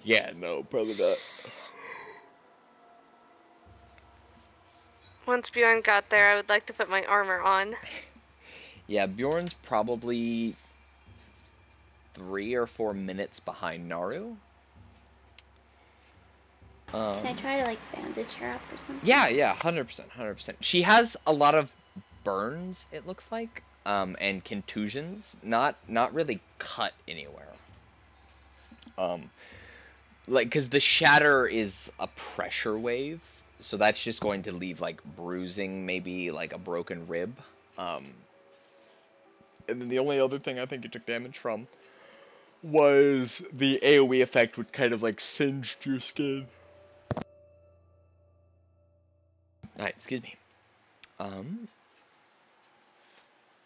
Yeah, no, probably not. Once Bjorn got there, I would like to put my armor on. Yeah, Bjorn's probably 3 or 4 minutes behind Naru. Can I try to, like, bandage her up or something? Yeah, 100%, 100%. She has a lot of burns, it looks like, and contusions. Not really cut anywhere. Like, because the shatter is a pressure wave, so that's just going to leave, like, bruising, maybe, like, a broken rib. And then the only other thing I think you took damage from was the AoE effect, which kind of, like, singed your skin. Alright, excuse me.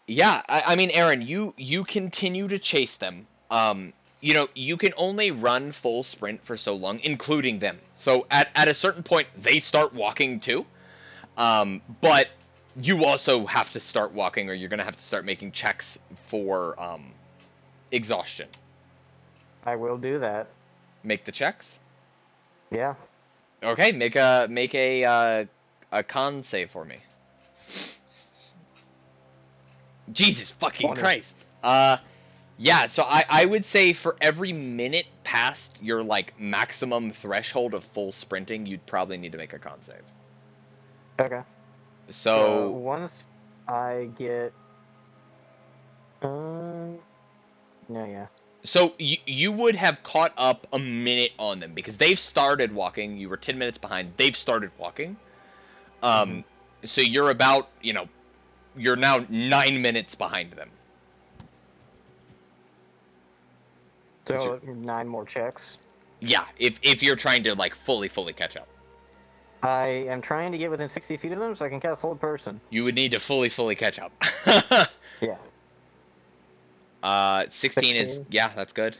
Yeah, I mean, Aaron, you continue to chase them. You know, you can only run full sprint for so long, including them. So at a certain point, they start walking too. But you also have to start walking, or you're gonna have to start making checks for exhaustion. I will do that. Make the checks. Yeah. Okay, make a con save for me. Jesus fucking 20. Christ. Yeah, so I would say for every minute past your, like, maximum threshold of full sprinting, you'd probably need to make a con save. Okay. So... once I get... No, yeah. So you would have caught up a minute on them, because they've started walking, you were 10 minutes behind, they've started walking. So you're about, you know, you're now 9 minutes behind them. So 9 more checks. Yeah, if you're trying to, like, fully catch up. I am trying to get within 60 feet of them so I can cast Hold Person. You would need to fully catch up. Yeah. 16 is... Yeah, that's good.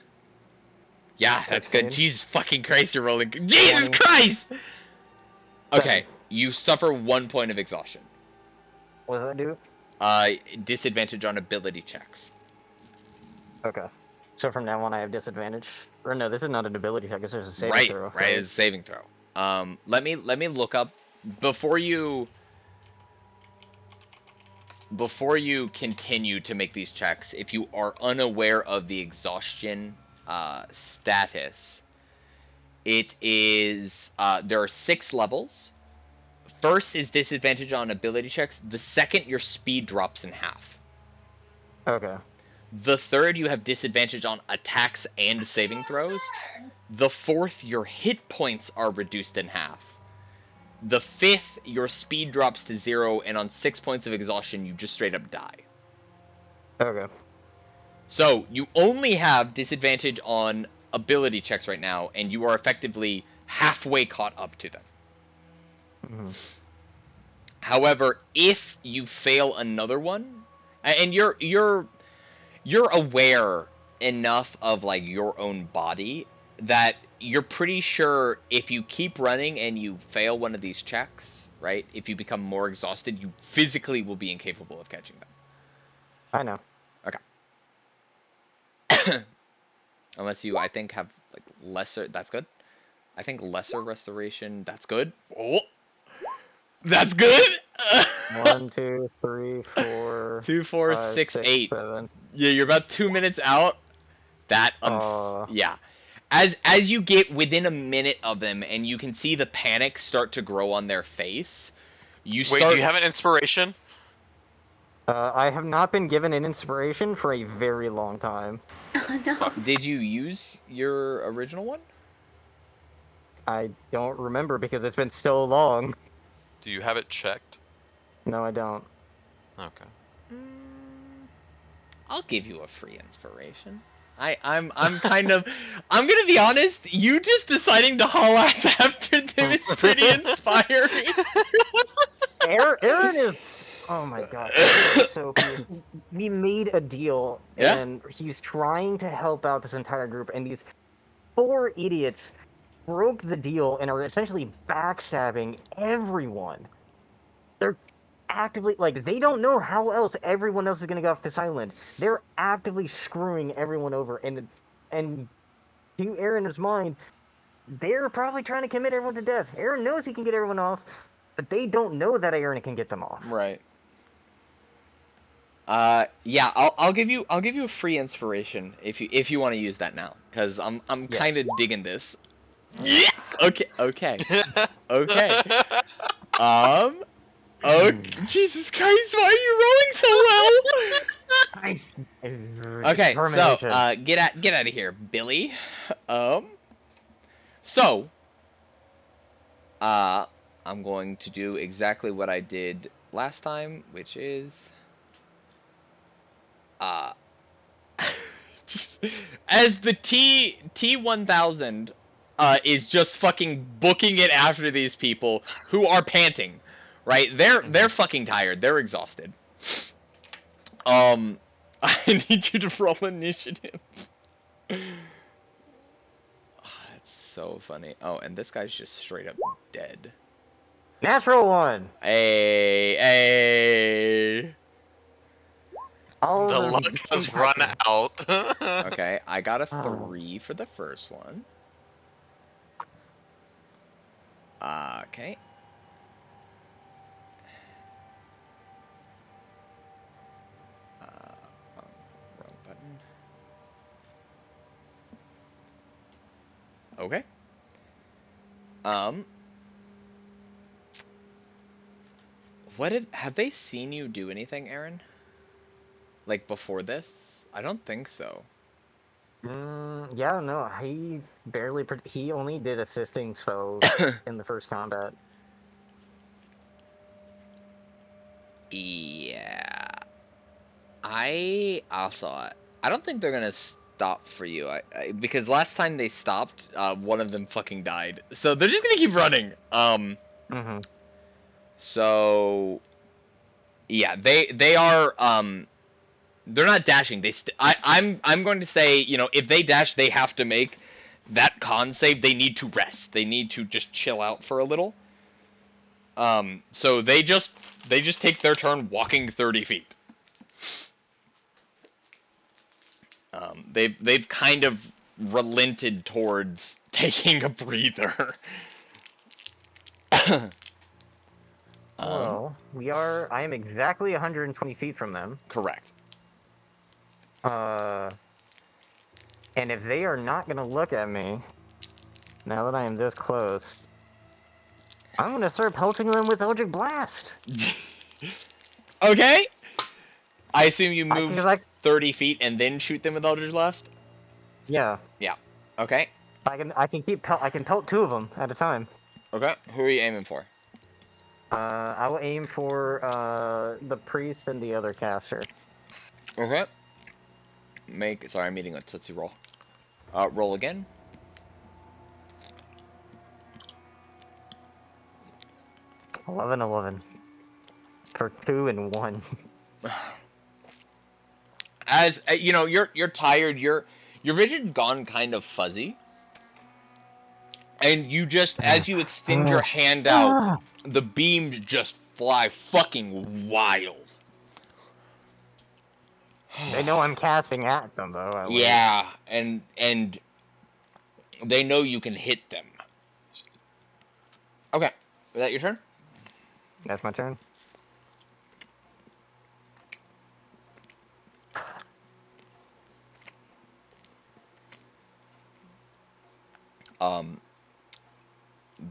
Yeah, that's 16. good. Jesus fucking Christ, you're rolling... Jesus 20. Christ! Okay, you suffer 1 point of exhaustion. What does that do? Disadvantage on ability checks. Okay. So from now on I have disadvantage? Or no, this is not an ability check, it's just a saving throw. Right, it's a saving throw. Let me look up... Before you continue to make these checks, if you are unaware of the exhaustion status, it is... there are 6 levels. First is disadvantage on ability checks. The second, your speed drops in half. Okay. The third, you have disadvantage on attacks and saving throws. The fourth, your hit points are reduced in half. The fifth, your speed drops to 0, and on 6 points of exhaustion, you just straight up die. Okay. So, you only have disadvantage on ability checks right now, and you are effectively halfway caught up to them. However, if you fail another one, and you're aware enough of, like, your own body that you're pretty sure if you keep running and you fail one of these checks, right, if you become more exhausted, you physically will be incapable of catching them. I know. Okay. Unless you, I think, have, like, lesser... That's good. I think lesser restoration... That's good. Oh! That's good! 1, 2, 3, 4... 2, 4, 5, 6, 8. 7. Yeah, you're about 2 minutes out. That... yeah. As you get within a minute of them, and you can see the panic start to grow on their face, you start... Wait, do you have an inspiration? I have not been given an inspiration for a very long time. Oh no. Did you use your original one? I don't remember because it's been so long. Do you have it checked? No, I don't. Okay. I'll give you a free inspiration. I'm kind of... I'm gonna be honest, you just deciding to haul ass after them is pretty inspiring. Aaron is... Oh my god, Aaron is so cute. We made a deal, and he's trying to help out this entire group, and these 4 idiots broke the deal and are essentially backstabbing everyone. actively, like, they don't know how else everyone else is going to get off this island. They're actively screwing everyone over, and to Aaron's mind, they're probably trying to commit everyone to death. Aaron knows he can get everyone off, but they don't know that Aaron can get them off. Right. Yeah, I'll give you a free inspiration if you want to use that now, because I'm kind of digging this. Yeah. Okay. Okay. Oh, Jesus Christ! Why are you rolling so well? Okay, so get out of here, Billy. So I'm going to do exactly what I did last time, which is as the T1000 is just fucking booking it after these people who are panting, right? They're fucking tired. They're exhausted. I need you to roll initiative. That's so funny. Oh, and this guy's just straight up dead. Natural one. Hey. The luck has run out. Okay, I got a 3 for the first one. Okay. Wrong button. Okay. Have they seen you do anything, Aaron? Like before this? I don't think so. Yeah, no, he only did assisting spells in the first combat. Yeah. I don't think they're gonna stop for you. Because last time they stopped, one of them fucking died. So they're just gonna keep running. So yeah, they are they're not dashing. I'm going to say, if they dash, they have to make that con save. They need to rest. They need to just chill out for a little. So they just take their turn walking 30 feet. They've kind of relented towards taking a breather. Well, I am exactly 120 feet from them. Correct. And if they are not going to look at me, now that I am this close, I'm going to start pelting them with Eldritch Blast. Okay. I assume you move 30 feet and then shoot them with Eldritch Blast? Yeah. Yeah. Okay. I can pelt 2 of them at a time. Okay. Who are you aiming for? I will aim for the priest and the other caster. Okay. Sorry, I'm eating a Tootsie Roll. Roll again. $11 for 2 and 1. As you're tired. Your vision gone kind of fuzzy, and you just as you extend your hand out, the beams just fly fucking wild. They know I'm casting at them, though. Yeah, and they know you can hit them. Okay, is that your turn? That's my turn.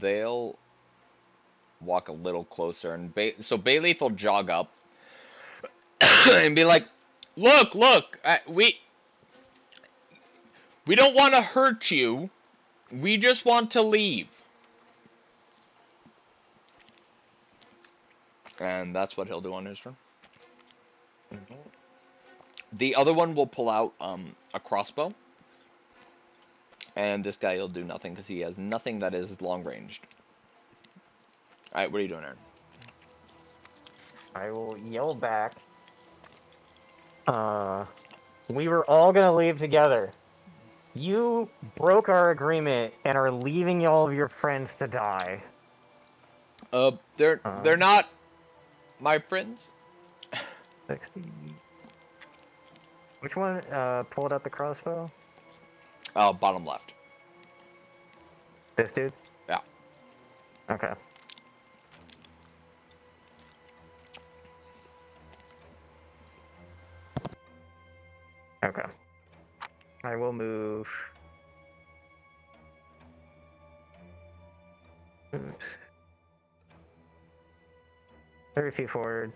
They'll walk a little closer, and so Bayleaf will jog up and be like, "Look, we don't want to hurt you. We just want to leave." And that's what he'll do on his turn. The other one will pull out a crossbow. And this guy will do nothing because he has nothing that is long ranged. Alright, what are you doing, Aaron? I will yell back. We were all gonna leave together. You broke our agreement and are leaving all of your friends to die. They're not my friends. 60. Which one pulled out the crossbow? Oh, bottom left. This dude? Yeah. Okay. Okay. I will move. Oops. 30 feet forward.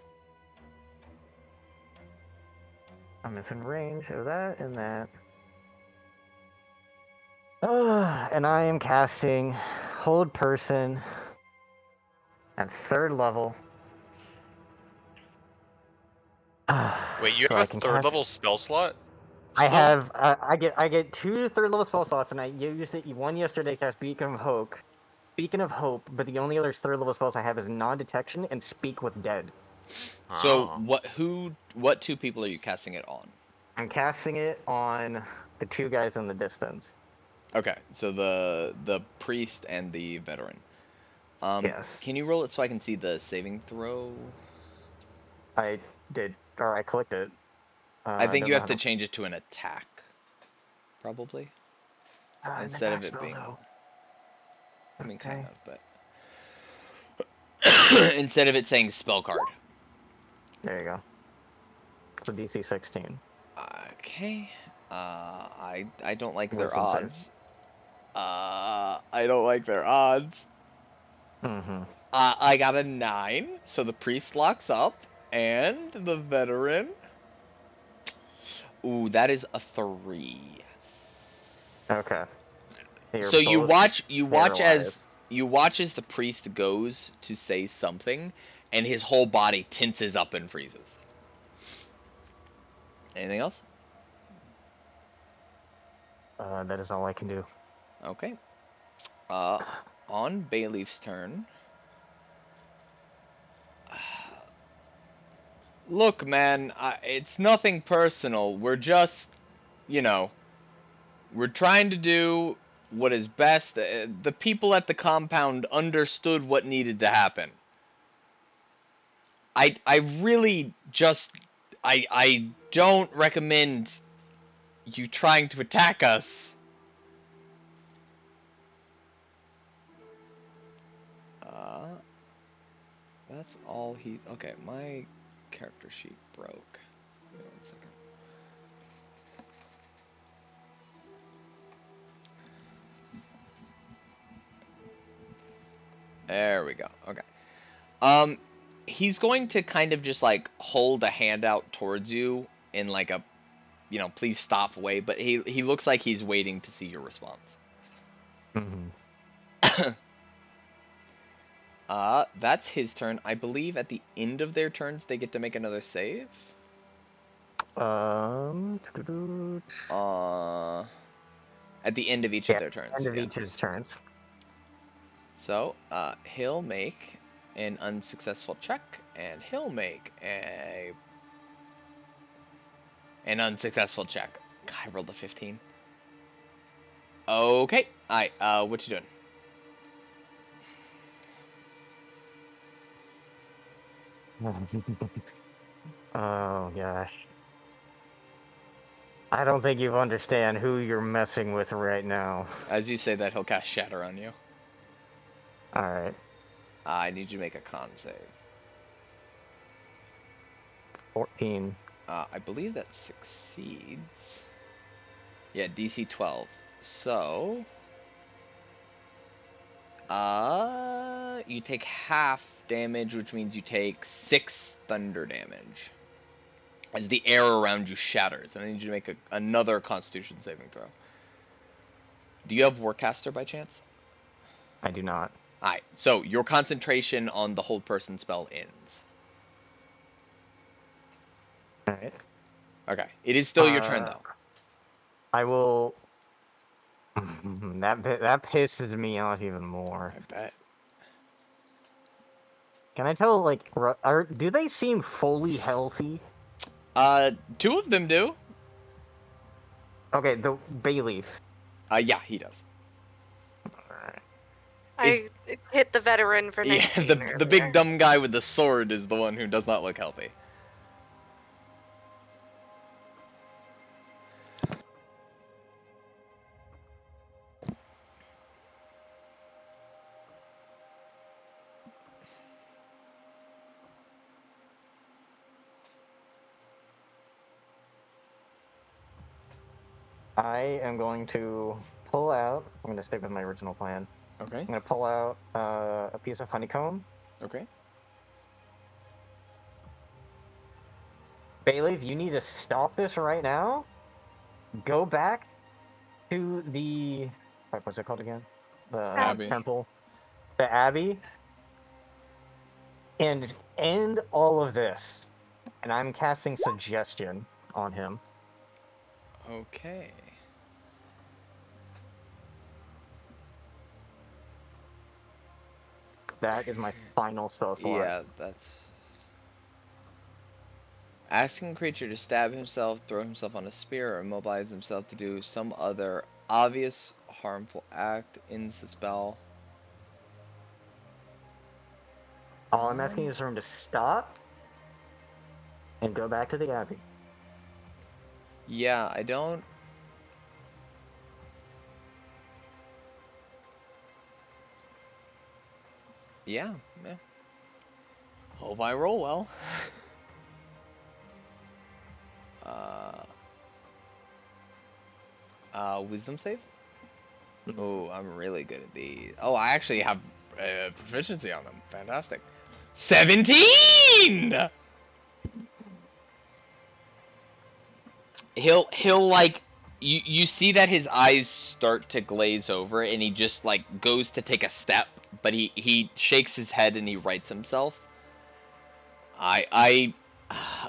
I'm missing range of that and that. And I am casting Hold Person at 3rd level. Wait, you So have I a can third cast... level spell slot? I Still? have I get 2 3rd level spell slots, and I used it one yesterday to cast Beacon of Hope. Beacon of Hope, but the only other 3rd level spells I have is Non-Detection and Speak with Dead. So Oh. what 2 people are you casting it on? I'm casting it on the 2 guys in the distance. Okay, so the priest and the veteran. Yes. Can you roll it so I can see the saving throw? I did, or I clicked it. I think don't you know have how to change it to an attack, probably, an instead of attack it spell, being. though. I mean, kind Okay. of, but instead of it saying spell card. There you go. So DC 16. Okay. I don't like their Wisdom save. odds. I don't like their odds. Mm-hmm. I got a 9, so the priest locks up, and the veteran. Ooh, that is a 3. Okay. You're So you both watch paralyzed. as the priest goes to say something, and his whole body tenses up and freezes. Anything else? That is all I can do. Okay. On Bayleaf's turn. Look, man, it's nothing personal. We're just, we're trying to do what is best. The people at the compound understood what needed to happen. I really just, I don't recommend you trying to attack us. That's all he's... Okay, my character sheet broke. Give me 1 second. There we go. Okay. He's going to kind of just like hold a hand out towards you in like a, please stop way, but he looks like he's waiting to see your response. Mm-hmm. That's his turn. I believe at the end of their turns they get to make another save. At the end of each of their turns. End of each of his turns. So, he'll make an unsuccessful check, and he'll make an unsuccessful check. God, I rolled a 15. Okay. Alright, what you doing? Oh, gosh. I don't think you understand who you're messing with right now. As you say that, he'll cast Shatter on you. Alright. I need you to make a con save. 14. I believe that succeeds. Yeah, DC 12. So... you take half damage, which means you take 6 thunder damage. As the air around you shatters. And I need you to make another Constitution saving throw. Do you have Warcaster by chance? I do not. Alright, so your concentration on the Hold Person spell ends. Alright. Okay, it is still your turn though. I will... that pisses me off even more. I bet. Can I tell, like, do they seem fully healthy? 2 of them do. Okay, the Bayleaf. Yeah, he does. Alright. I hit the veteran for 19 Yeah, the big earlier. dumb guy with the sword is the one who does not look healthy. I am going to pull out. I'm going to stick with my original plan. Okay. I'm going to pull out a piece of honeycomb. Okay. Bailey, if you need to stop this right now, go back to the what's it called again? The Abbey. temple, the Abbey, and end all of this. And I'm casting suggestion on him. Okay. That is my final spell slot. Yeah, that's... Asking a creature to stab himself, throw himself on a spear, or immobilize himself to do some other obvious harmful act ends the spell. All I'm asking is for him to stop and go back to the Abbey. Yeah, I don't... Yeah. Hope I roll well. Wisdom save? Oh, I'm really good at these. Oh, I actually have proficiency on them. Fantastic. 17! He'll like, you see that his eyes start to glaze over and he just like goes to take a step, but he shakes his head and he rights himself.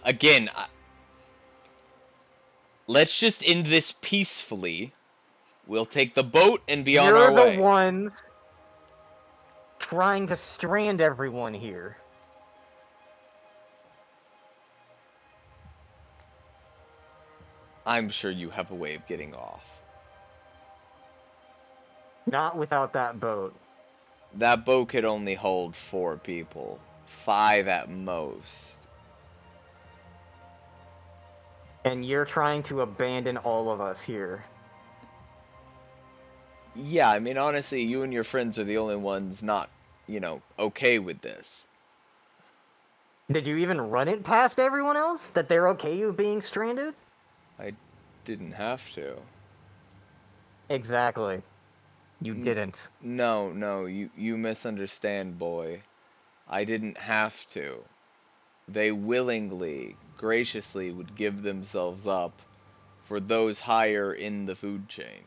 Again, let's just end this peacefully. We'll take the boat and be on our way. You're the ones trying to strand everyone here. I'm sure you have a way of getting off. Not without that boat. That boat could only hold 4 people. 5 at most. And you're trying to abandon all of us here. Yeah, I mean, honestly, you and your friends are the only ones not, okay with this. Did you even run it past everyone else that they're okay you being stranded? I didn't have to. Exactly. You didn't. No, you misunderstand, boy. I didn't have to. They willingly, graciously would give themselves up for those higher in the food chain.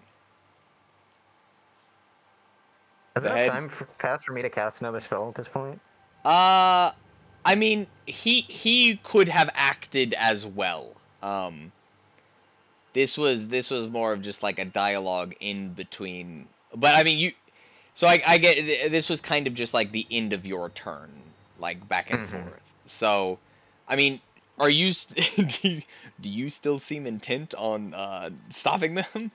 Is it time passed for me to cast another spell at this point? I mean, he could have acted as well. This was more of just like a dialogue in between. But I mean, so I get this was kind of just like the end of your turn, like back and forth. So, I mean, are you do you still seem intent on stopping them?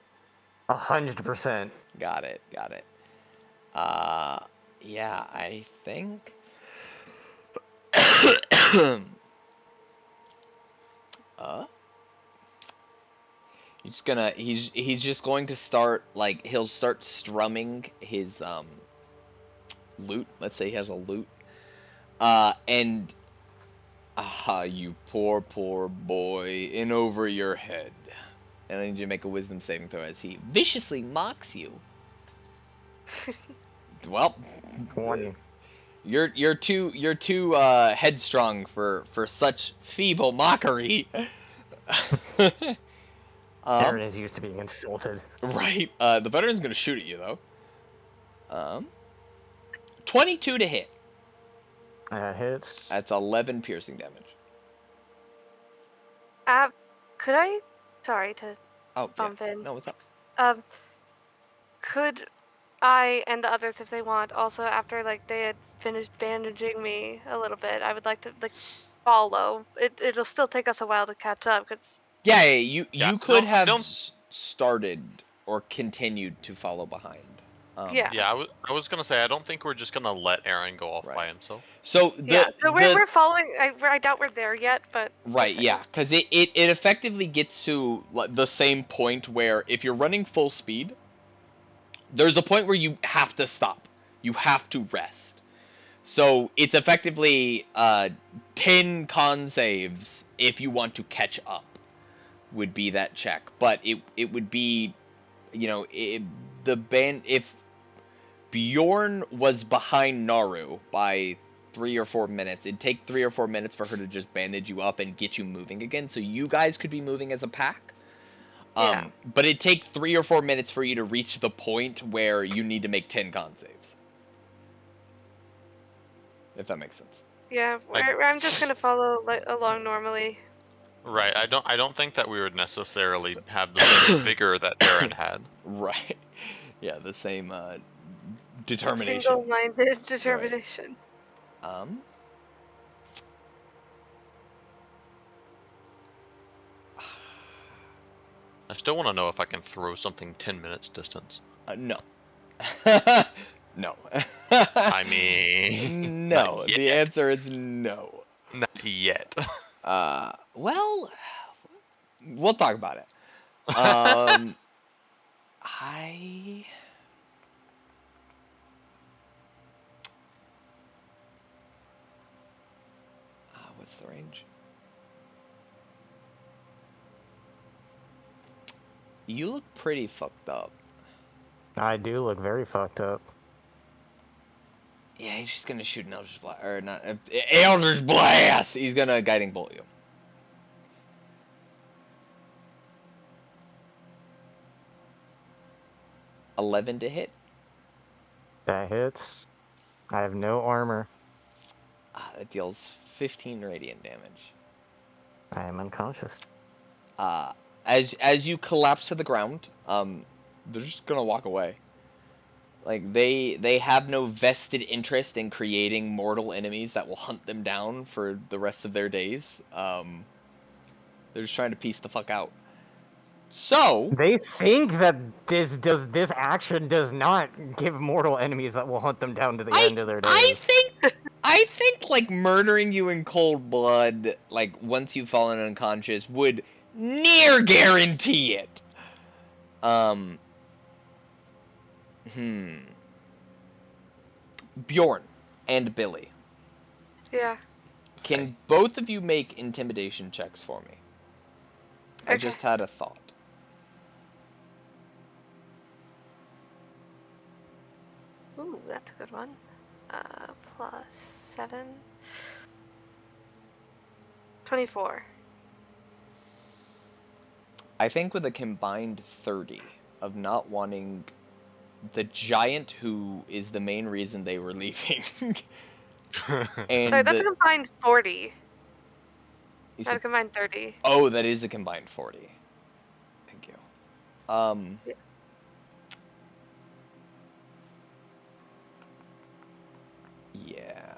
100%. Got it. Yeah, I think. He's just going to start, like, he'll start strumming his lute. Let's say he has a lute. And you poor boy, in over your head. And I need you to make a wisdom saving throw as he viciously mocks you. Well, 20. You're too headstrong for such feeble mockery. Aaron is used to being insulted. Right. The veteran's gonna shoot at you though. 22 to hit. Hits. That's 11 piercing damage. Could I? Sorry to bump yeah. in. No, what's up? Could I and the others, if they want, also after like they had finished bandaging me a little bit, I would like to like follow. It'll still take us a while to catch up because. Yeah, you could have started or continued to follow behind. Yeah, I was gonna say I don't think we're just gonna let Aaron go off by himself. So we're following. I doubt we're there yet, but right, yeah, because it effectively gets to the same point where if you're running full speed, there's a point where you have to stop. You have to rest. So it's effectively 10 con saves if you want to catch up would be that check. But it would be, you know, if Bjorn was behind Naru by 3 or 4 minutes, it'd take 3 or 4 minutes for her to just bandage you up and get you moving again. So you guys could be moving as a pack. But it'd take 3 or 4 minutes for you to reach the point where you need to make 10 con saves. If that makes sense. Yeah, I'm just gonna follow along normally. Right. I don't think that we would necessarily have the same vigor that Aaron had. Right. Yeah, the same determination. Single-minded determination. I still want to know if I can throw something 10 minutes distance. No. No. I mean... No. The answer is no. Not yet. Well, we'll talk about it. What's the range? You look pretty fucked up. I do look very fucked up. Yeah, he's just gonna shoot an Eldritch Blast, or not, Eldritch Blast! He's gonna Guiding Bolt you. $11 to hit. That hits. I have no armor. That deals 15 radiant damage. I am unconscious. As you collapse to the ground, they're just gonna walk away. Like, they have no vested interest in creating mortal enemies that will hunt them down for the rest of their days. They're just trying to piece the fuck out. So they think that this action does not give mortal enemies that will hunt them down to the end of their days. I think like murdering you in cold blood, like once you've fallen unconscious, would near guarantee it. Bjorn and Billy. Yeah. Can both of you make intimidation checks for me? Okay. I just had a thought. Ooh, that's a good one. Plus 7. 24. I think with a combined 30 of not wanting the giant who is the main reason they were leaving. And sorry, that's a combined 40. Not a combined 30. Oh, that is a combined 40. Thank you. Yeah. Yeah.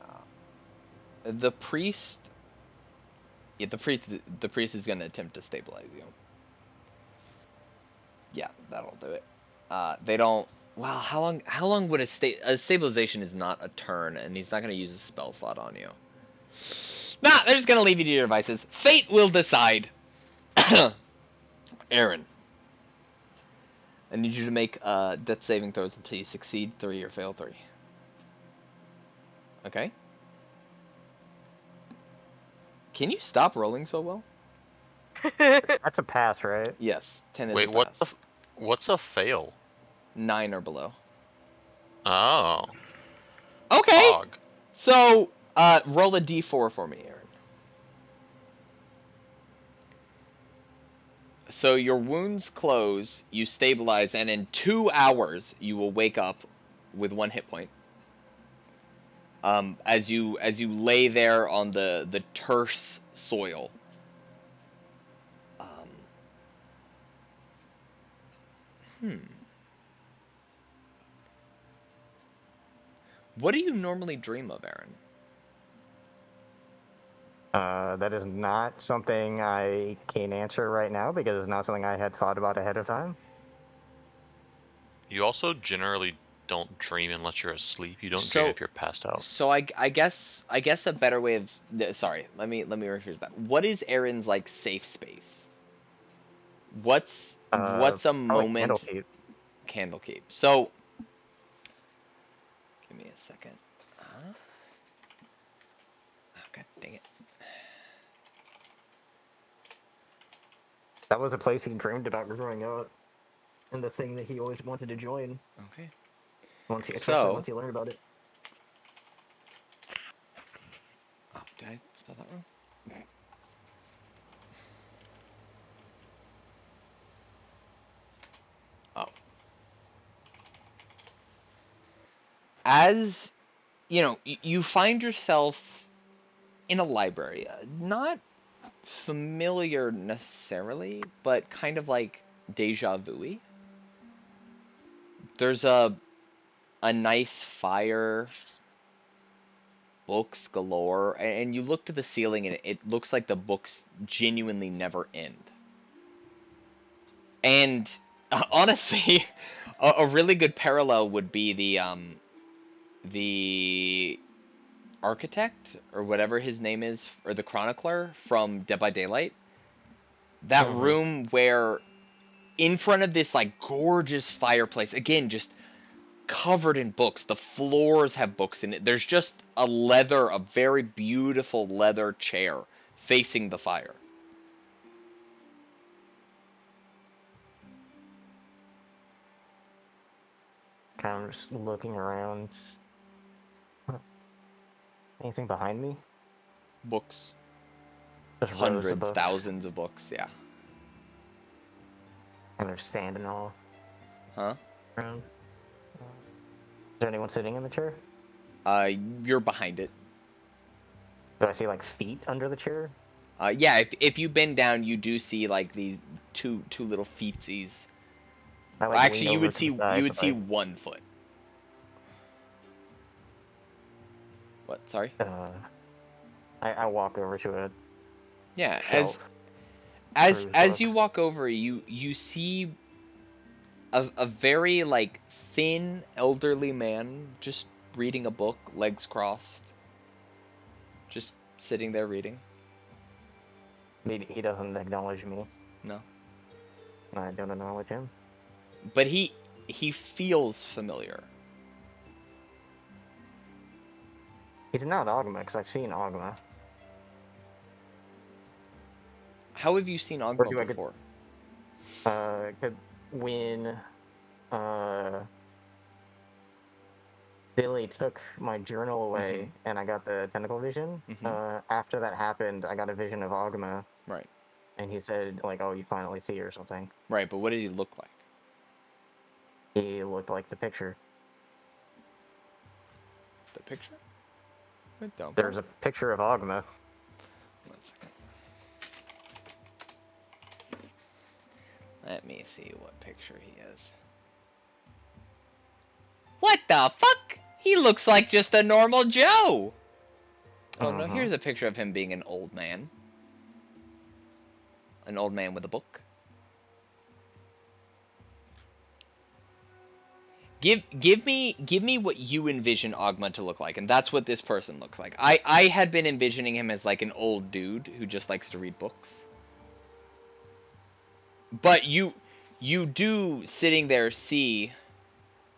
The priest. Yeah, the priest is gonna attempt to stabilize you. Yeah, that'll do it. They don't. Wow, how long would a stabilization is not a turn, and he's not gonna use a spell slot on you. Nah, they're just gonna leave you to your devices. Fate will decide. Aaron, I need you to make death saving throws until you succeed 3 or fail 3. Okay. Can you stop rolling so well? That's a pass, right? Yes, 10 is Wait, a pass. What's a fail? 9 or below. Oh. Okay. Fog. So, roll a d4 for me, Aaron. So your wounds close, you stabilize, and in 2 hours you will wake up with 1 hit point. As you lay there on the terse soil. What do you normally dream of, Aaron? That is not something I can answer right now because it's not something I had thought about ahead of time. You also generally don't dream unless you're asleep. You don't So- dream if you're passed out. So I guess a better way of sorry, let me rephrase that. What is Aaron's like safe space? What's a Probably moment Candlekeep. So give me a second. Oh, God dang it. That was a place he dreamed about growing up, and the thing that he always wanted to join. Okay. Especially once he learned about it. Oh, did I spell that wrong? Oh. As you know, you find yourself in a library, not familiar necessarily, but kind of like deja vu-y. There's a nice fire, books galore, and you look to the ceiling and it looks like the books genuinely never end. And honestly, a really good parallel would be the architect or whatever his name is, or the chronicler from Dead by Daylight. That room where in front of this like gorgeous fireplace, again, just covered in books. The floors have books in it. There's just a very beautiful leather chair facing the fire. Kind of just looking around. Anything behind me? Books. Just rows of Hundreds, books. thousands of books, yeah. And they're standing all Huh? around. Is there anyone sitting in the chair? You're behind it. Do I see like feet under the chair? Yeah, if you bend down, you do see like these two little feetsies. I, like, Actually, lean you over would to the see side to, 1 foot. What? Sorry. I walk over to it. Yeah, Shelf. as you walk over, you see a very like thin elderly man just reading a book, legs crossed, just sitting there reading. He doesn't acknowledge me. No, I don't acknowledge him. but he feels familiar. He's not Ogma, because I've seen Ogma. How have you seen Ogma before? When Billy took my journal away and I got the tentacle vision, after that happened, I got a vision of Ogma. Right. And he said, like, oh, you finally see her or something. Right, but what did he look like? He looked like the picture. The picture? Don't There's a picture of Ogma. 1 second. Let me see what picture he is. What the fuck? He looks like just a normal Joe! Oh no, here's a picture of him being an old man. An old man with a book. Give me what you envision Ogma to look like, and that's what this person looks like. I had been envisioning him as like an old dude who just likes to read books. But you do sitting there see,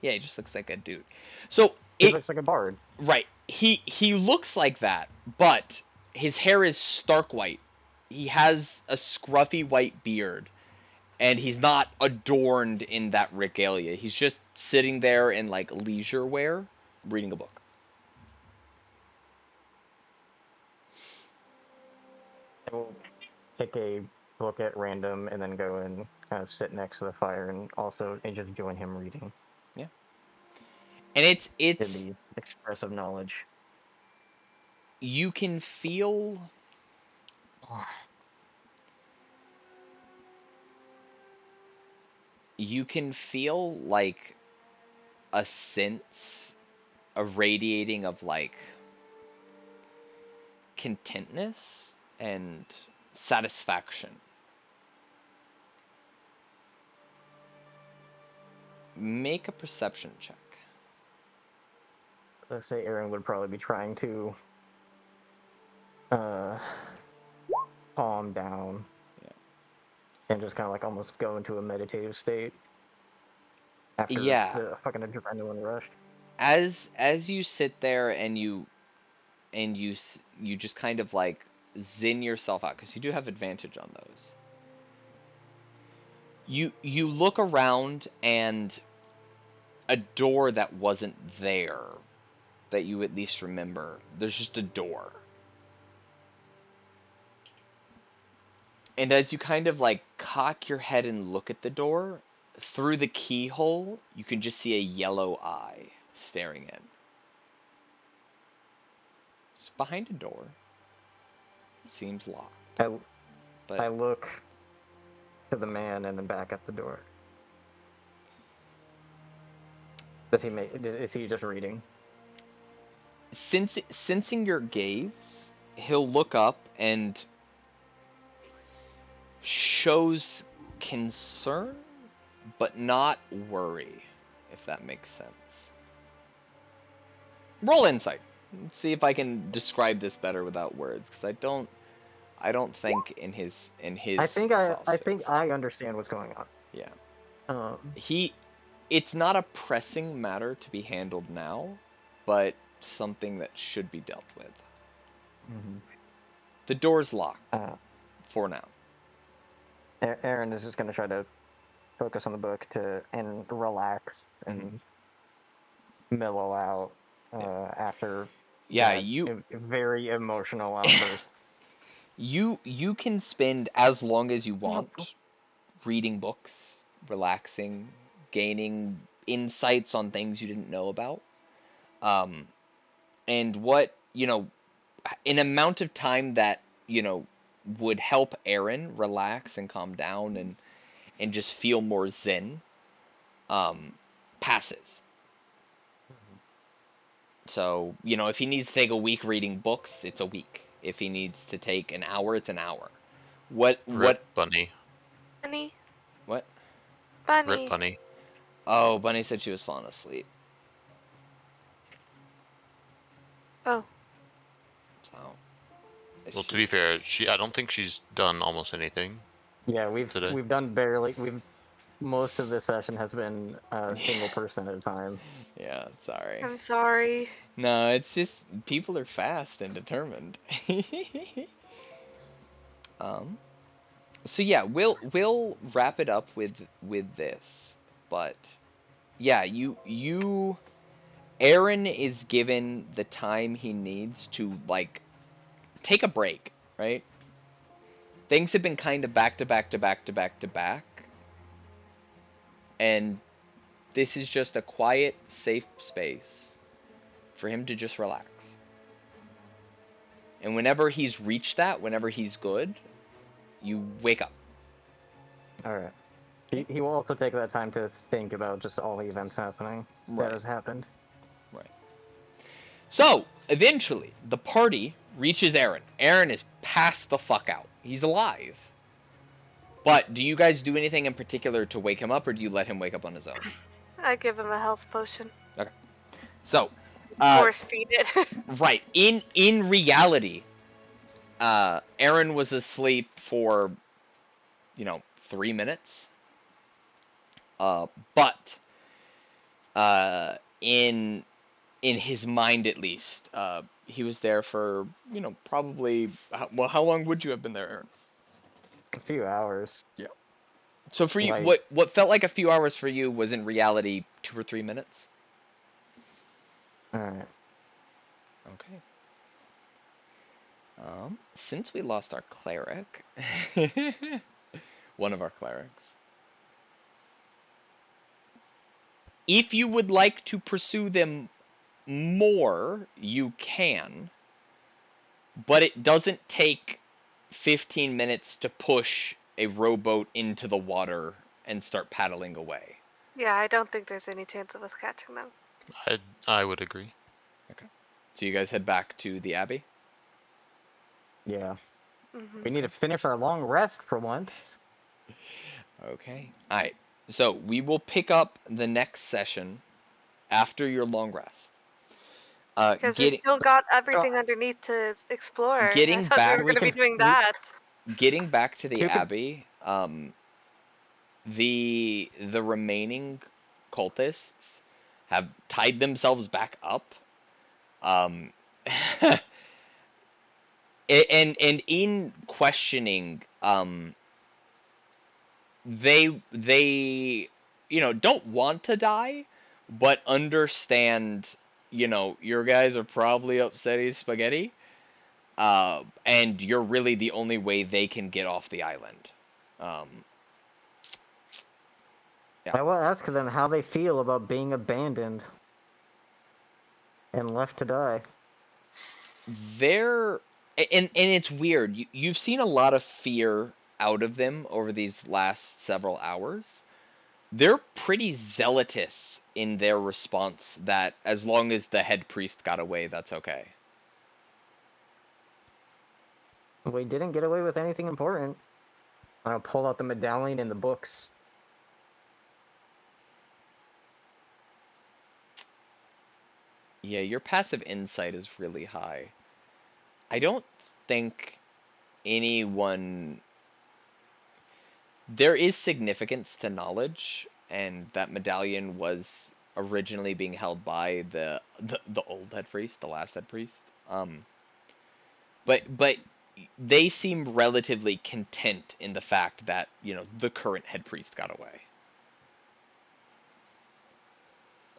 yeah, he just looks like a dude. So He looks like a bard. Right. He looks like that, but his hair is stark white. He has a scruffy white beard, and he's not adorned in that regalia. He's just sitting there in like leisure wear, reading a book. I will take a book at random and then go and kind of sit next to the fire and just join him reading. Yeah. And it's in the expressive knowledge. You can feel like a sense, a radiating of like contentness and satisfaction. Make a perception check. say Aaron would probably be trying to calm down. Yeah. And just kind of like almost go into a meditative state after Yeah. the fucking adrenaline rush. As you sit there and you just kind of like zen yourself out, because you do have advantage on those. You look around, and a door that wasn't there, that you at least remember, there's just a door. And as you kind of like cock your head and look at the door, through the keyhole, you can just see a yellow eye staring in. It's behind a door. It seems locked. I look to the man and then back at the door. Is he just reading? Sensing your gaze, he'll look up and shows concern, but not worry, if that makes sense. Roll insight. Let's see if I can describe this better without words, because I don't think in his I think I understand what's going on. Yeah. It's not a pressing matter to be handled now, but something that should be dealt with. Mm-hmm. The door's locked for now. Aaron is just going to try to focus on the book and relax and mellow out after very emotional outburst. You can spend as long as you want reading books, relaxing, gaining insights on things you didn't know about. And what, an amount of time that, would help Aaron relax and calm down and just feel more zen, passes. So, if he needs to take a week reading books, it's a week. If he needs to take an hour, it's an hour. Rip Bunny. Bunny? What? Bunny. Rip Bunny. Oh, Bunny said she was falling asleep. Oh. So. Well, to be fair, I don't think she's done almost anything. Yeah, we've done barely. Most of this session has been a single person at a time. Yeah, sorry. I'm sorry. No, it's just people are fast and determined. So yeah, we'll wrap it up with this. But yeah, Aaron is given the time he needs to like take a break, right? Things have been kind of back to back to back to back to back. And this is just a quiet, safe space for him to just relax. And whenever he's reached that, whenever he's good, you wake up. Alright. He will also take that time to think about just all the events happening that has happened. Right. So, eventually, the party reaches Aaron. Aaron is passed the fuck out. He's alive. But do you guys do anything in particular to wake him up, or do you let him wake up on his own? I give him a health potion. Okay. So, force feed it. Right. In reality, Aaron was asleep for, 3 minutes. But in his mind at least, he was there for, probably, how long would you have been there, Aaron? A few hours. Yeah. So for you, Like, what felt like a few hours for you was in reality 2 or 3 minutes? Alright. Okay. Since we lost our cleric, one of our clerics, if you would like to pursue them more, you can, but it doesn't take 15 minutes to push a rowboat into the water and start paddling away. Yeah, I don't think there's any chance of us catching them. I would agree. Okay. So you guys head back to the Abbey? Yeah. Mm-hmm. We need to finish our long rest for once. Okay. Alright. So we will pick up the next session after your long rest. Because we still got everything Oh. underneath to explore. I Getting thought we back- were going to be doing that. Getting back to the Two could- Abbey, the remaining cultists have tied themselves back up. And in questioning, they don't want to die, but understand, your guys are probably upset as spaghetti, and you're really the only way they can get off the island. I will ask them how they feel about being abandoned and left to die. And it's weird. You've seen a lot of fear out of them over these last several hours. They're pretty zealotous in their response that as long as the head priest got away, that's okay. We didn't get away with anything important. I'll pull out the medallion and the books. Yeah, your passive insight is really high. I don't think anyone... There is significance to knowledge, and that medallion was originally being held by the old head priest, the last head priest. But they seem relatively content in the fact that, the current head priest got away.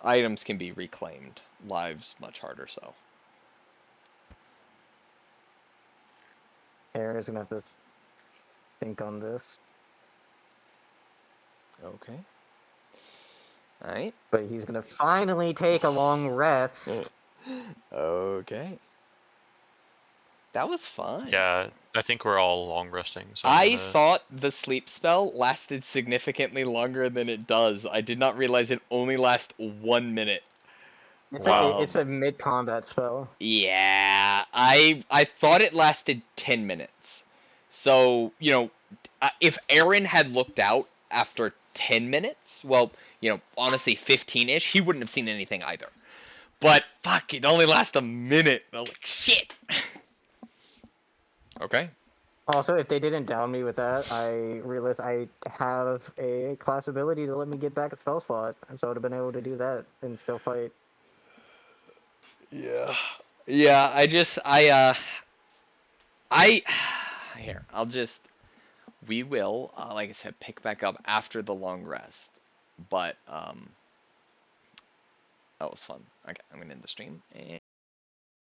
Items can be reclaimed, lives much harder so. Aaron's gonna have to think on this. Okay. Alright. But he's gonna finally take a long rest. Okay. That was fun. Yeah, I think we're all long resting. So I thought the sleep spell lasted significantly longer than it does. I did not realize it only lasts 1 minute. It's a mid-combat spell. Yeah, I thought it lasted 10 minutes. So, if Aaron had looked out after 10 minutes, well, honestly 15-ish, he wouldn't have seen anything either. But fuck, it only lasts a minute. I was like, shit. Okay. Also, if they didn't down me with that, I realized I have a class ability to let me get back a spell slot, and so I would have been able to do that and still fight. Yeah. Yeah, here, we will, like I said, pick back up after the long rest. But, that was fun. Okay, I'm gonna end the stream, and